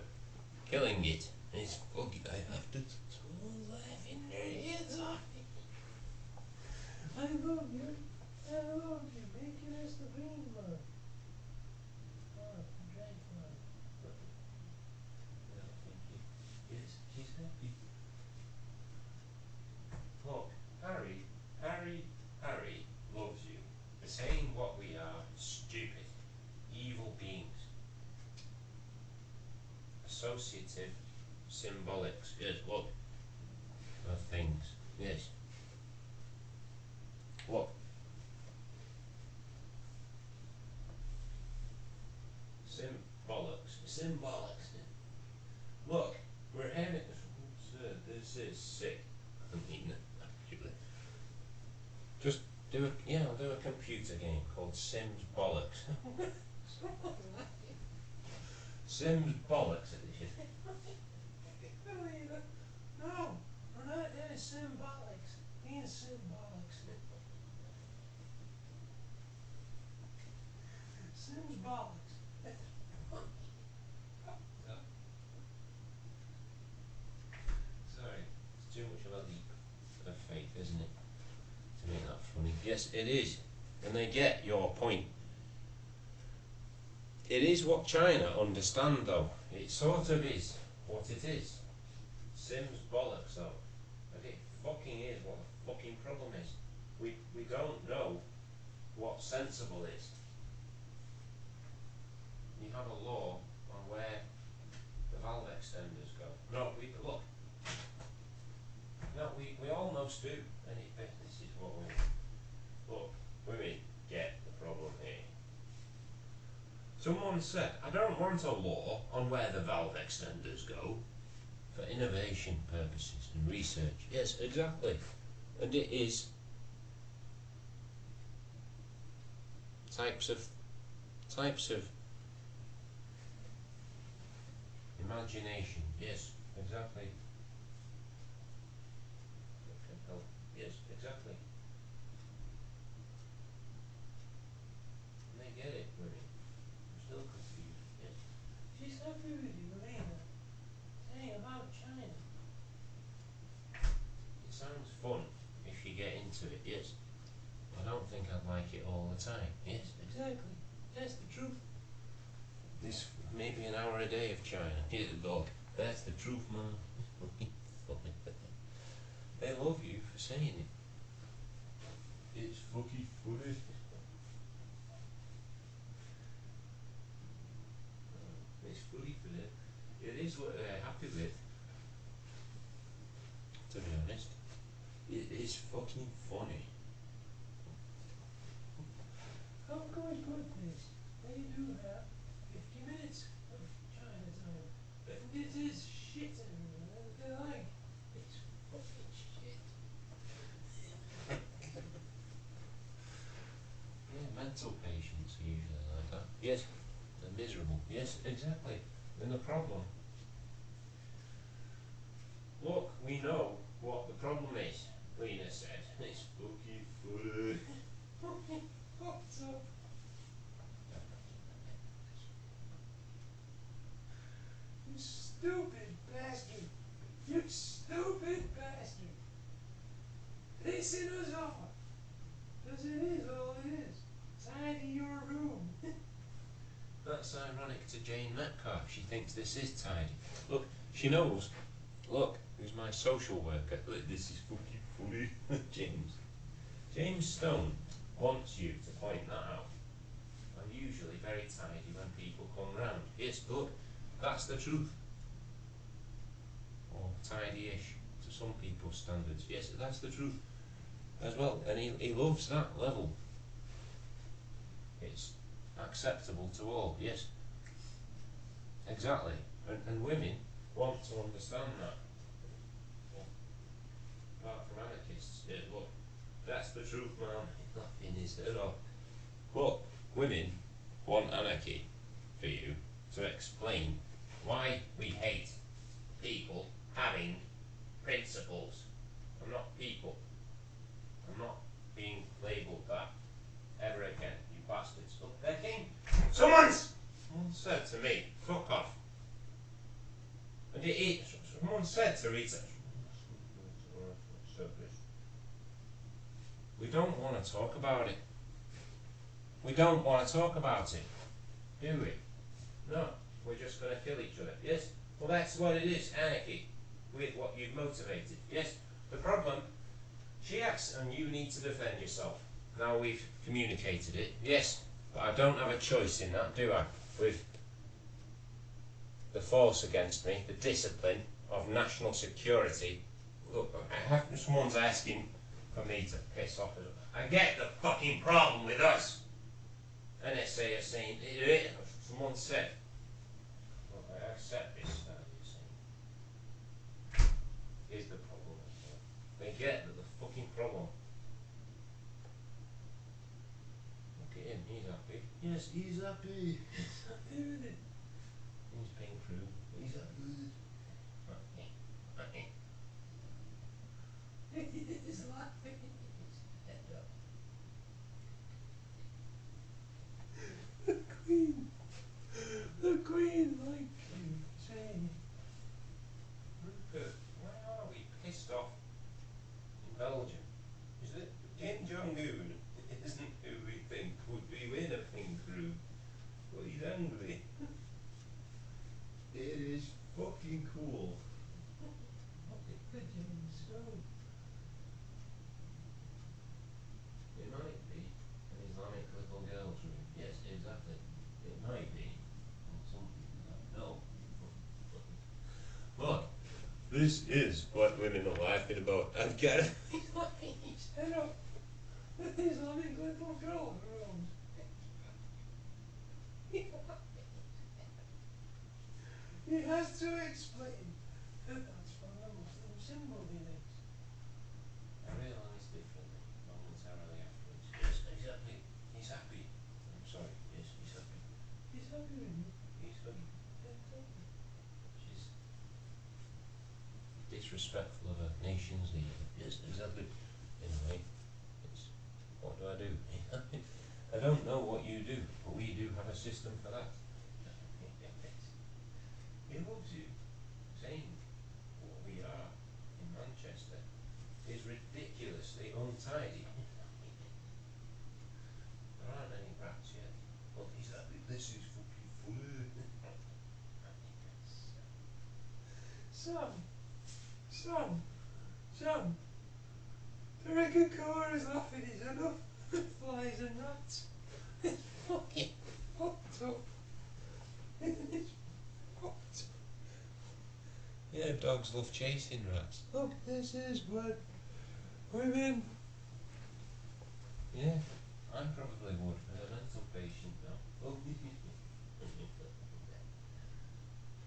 S3: killing it. It's fucking. I have to. Someone's laughing their heads off.
S1: I love you. I love you. Making us the green man. Oh, dreadful.
S3: Well, thank you. Yes, she's happy. Look, Harry loves you. For saying what we are, stupid, evil beings. Associative symbolics, yes, look, of things, yes. Look. Symbolics. Look, we're having, this is sick. I mean, actually. Just do a computer game called Sims Bollocks. Sims Bollocks edition.
S1: No, we're not in symbolics. In symbolics. Sims bollocks.
S3: Sorry, it's too much of a leap of faith, isn't it? To make that funny. Yes, it is. And they get your point. It is what China understand, though. It sort of is what it is. Sims bollocks, though. And it fucking is what the fucking problem is. We don't know what sensible is. You have a law on where the valve extenders go. No, look. No, we almost do. And this is what we. Look, women get the problem here. Someone said, I don't want a law on where the valve extenders go for innovation purposes and research. Yes, exactly. And it is types of imagination. Yes, exactly. Yes, exactly. And they get it, women. I'm still confused. Yes.
S1: She's happy with you, Elena. Saying about China.
S3: It sounds fun if you get into it, yes. I don't think I'd like it all the time. Yes,
S1: Exactly. That's the truth.
S3: this maybe an hour a day of China. Here's a dog. That's the truth, man. They love you for saying it. It's fucking funny. It's funny for them. It is what they're happy with. To be honest, it is fucking funny.
S1: How can we put this? They do have 50 minutes of China time. But this is shit and they're like, it's fucking shit.
S3: Yeah, mental patients are usually like that. Yes, they're miserable. Yes, exactly. And the problem. Look, we know what the problem
S1: Because it is all it is. Tidy your room.
S3: That's ironic to Jane Metcalf. She thinks this is tidy. Look, she knows. Look, who's my social worker? Look, this is fucking funny. James. James Stone wants you to point that out. I'm usually very tidy when people come round. Yes, look, that's the truth. Or tidy-ish to some people's standards. Yes, that's the truth as well. And he loves that level. It's acceptable to all, yes. Exactly. And women want to understand that. Well, apart from anarchists, yeah, look, that's the truth, man. Nothing is at all. But women want anarchy for you to explain why we hate people having principles. I'm not people. I'm not being labelled that ever again, you bastards. Look, they're king. Someone said to me, fuck off. And someone said to Rita, we don't want to talk about it. We don't want to talk about it, do we? No, we're just going to kill each other. Yes? Well, that's what it is, anarchy, with what you've motivated. Yes? The problem, she acts and you need to defend yourself. Now we've communicated it, yes, but I don't have a choice in that, do I? With the force against me, the discipline of national security. Look, someone's asking for me to piss off. I get the fucking problem with us. NSA are saying, someone said, well, I accept this, you're saying. Here's the problem. They get that the fucking problem. Look at him, he's happy. Yes, he's happy. He's happy with it. He's being through. He's happy.
S1: He's laughing. The Queen, like you saying.
S3: Rupert, why are we pissed off in Belgium? Is it Kim Jong-un isn't who we think would be win a thing through, but he's angry. It is fucking cool.
S1: The James Stone.
S3: It might be an Islamic little girl's room. Yes, exactly. It might be. And some people don't know. Look, this is what women are laughing about. I've got it.
S1: He's laughing his head up. The Islamic little girl room. He has to explain that that's from the Muslim symbol he thinks.
S3: I realised differently momentarily afterwards. Yes, exactly. He's happy. I'm sorry. Yes, he's happy.
S1: He's happy with you.
S3: He's happy.
S1: Exactly.
S3: She's disrespectful of a nation's leader. Yes, exactly. In a way, it's what do I do? I don't know what you do, but we do have a system for that. He loves you. Saying what we are in Manchester is ridiculously untidy. There aren't any rats yet. Look, he's happy. This is fucking food.
S1: Sam, the record core is laughing his head off. Flies and rats. It's fucking fucked up. It's fucked up.
S3: Yeah, dogs love chasing rats.
S1: Look, this is what women.
S3: Yeah, I probably would as a mental patient now. Oh,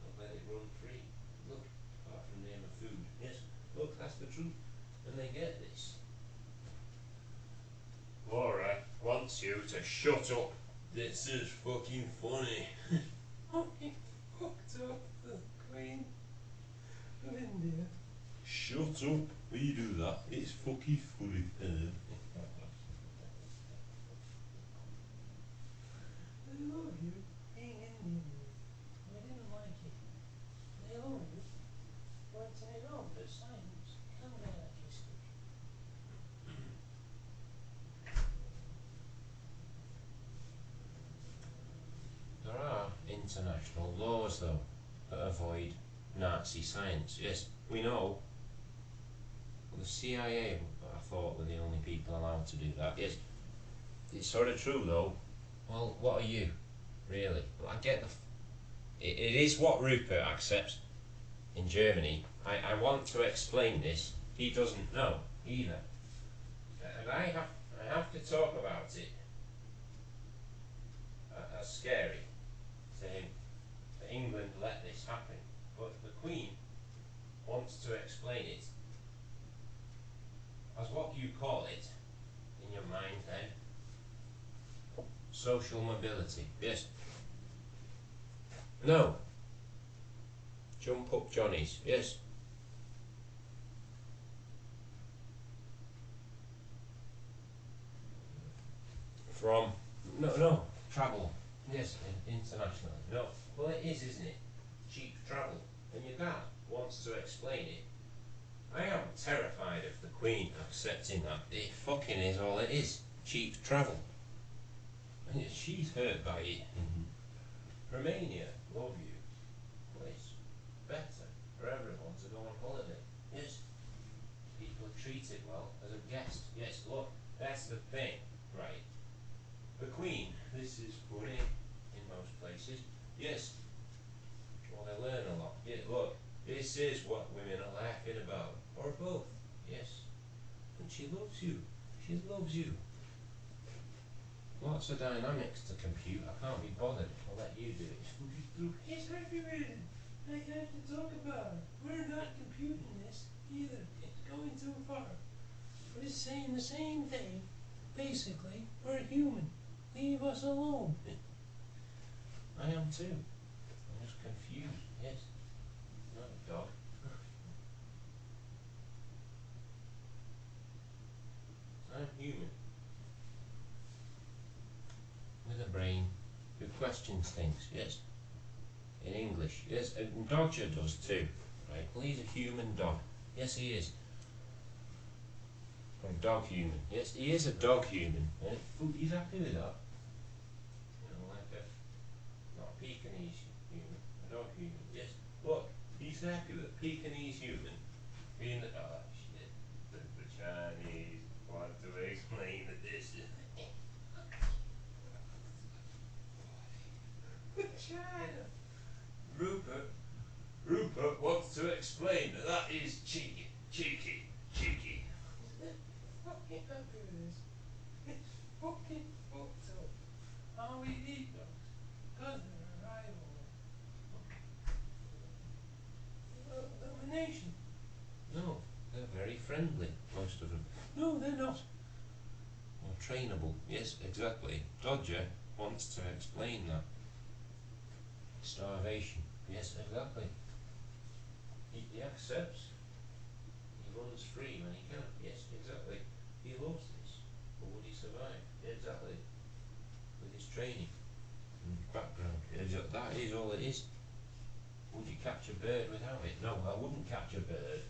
S3: I'll let it run free. Look, apart from name of food. Yes, look, that's the truth. And they get this. Laura wants you to shut up. This is fucking funny.
S1: Fucking fucked up. The Queen of India.
S3: Shut up. We do that. It's fucking funny.
S1: They love you being Indian. We didn't like it. They love you. But they know that science can be anarchistic.
S3: international laws though that avoid Nazi science. Yes, we know. The CIA, I thought, were the only people allowed to do that. Yes, it's sort of true though. Well, what are you, really? I get it is what Rupert accepts in Germany. I want to explain this. He doesn't know either, and I have to talk about it. As scary to him that England let this happen, but the Queen wants to explain it as what you call it in your mind then. Social mobility. Yes. No. Jump up Johnnies. Yes. From no travel. Yes, internationally. No. Well, it is, isn't it? Cheap travel. And your dad wants to explain it. I am terrified of the Queen accepting that. It fucking is all it is. Cheap travel. And yet she's hurt by it. Romania, love you. Well, it's better for everyone to go on holiday. Yes. People are treated well as a guest. Yes, look, that's the thing, right? The Queen, this is funny in most places. Yes. Well, they learn a lot. Yeah, look, this is what women are laughing about. Or both. Yes. And she loves you. She loves you. Lots of dynamics to compute. I can't be bothered. I'll let you do it.
S1: It's aggravating. I have to talk about it. We're not computing this either. It's going too far. We're just saying the same thing. Basically, we're human. Leave us alone.
S3: I am too. I'm just confused. Yes. Not a dog. I'm human. With a brain who questions things. Yes. In English. Yes. And Dodger does too. Right. Well, he's a human dog. Yes, he is. Or dog human. Yes, he is a dog human. Right? He's happy with that. You know, like not a Pekingese human, a dog human. Yes. Look, he's happy with a Pekingese human being the shit. The Chinese want to explain that this is China. Rupert wants to explain that is cheeky.
S1: Fucking happy with this. It's fucking fucked up. How we eat dogs. Because they're a rival. Domination.
S3: No, they're very friendly, most of them.
S1: No, they're not.
S3: Or trainable. Yes, exactly. Dodger wants to explain that. Starvation. Yes, exactly. He accepts. He runs free when he can. Yes, exactly. He loves this. But would he survive? Yeah, exactly. With his training and background. That is all it is. Would you catch a bird without it? No, I wouldn't catch a bird.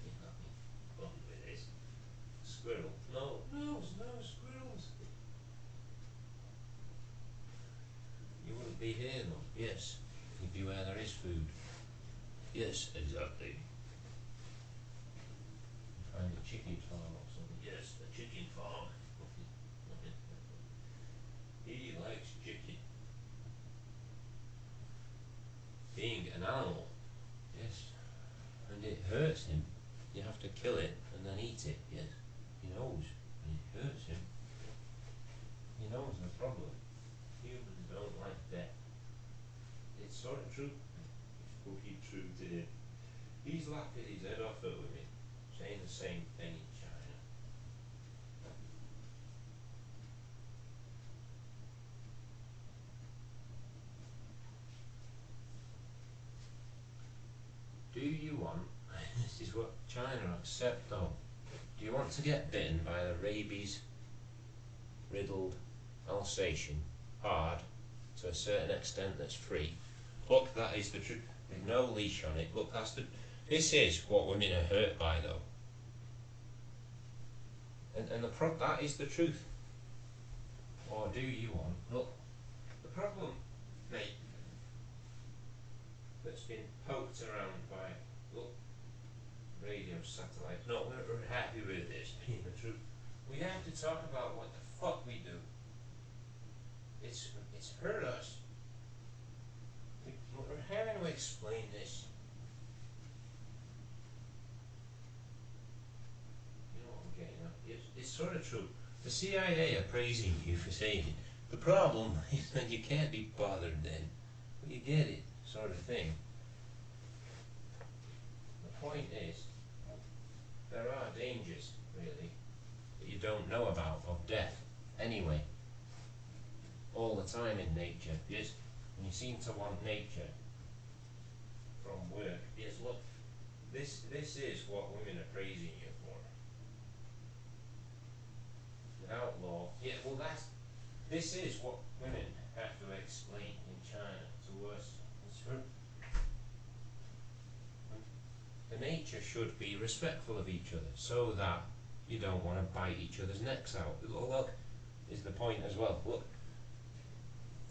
S3: Fun with this. Squirrel? No.
S1: No squirrels.
S3: You wouldn't be here though. Yes. You'd be where there is food. Yes, exactly. Find a chicken farm or something. Yes, a chicken farm. He likes chicken. Being an animal. Yes. And it hurts him. You have to kill it and then eat it. Yes. He knows. And it hurts him. He knows the problem. Humans don't like death. It's sort of true. It's fucking true to him. He's laughing his head off at women, saying the same thing in China. Do you want, this is what China accept though, do you want to get bitten by the rabies riddled Alsatian hard to a certain extent that's free? Look, that is the truth. There's no leash on it. Look, this is what women are hurt by though. And that is the truth. Or do you want, look, the problem, mate, that's been poked around by, look, radio satellites. No, we're happy with this being the truth. We have to talk about what the fuck we do. It's hurt us. We're having to explain this. You know what I'm getting at? It's sort of true. The CIA are praising you for saying it. The problem is that you can't be bothered then. But you get it, sort of thing. The point is, there are dangers, really, that you don't know about, of death, anyway. All the time in nature, yes. And you seem to want nature from work. Yes, look, this is what women are praising you for. The outlaw, yeah, well this is what women have to explain in China to us. It's true. The nature should be respectful of each other, so that you don't want to bite each other's necks out. Look, is the point as well. Look,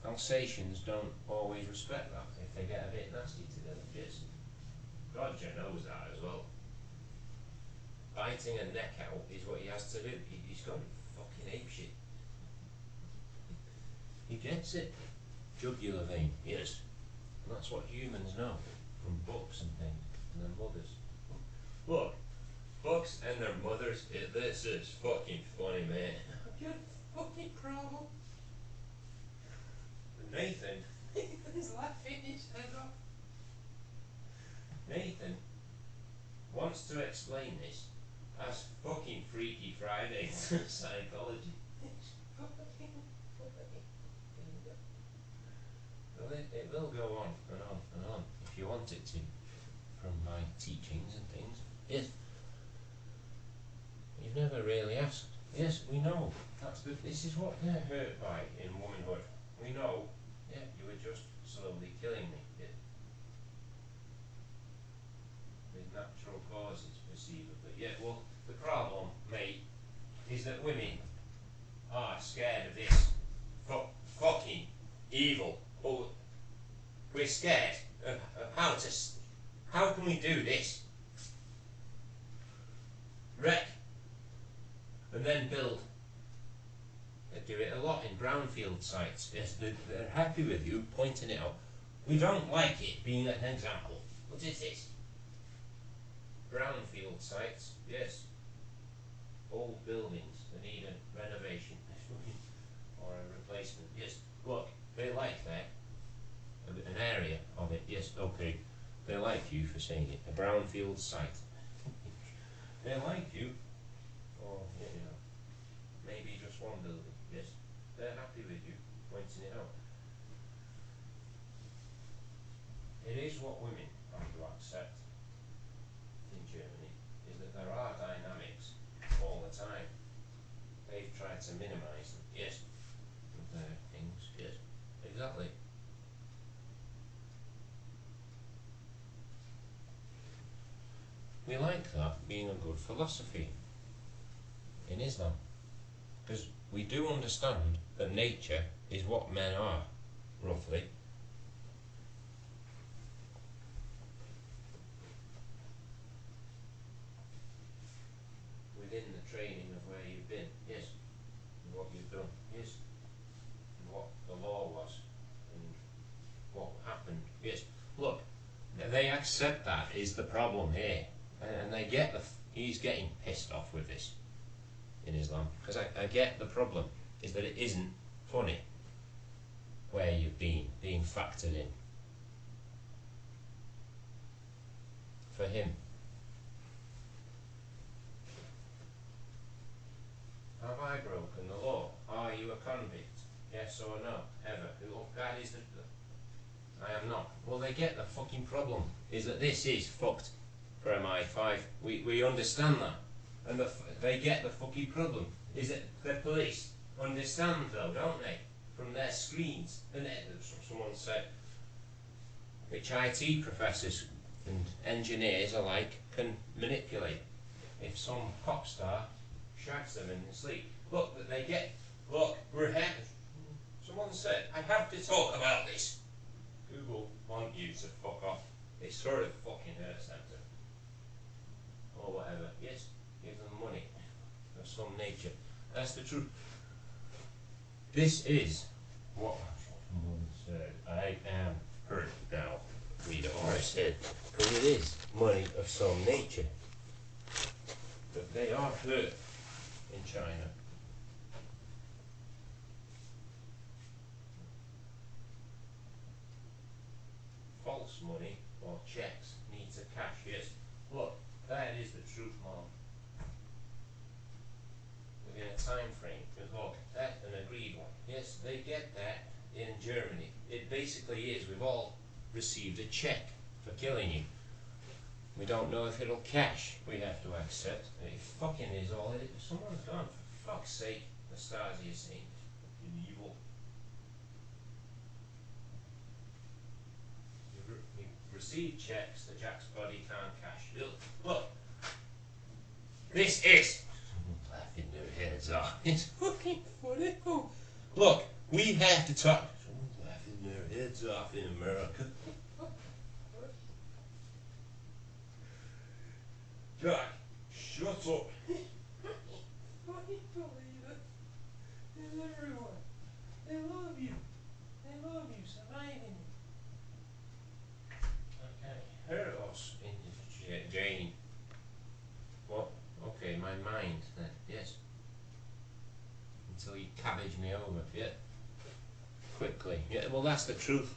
S3: Alsatians don't always respect that if they get a bit nasty to them. Yes, Roger knows that as well. Biting a neck out is what he has to do. He's gone fucking apeshit. He gets it. Jugular vein, yes. And that's what humans know from books and things, and their mothers. Look, books and their mothers, this is fucking funny, man. Good fucking problem. Nathan, he's laughing his head off. Nathan wants to explain this as fucking Freaky Friday psychology. Well, it will go on and on and on if you want it to, from my teachings and things. Yes. You've never really asked. Yes, we know. That's good. This is what they're hurt by in womanhood. We know. Yeah, you were just slowly killing me. Yeah. With natural causes, perceivably. Yeah, well, the problem, mate, is that women are scared of this fucking evil. But we're scared of how can we do this? Wreck and then build. They do it a lot in brownfield sites. Yes, they're happy with you pointing it out. We don't like it being an example. What is this? Brownfield sites, yes. Old buildings that need a renovation or a replacement. Yes, look, they like that. An area of it, yes, okay. They like you for saying it. A brownfield site. They like you. Or, you know, maybe just one building. Yes, they're happy with you pointing it out. It is what women have to accept in Germany, is that there are dynamics all the time. They've tried to minimise them. Yes, with their things. Yes, exactly. We like that being a good philosophy in Islam, because we do understand that nature is what men are, roughly. Within the training of where you've been, yes, and what you've done, yes, and what the law was, and what happened, yes. Look, they accept that is the problem here. And they get he's getting pissed off with this in Islam, because I get the problem is that it isn't funny where you've been being factored in for him. Have I broken the law? Are you a convict? Yes or no? Ever? Look, that is I am not. Well, they get the fucking problem is that this is fucked. For MI5, we understand that, and they get the fucking problem. Is that the police understand though, don't they? From their screens, and someone said, which IT professors and engineers alike can manipulate. If some pop star shags them in their sleep, look that they get. Look, we're happy. Someone said, I have to talk about this. Google want you to fuck off. it sort of fucking hurts them to, or whatever. Yes, give them money of some nature. That's the truth. This is what someone said. I am hurt now. Read it what I said. Because it is money of some nature. But they are hurt in China. False money or checks need to cash. Yes. Look, that is the truth, Mom. Within a time frame. Look, that's an agreed one. Yes, they get that in Germany. It basically is, we've all received a check for killing you. We don't know if it'll cash. We have to accept. It fucking is all it is. Someone's gone, for fuck's sake, the Stasi is saying fucking evil. We receive checks, the Jack's body can't cash. Look, this is laughing their heads off. It's fucking funny. Look, we have to talk. Someone's laughing their heads off in America. Jack, shut up.
S1: Fucking believe it. There's everyone. They love you. They love you, surviving you.
S3: Okay, hurt us in Jane. What? Okay, my mind then, yes. Until you cabbage me over, yeah. Quickly, yeah, well that's the truth.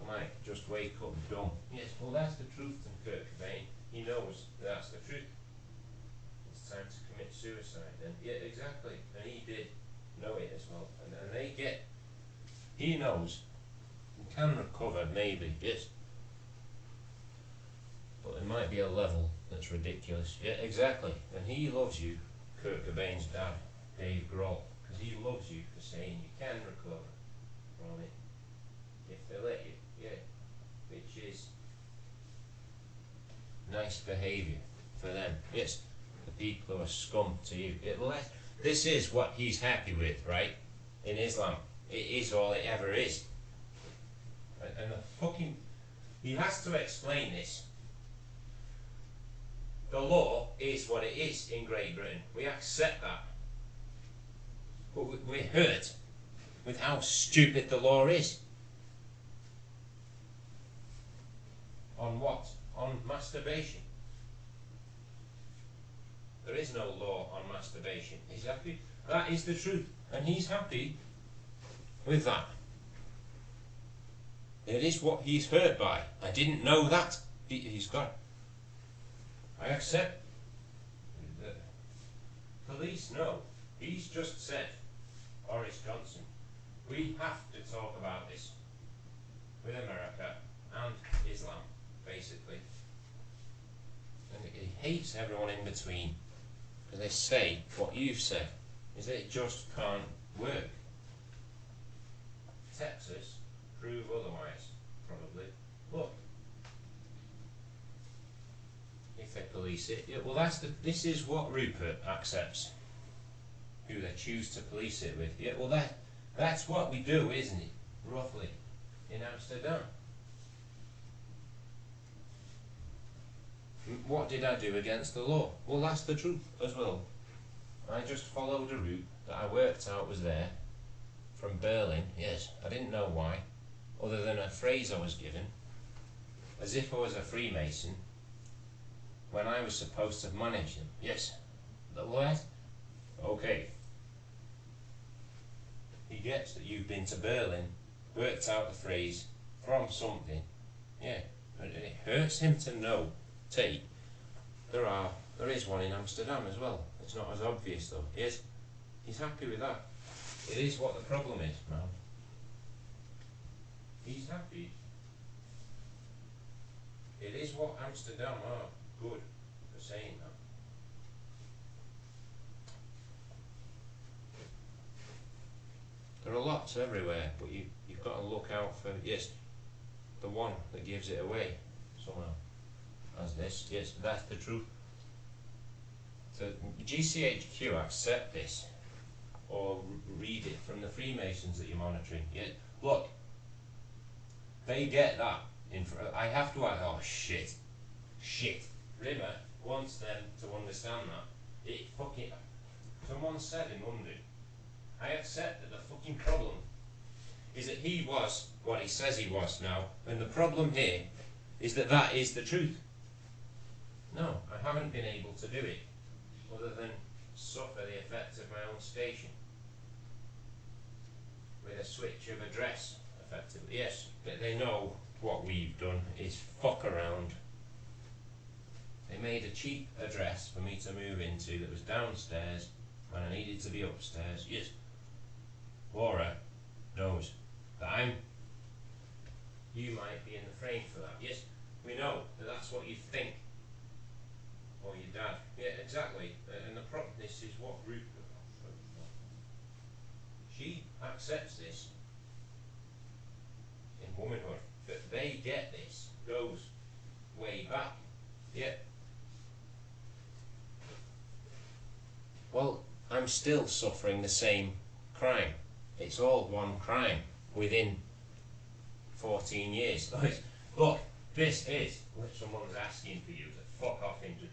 S3: I might just wake up dumb. Yes, well that's the truth from Kurt Cobain. He knows that's the truth. It's time to commit suicide then. Yeah, exactly. And he did know it as well. And they get, he knows, he can recover maybe, yes. But there might be a level that's ridiculous. Yeah, exactly. And he loves you, Kurt Cobain's dad, Dave Grohl, because he loves you for saying you can recover from it if they let you. Yeah, which is nice behaviour for them. Yes, the people who are scum to you. Yeah, well, this is what he's happy with, right? In Islam, it is all it ever is. And the fucking, he has to explain this. The law is what it is in Great Britain. We accept that. But we're hurt with how stupid the law is. On what? On masturbation. There is no law on masturbation. Exactly. That is the truth. And he's happy with that. It is what he's hurt by. I didn't know that. He's got it. I accept. The police know. He's just said, Boris Johnson, we have to talk about this with America and Islam, basically. And he hates everyone in between. Because they say what you've said is that it just can't work. Texas prove otherwise, probably. Look. If they police it, yeah, well this is what Rupert accepts. Who they choose to police it with. Yeah, well that's what we do, isn't it? Roughly. In Amsterdam. What did I do against the law? Well that's the truth as well. I just followed a route that I worked out was there. From Berlin, yes. I didn't know why. Other than a phrase I was given. As if I was a Freemason. When I was supposed to manage them. Yes. The what? Okay. He gets that you've been to Berlin, worked out the phrase from something. Yeah. But it hurts him to know, there is one in Amsterdam as well. It's not as obvious though. Yes. He's happy with that. It is what the problem is, man. He's happy. It is what Amsterdam are good for saying that. There are lots everywhere, but you've got to look out for, yes, the one that gives it away somehow. As this, yes, that's the truth. So GCHQ accept this, or read it from the Freemasons that you're monitoring. Yeah, look, they get that I have to. Oh shit, shit. Rimmer wants them to understand that. It fucking. Someone said in London, I accept that the fucking problem is that he was what he says he was now, and the problem here is that that is the truth. No, I haven't been able to do it, other than suffer the effects of my own station. With a switch of address, effectively. Yes, but they know what we've done is fuck around. They made a cheap address for me to move into that was downstairs when I needed to be upstairs. Yes, Laura knows that you might be in the frame for that. Yes, we know that that's what you think. Or your dad. Yeah, exactly. And the problem, this is what root. She accepts this in womanhood. But they get this. Goes way back. Yeah. Well, I'm still suffering the same crime. It's all one crime within 14 years. Look, this is what someone's asking for you to fuck off into.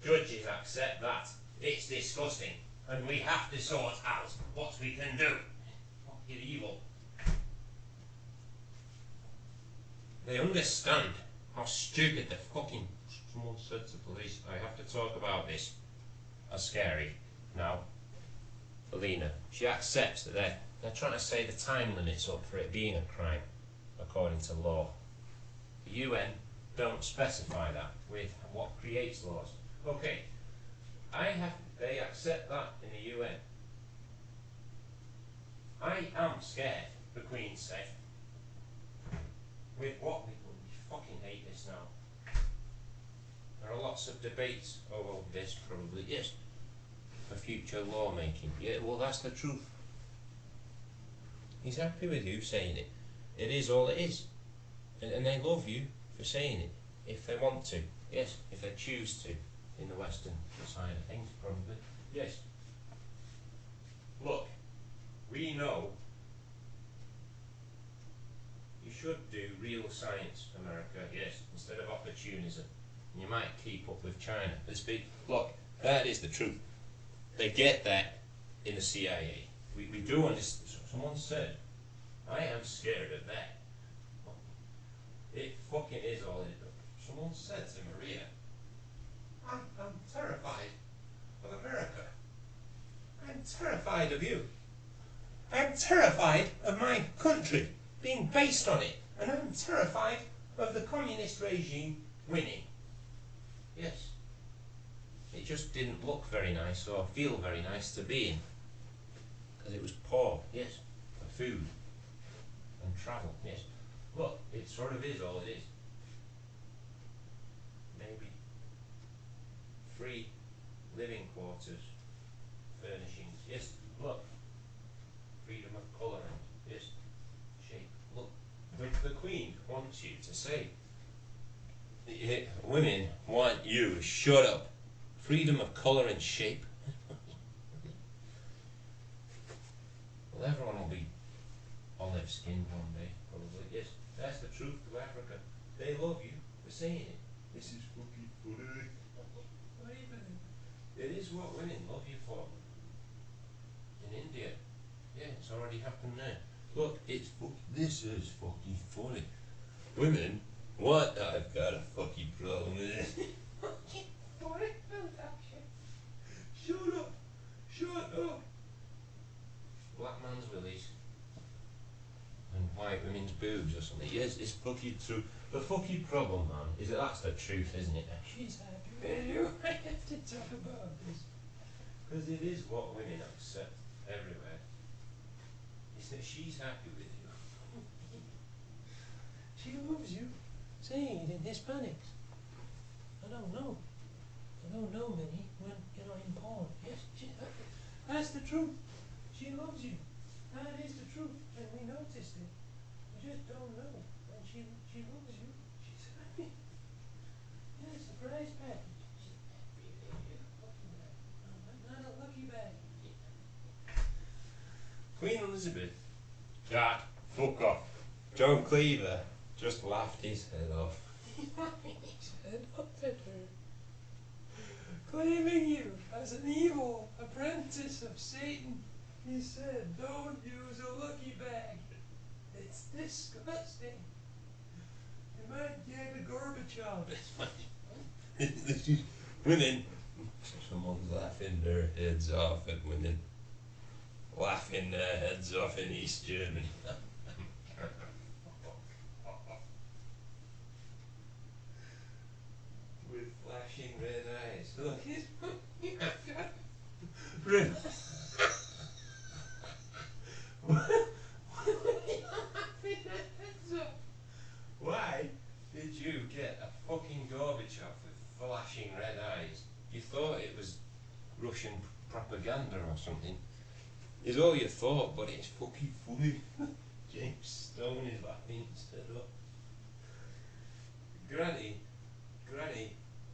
S3: Judges accept that. It's disgusting. And we have to sort out what we can do. Fucking evil. They understand how stupid the fucking... Someone said to police, I have to talk about this. That's scary. Now, Alina, she accepts that they're trying to say the time limit's up for it being a crime, according to law. The UN don't specify that with what creates laws. Okay, they accept that in the UN. I am scared, the Queen said. With what we fucking hate this now. There are lots of debates over this, probably, yes, for future lawmaking. Yeah, well, that's the truth. He's happy with you saying it. It is all it is. And they love you for saying it, if they want to. Yes, if they choose to, in the Western side of things, probably. Yes. Look, we know you should do real science, America, yes, instead of opportunism. You might keep up with China. Look, that is the truth. They get that in the CIA. We do understand. Someone said, I am scared of that. It fucking is all it is. Someone said to Maria, I'm terrified of America. I'm terrified of you. I'm terrified of my country being based on it. And I'm terrified of the communist regime winning. Yes. It just didn't look very nice or feel very nice to be in. Because it was poor, yes, for food and travel, yes. Look, it sort of is all it is. Maybe free living quarters, furnishings, yes, look. Freedom of colouring, yes, shape, look. The Queen wants you to say, women want you to shut up. Freedom of colour and shape. Well, everyone will be olive skinned one day, probably. Yes, that's the truth to Africa. They love you for saying it. This is fucking funny. What even? It is what women love you for. In India. Yeah, it's already happened there. Look, this is fucking funny. Women, what? I've got a fucking problem with it. Fucking funny. Shut up. Shut up. Black man's willies and white women's boobs or something. Yes, it's fucking true. The fucking problem, man, is that that's the truth, isn't it? She's happy with you. I have to talk about this. Because it is what women accept everywhere. Is that she's happy with you. She loves you. Saying it in Hispanics. I don't know. I don't know many when you're not in porn. Yes, she's happy. That's the truth. She loves you. That is the truth. And we noticed it. We just don't know. And she loves you. She's happy. Yeah, surprise package. She's happy with you. Lucky bag. No, not a lucky bag. Queen Elizabeth. Jack, fuck off. John Cleaver. just laughed his head off.
S1: His head off at her, claiming you as an evil apprentice of Satan. He said, don't use a lucky bag. It's disgusting. You might get a Gorbachev.
S3: This is women. Someone's laughing their heads off at women. Laughing their heads off in East Germany. With flashing red eyes. Look, he's why did you get a fucking Gorbachev with flashing red eyes? You thought it was Russian propaganda or something. Is all you thought, but it's fucking funny. James Stone is laughing instead of. Granny,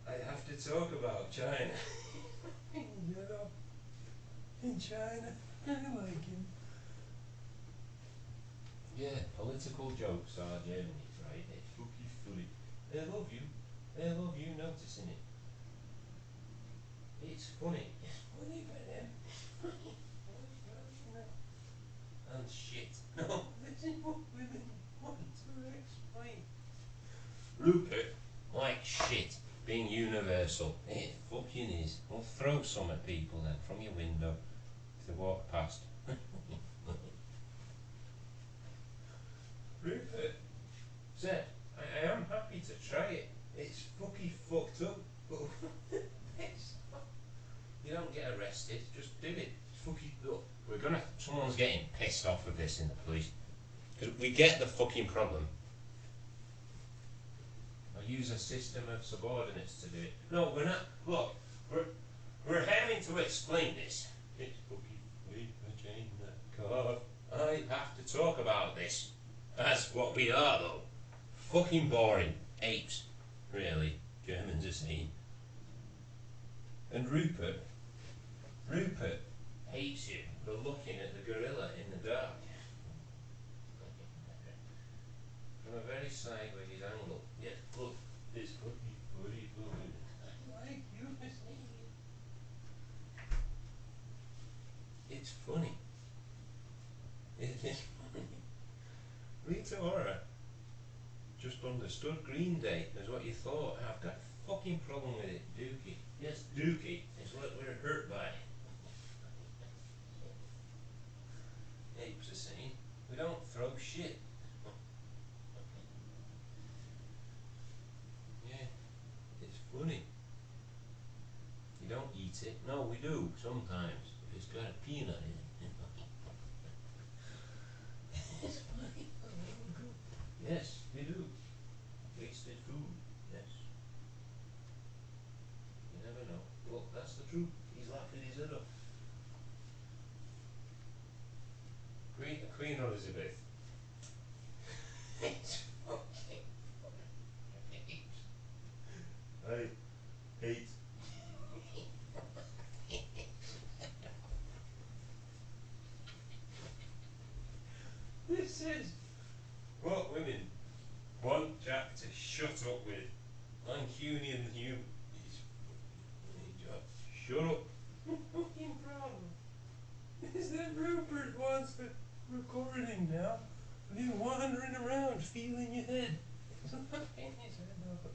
S3: I have to talk about China.
S1: In China, I like him.
S3: Yeah, political jokes are Germany, right? It's fucking funny. They love you. They love you noticing it. It's funny.
S1: It's funny for them.
S3: And shit. No.
S1: This is what women want to explain.
S3: Rupert, like shit, being universal. It fucking is. We'll throw some at people then, from your window, if they walk past. Rupert said, I am happy to try it. It's fucking fucked up, but you don't get arrested, just do it. Fucking look, someone's getting pissed off with this in the police. Because we get the fucking problem. I use a system of subordinates to do it. No, we're not. Look, we're having to explain this. It's fucking God. I have to talk about this. That's what we are, though. Fucking boring. Apes. Really. Germans are saying. And Rupert hates you for looking at the gorilla in the dark. From a very sideways angle. Yes, look, this fucking funny woman.
S1: I like you for saying it.
S3: It's funny. It is funny. Rita Ora just understood Green Day as what you thought. I've got a fucking problem with it. Dookie. Yes, Dookie is what we're hurt by. Apes are saying, we don't throw shit. Yeah, it's funny. You don't eat it. No, we do, sometimes. If it's got a peanut in it. It's funny. Yes, we do. Wasted food. Yes. You never know. Look, that's the truth. He's laughing his head off. Queen Elizabeth. It's fucking I hate. This is what women want Jack to shut up with. Mancunian you. Shut up.
S1: Fucking problem is that Rupert wants a recording now of you wandering around feeling your head. He's laughing his head off.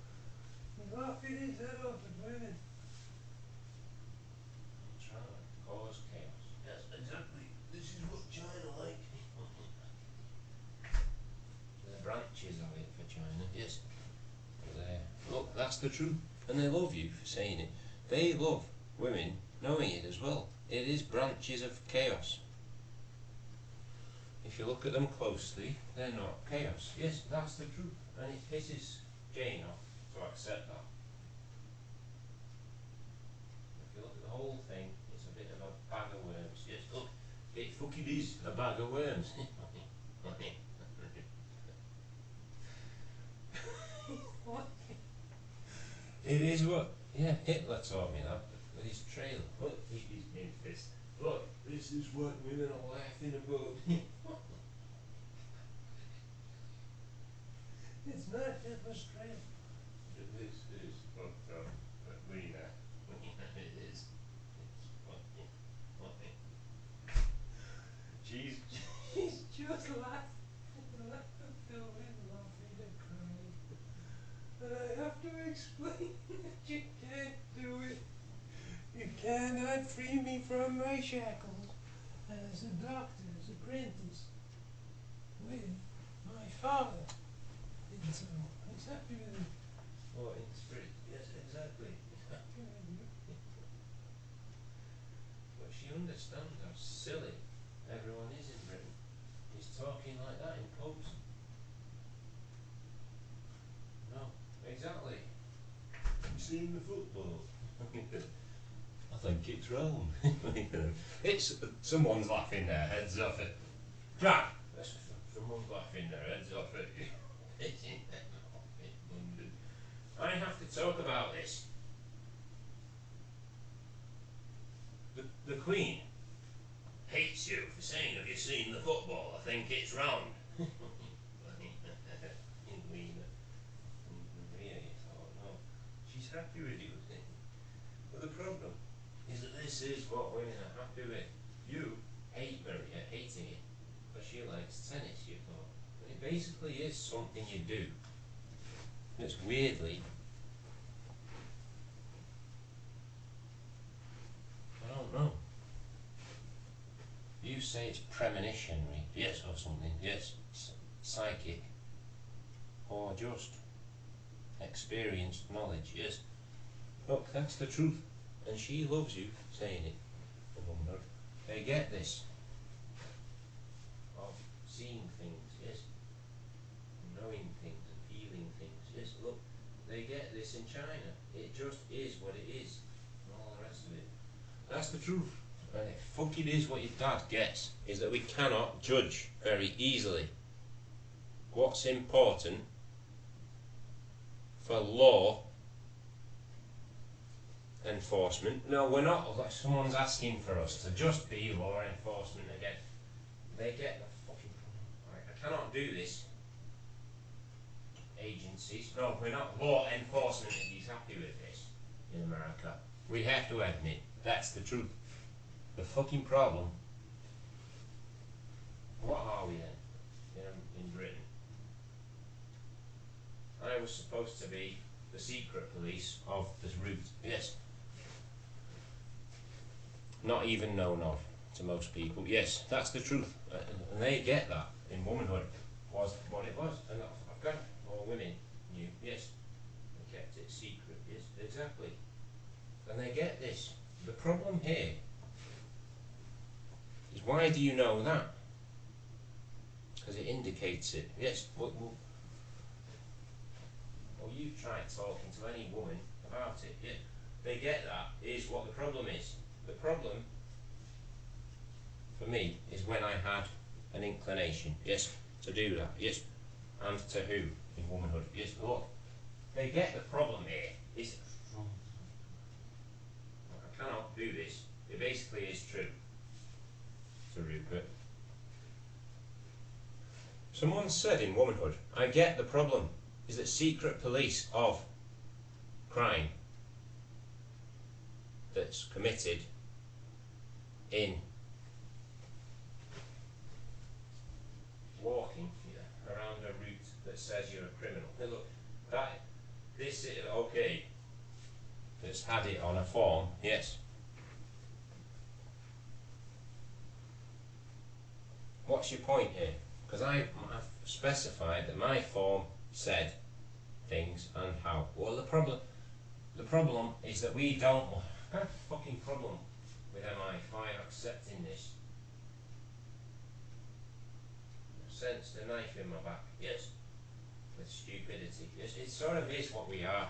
S1: He's laughing his head off at women.
S3: I'm trying to cause chaos. Yes, exactly. This is what China like. The branches of it for China, yes. Look, that's the truth. And they love you for saying it. They love women knowing it as well. It is branches of chaos. If you look at them closely, they're not chaos. Yes, that's the truth. And it pisses Jane off to accept that. If you look at the whole thing, it's a bit of a bag of worms. Yes, look, it fucking is a bag of worms. It is what? Yeah, Hitler taught me that with his trailer. Look, he's being pissed. Look, this is what women are laughing about.
S1: frustrating.
S3: This is fucked up. But we know. It is. It's fucking funny. She's
S1: Just laughing through it, laughing and crying. And I have to explain that you can't do it. You cannot free me from my shackles as a doctor's apprentice with my father. And so he's happy with it.
S3: what in spirit? Yes, exactly.
S1: Good idea.
S3: But she understands how silly everyone is in Britain. He's talking like that in pubs. No, exactly. You seen the football? I think it's wrong. It's someone's laughing their heads off it. Jack, someone's laughing their heads off it. It's in London. I have to talk about this. The Queen hates you for saying, have you seen the football? I think it's wrong. In Lena. Maria, you thought, no. She's happy with you. But the problem is that this is what women are happy with. You hate Maria, hating it, but she likes tennis, you thought. And it basically is something you do. It's weirdly, I don't know. You say it's premonitionary, yes, or something, yes, psychic, or just experienced knowledge, yes. Look, that's the truth, and she loves you saying it. They get this of seeing things, yes, knowing things and feeling things, yes. Look, they get this in China. It just is what it is, and all the rest of it. That's the truth. And it fucking is what your dad gets, is that we cannot judge very easily what's important for law enforcement. No, we're not. Someone's asking for us to just be law enforcement again. They get the fucking problem. I cannot do this. Agencies. No, we're not law enforcement if he's happy with this in America. We have to admit, that's the truth. The fucking problem. What are we then in Britain? I was supposed to be the secret police of this route. Yes. Not even known of to most people. Yes, that's the truth. And they get that in womanhood was what it was. And I've got all women knew. Yes. They kept it secret. Yes, exactly. And they get this. The problem here is, why do you know that? Because it indicates it. Yes. Well, you've tried talking to any woman about it. Yeah. They get that. Is what the problem is. The problem for me is when I had an inclination, yes, to do that, yes, and to who in womanhood, yes. Look, they get the problem here. Is I cannot do this. It basically is true. To Rupert. Someone said in womanhood, I get the problem is that secret police of crime that's committed in walking around a route that says you're a criminal. Now look, this is okay. That's had it on a form, yes. What's your point here? Because I've specified that my form said things and how. Well, the problem is that we don't. I've got a fucking problem with MI5 accepting this. I've sensed a knife in my back. Yes. With stupidity. Yes, it sort of is what we are.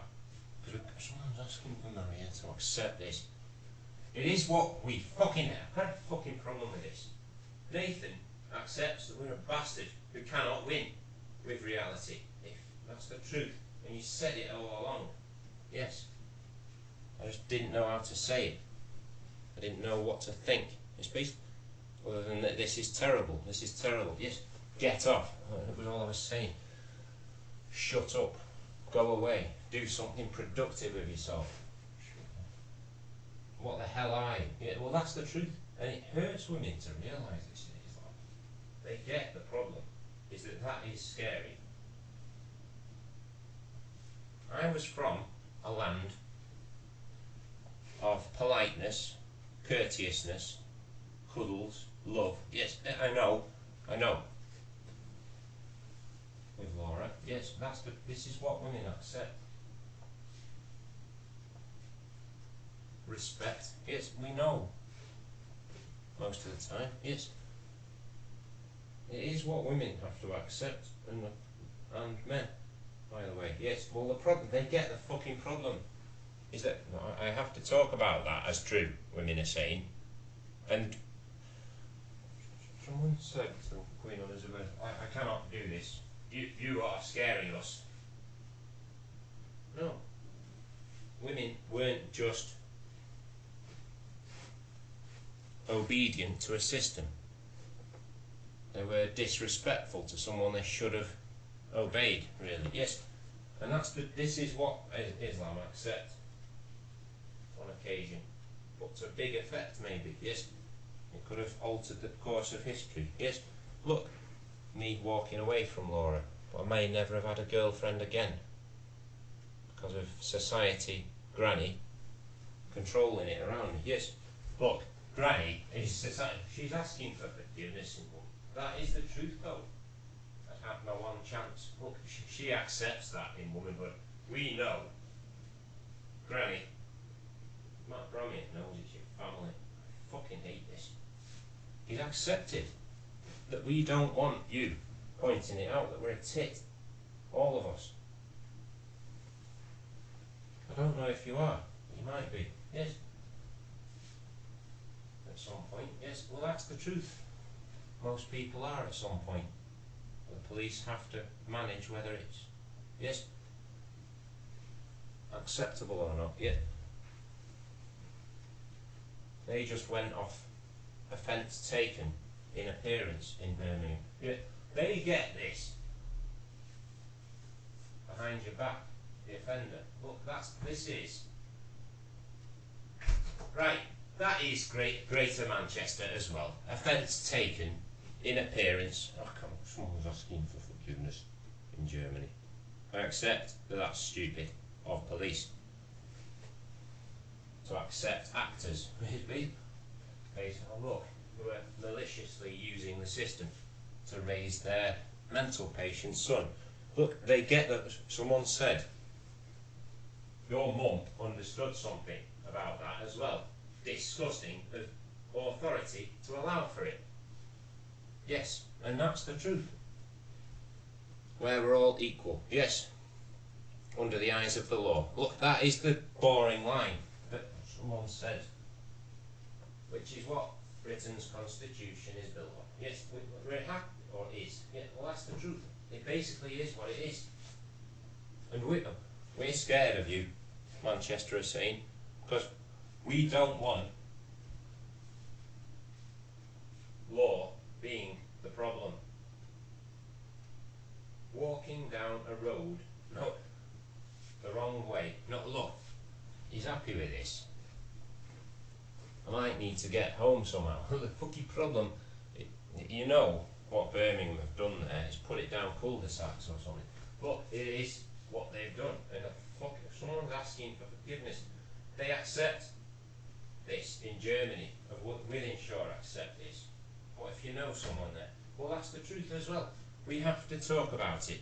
S3: Because someone's asking for Maria to accept this. It is what we fucking have. I've got a fucking problem with this. Nathan accepts that we're a bastard who cannot win with reality. If that's the truth. And you said it all along. Yes. I just didn't know how to say it. I didn't know what to think. It's basically, other than that, this is terrible. This is terrible. Yes. Get off. That was all I was saying. Shut up. Go away. Do something productive with yourself. What the hell are you? Yeah, well, that's the truth. And it hurts women to realise this. It's like, they get the problem. Is that is scary. I was from a land of politeness, courteousness, cuddles, love. Yes, I know. With Laura, yes, this is what women accept. Respect, yes, we know. Most of the time, yes. It is what women have to accept, and men, by the way. Yes, well, the problem, they get the fucking problem. Is that I have to talk about that as true, women are saying. And someone said to Queen Elizabeth, I cannot do this. You are scaring us. No. Women weren't just obedient to a system. They were disrespectful to someone they should have obeyed, really. Yes. And this is what Islam accepts on occasion. But to a big effect, maybe. Yes. It could have altered the course of history. Yes. Look, me walking away from Laura, but I may never have had a girlfriend again because of society, Granny, controlling it around me. Yes. Look, Granny is society. She's asking for forgiveness, and that is the truth, though. I have no one chance. Look, she accepts that in womanhood. We know. Granny, Matt Brommy knows it's your family. I fucking hate this. He's accepted that we don't want you pointing it out, that we're a tit. All of us. I don't know if you are. You might be. Yes. At some point. Yes. Well, that's the truth. Most people are at some point. The police have to manage whether it's, yes, acceptable or not. Yeah. They just went off offence taken in appearance in Birmingham. Yeah. They get this behind your back, the offender. Look, this is right. That is Greater Manchester as well. Offence taken in appearance. Oh, come on, someone's asking for forgiveness in Germany. I accept that that's stupid of police to accept actors. They say, oh look, who are maliciously using the system to raise their mental patient's son. Look, they get that someone said your mum understood something about that as well. Disgusting of authority to allow for it. Yes, and that's the truth. Where we're all equal. Yes. Under the eyes of the law. Look, that is the boring line that someone said. Which is what Britain's constitution is built on. Yes, we're happy, or is. Yeah, well, that's the truth. It basically is what it is. And we're scared of you, Manchester are saying, because we don't want law being the problem. Walking down a road, no, the wrong way. No, look, he's happy with this. I might need to get home somehow. The fucking problem, you know what Birmingham have done there is put it down cul-de-sacs or something. But it is what they've done. And if someone's asking for forgiveness, they accept this in Germany. Within sure accept this. What if you know someone there? Well, that's the truth as well. We have to talk about it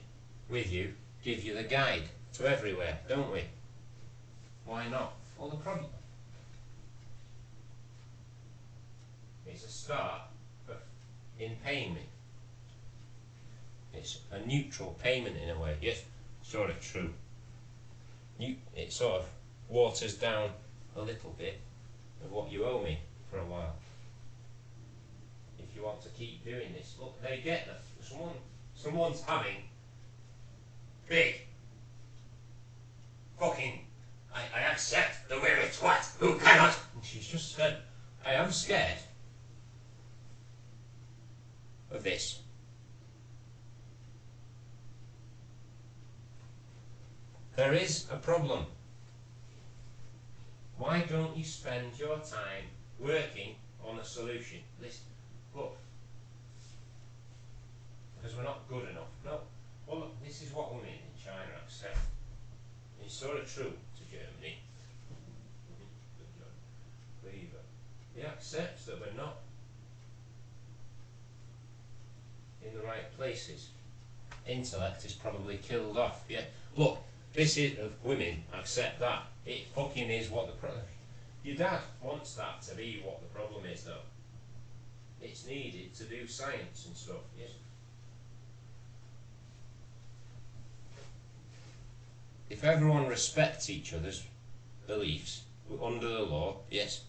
S3: with you, give you the guide to everywhere, don't we? Why not? Well, the problem, it's a start in paying me. It's a neutral payment in a way. Yes, sort of true. It sort of waters down a little bit of what you owe me for a while. If you want to keep doing this, look, they get that. Someone's having big fucking. I accept the weary twat who cannot. And she's just said, I am scared of this. there is a problem. Why don't you spend your time working on a solution? Listen, look, because we're not good enough. No. Well, look, this is what women in China accept. It's sort of true to Germany. He accepts that we're not in the right places. Intellect is probably killed off. Yeah. Look, this is women accept that. It fucking is what the problem. Your dad wants that to be what the problem is, though. It's needed to do science and stuff. Yes. If everyone respects each other's beliefs under the law, yes.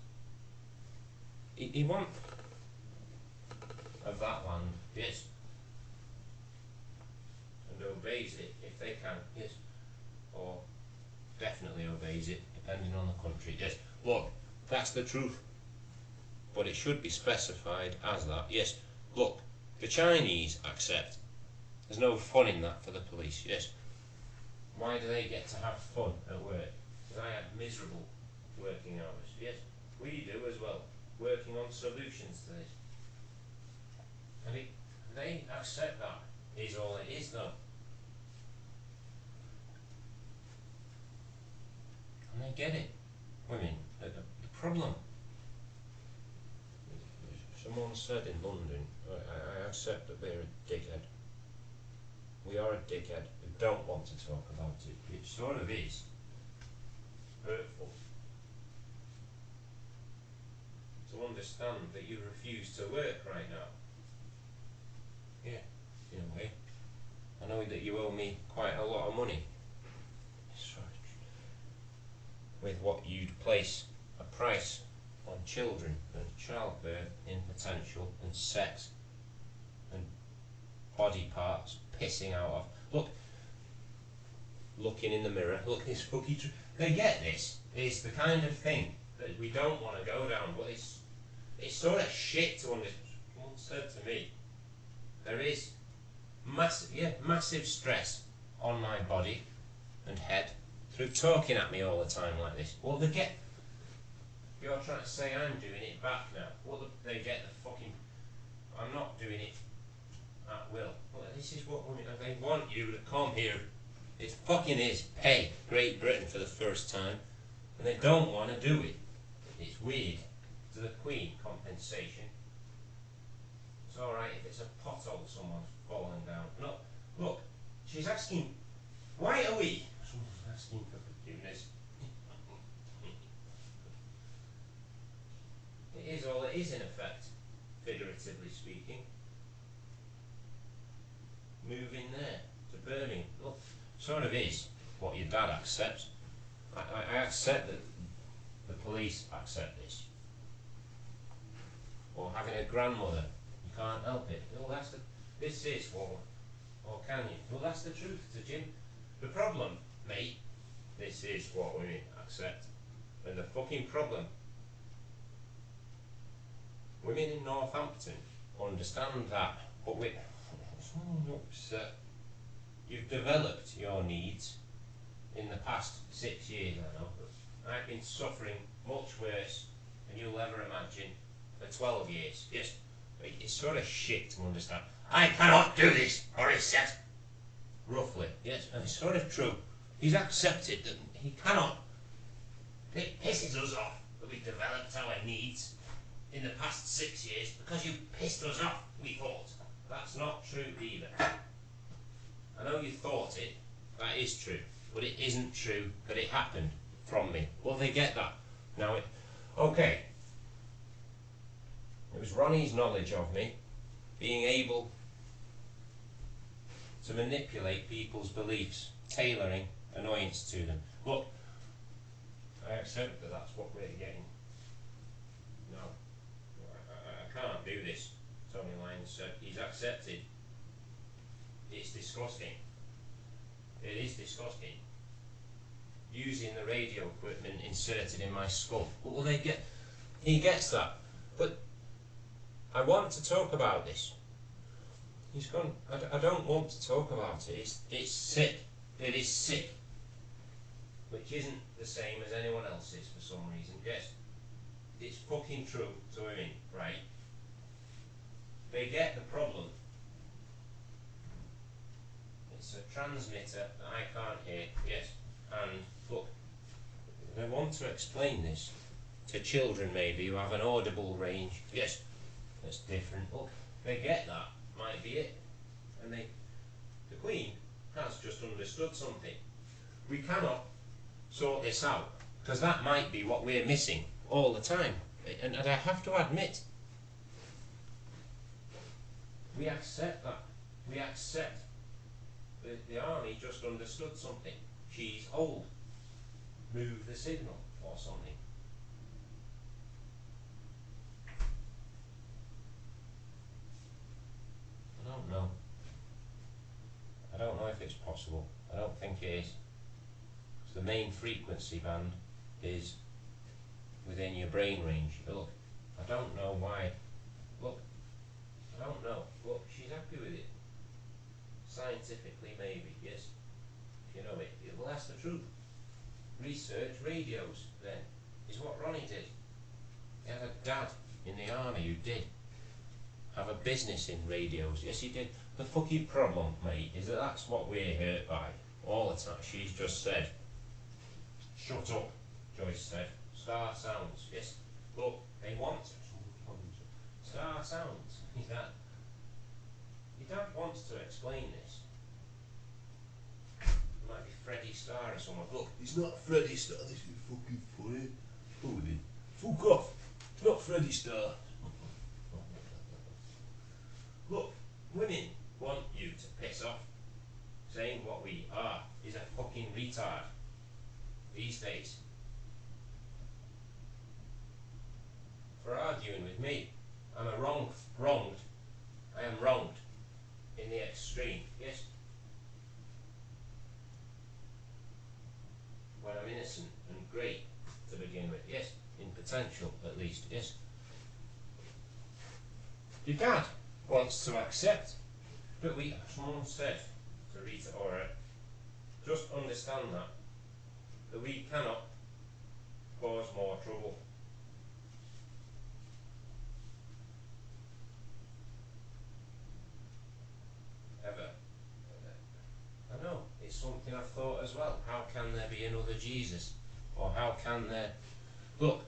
S3: He wants of that land, yes, and obeys it if they can, yes, or definitely obeys it depending on the country, yes. Look, that's the truth, but it should be specified as that, yes. Look, the Chinese accept there's no fun in that for the police, yes. Why do they get to have fun at work? Because I had miserable working hours, yes. We do as well, working on solutions to this. And they accept that is all it is, though. And they get it. Women, the problem. Someone said in London, I accept that we're a dickhead. We are a dickhead. We don't want to talk about it. It sort of is hurtful to understand that you refuse to work right now. Yeah, in a way. I know that you owe me quite a lot of money. With what you'd place a price on children and childbirth in potential and sex and body parts pissing out of. Look, looking in the mirror, look, this fucking they get this. It's the kind of thing that we don't want to go down, but it's sort of shit to understand. Someone said to me, there is massive stress on my body and head through talking at me all the time like this. Well, they get. You're trying to say I'm doing it back now. Well, they get the fucking. I'm not doing it at will. Well, this is what women. They want you to come here. It fucking is. Pay Great Britain for the first time, and they don't want to do it. It's weird. To the Queen compensation. It's all right if it's a pothole someone's fallen down. No, look, she's asking. Why are we? Someone's asking for forgiveness. It is all it is in effect, figuratively speaking. Moving there to Birmingham. Look, sort of is what your dad accepts. I accept that the police accept this. Or having a grandmother, you can't help it. Well, this is what, or can you? Well, that's the truth to Jim. The problem, mate, this is what we accept. And the fucking problem, women in Northampton understand that, but you've developed your needs in the past 6 years, I know. I've been suffering much worse than you'll ever imagine for 12 years. Yes, it's sort of shit to understand. I cannot do this, Boris said. Roughly, yes, and it's sort of true. He's accepted that he cannot. It pisses us off that we've developed our needs in the past 6 years because you pissed us off, we thought. That's not true either. I know you thought it, that is true, but it isn't true that it happened from me. Well, they get that. Now, okay. It was Ronnie's knowledge of me, being able to manipulate people's beliefs, tailoring annoyance to them. Look, I accept that that's what we're getting. No, I can't do this, Tony Lyons said. He's accepted. It's disgusting. It is disgusting. Using the radio equipment inserted in my skull. Well, he gets that. But I want to talk about this. He's gone. I don't want to talk about it. It's sick. It is sick. which isn't the same as anyone else's for some reason. Yes, it's fucking true to women, right? They get the problem. It's a transmitter that I can't hear, yes, and look, I want to explain this to children maybe who have an audible range, yes, that's different. Look, they get that, might be it, and the Queen has just understood something. We cannot sort this out, because that might be what we're missing all the time, and I have to admit, we accept that. We accept the army just understood something. She's old. Move the signal or something. I don't know. I don't know if it's possible. I don't think it is. So the main frequency band is within your brain range. Look, I don't know why. Look, I don't know. Look, she's happy with it. Scientifically, maybe, yes. You know it. Well, that's the truth. Research radios, then, is what Ronnie did. He had a dad in the army who did have a business in radios. Yes, he did. The fucking problem, mate, is that that's what we're hurt by all the time. She's just said, shut up, Joyce said. Star sounds, yes. Look, they want star sounds. Your dad wants to explain this. It might be Freddie Starr or someone. Look,
S1: It's not Freddie Starr, this is fucking funny. Oh, it is. Fuck off. It's not Freddie Starr.
S3: look, women want you to piss off. Saying what we are is a fucking retard these days. For arguing with me, I'm a wronged. I am wronged in the extreme, yes. When I'm innocent and great to begin with, yes. In potential, at least, yes. Your dad wants to accept that someone said to Rita Ora, just understand that we cannot cause more trouble. Ever. I know, it's something I've thought as well. How can there be another Jesus? Or how can there... Look,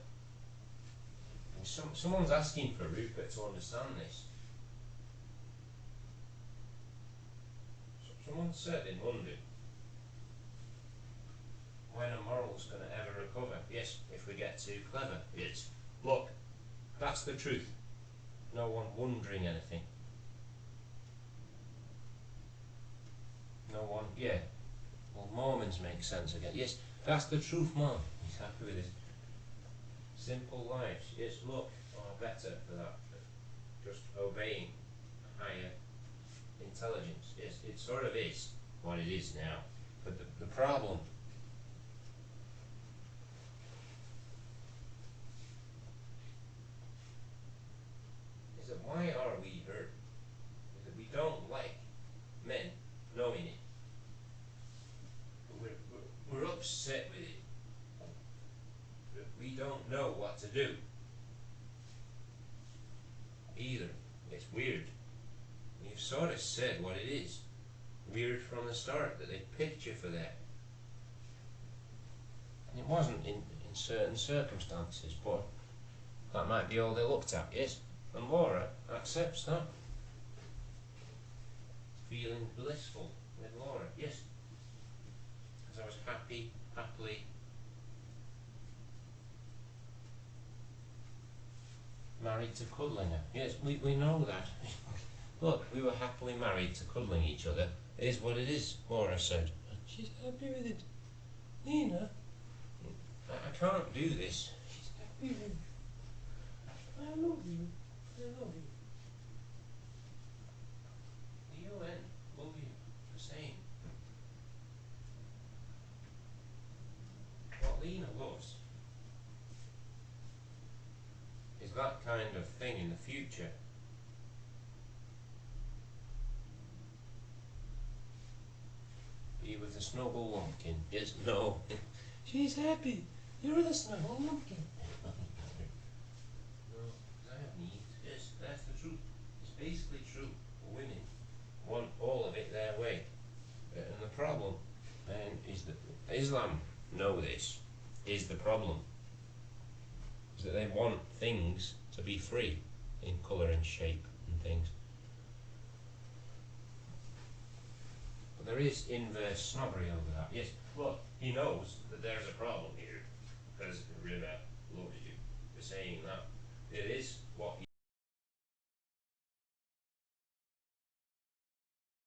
S3: someone's asking for Rupert to understand this. Someone said in London, when a moral's going to ever recover? Yes, if we get too clever. Yes. Look, that's the truth. No one wondering anything. No one, yeah. Well, Mormons make sense again. Yes, that's the truth, Mom. He's happy with his simple lives. Yes, look, better for that. Just obeying higher intelligence. Yes, it sort of is what it is now. But the problem is that why are we hurt? Is that we don't like men knowing it. But we're upset with it. But we don't know what to do. Either. It's weird. You've sort of said what it is. Weird from the start that they picked you for that. And it wasn't in certain circumstances, but that might be all they looked at, yes? And Laura accepts that. Feeling blissful with Laura, yes. Because I was happily married to cuddling her. Yes, we know that. Look, we were happily married to cuddling each other. It is what it is, Laura said. And she's happy with it. Nina, I can't do this. She's happy with it. I love you. I love you. The UN love you the same. What Lena loves is that kind of thing in the future. Be with a snuggle lumpkin. Yes, no.
S1: She's happy. You're the snuggle lumpkin.
S3: No, because I have needs. Yes, that's the truth. It's basically true. Women want all of it their way. And the problem, is that Islam know this, is the problem. Is that they want things to be free in colour and shape and things. But there is inverse snobbery over that. Yes, look, he knows that there's a problem here because River loves you for saying that. It is what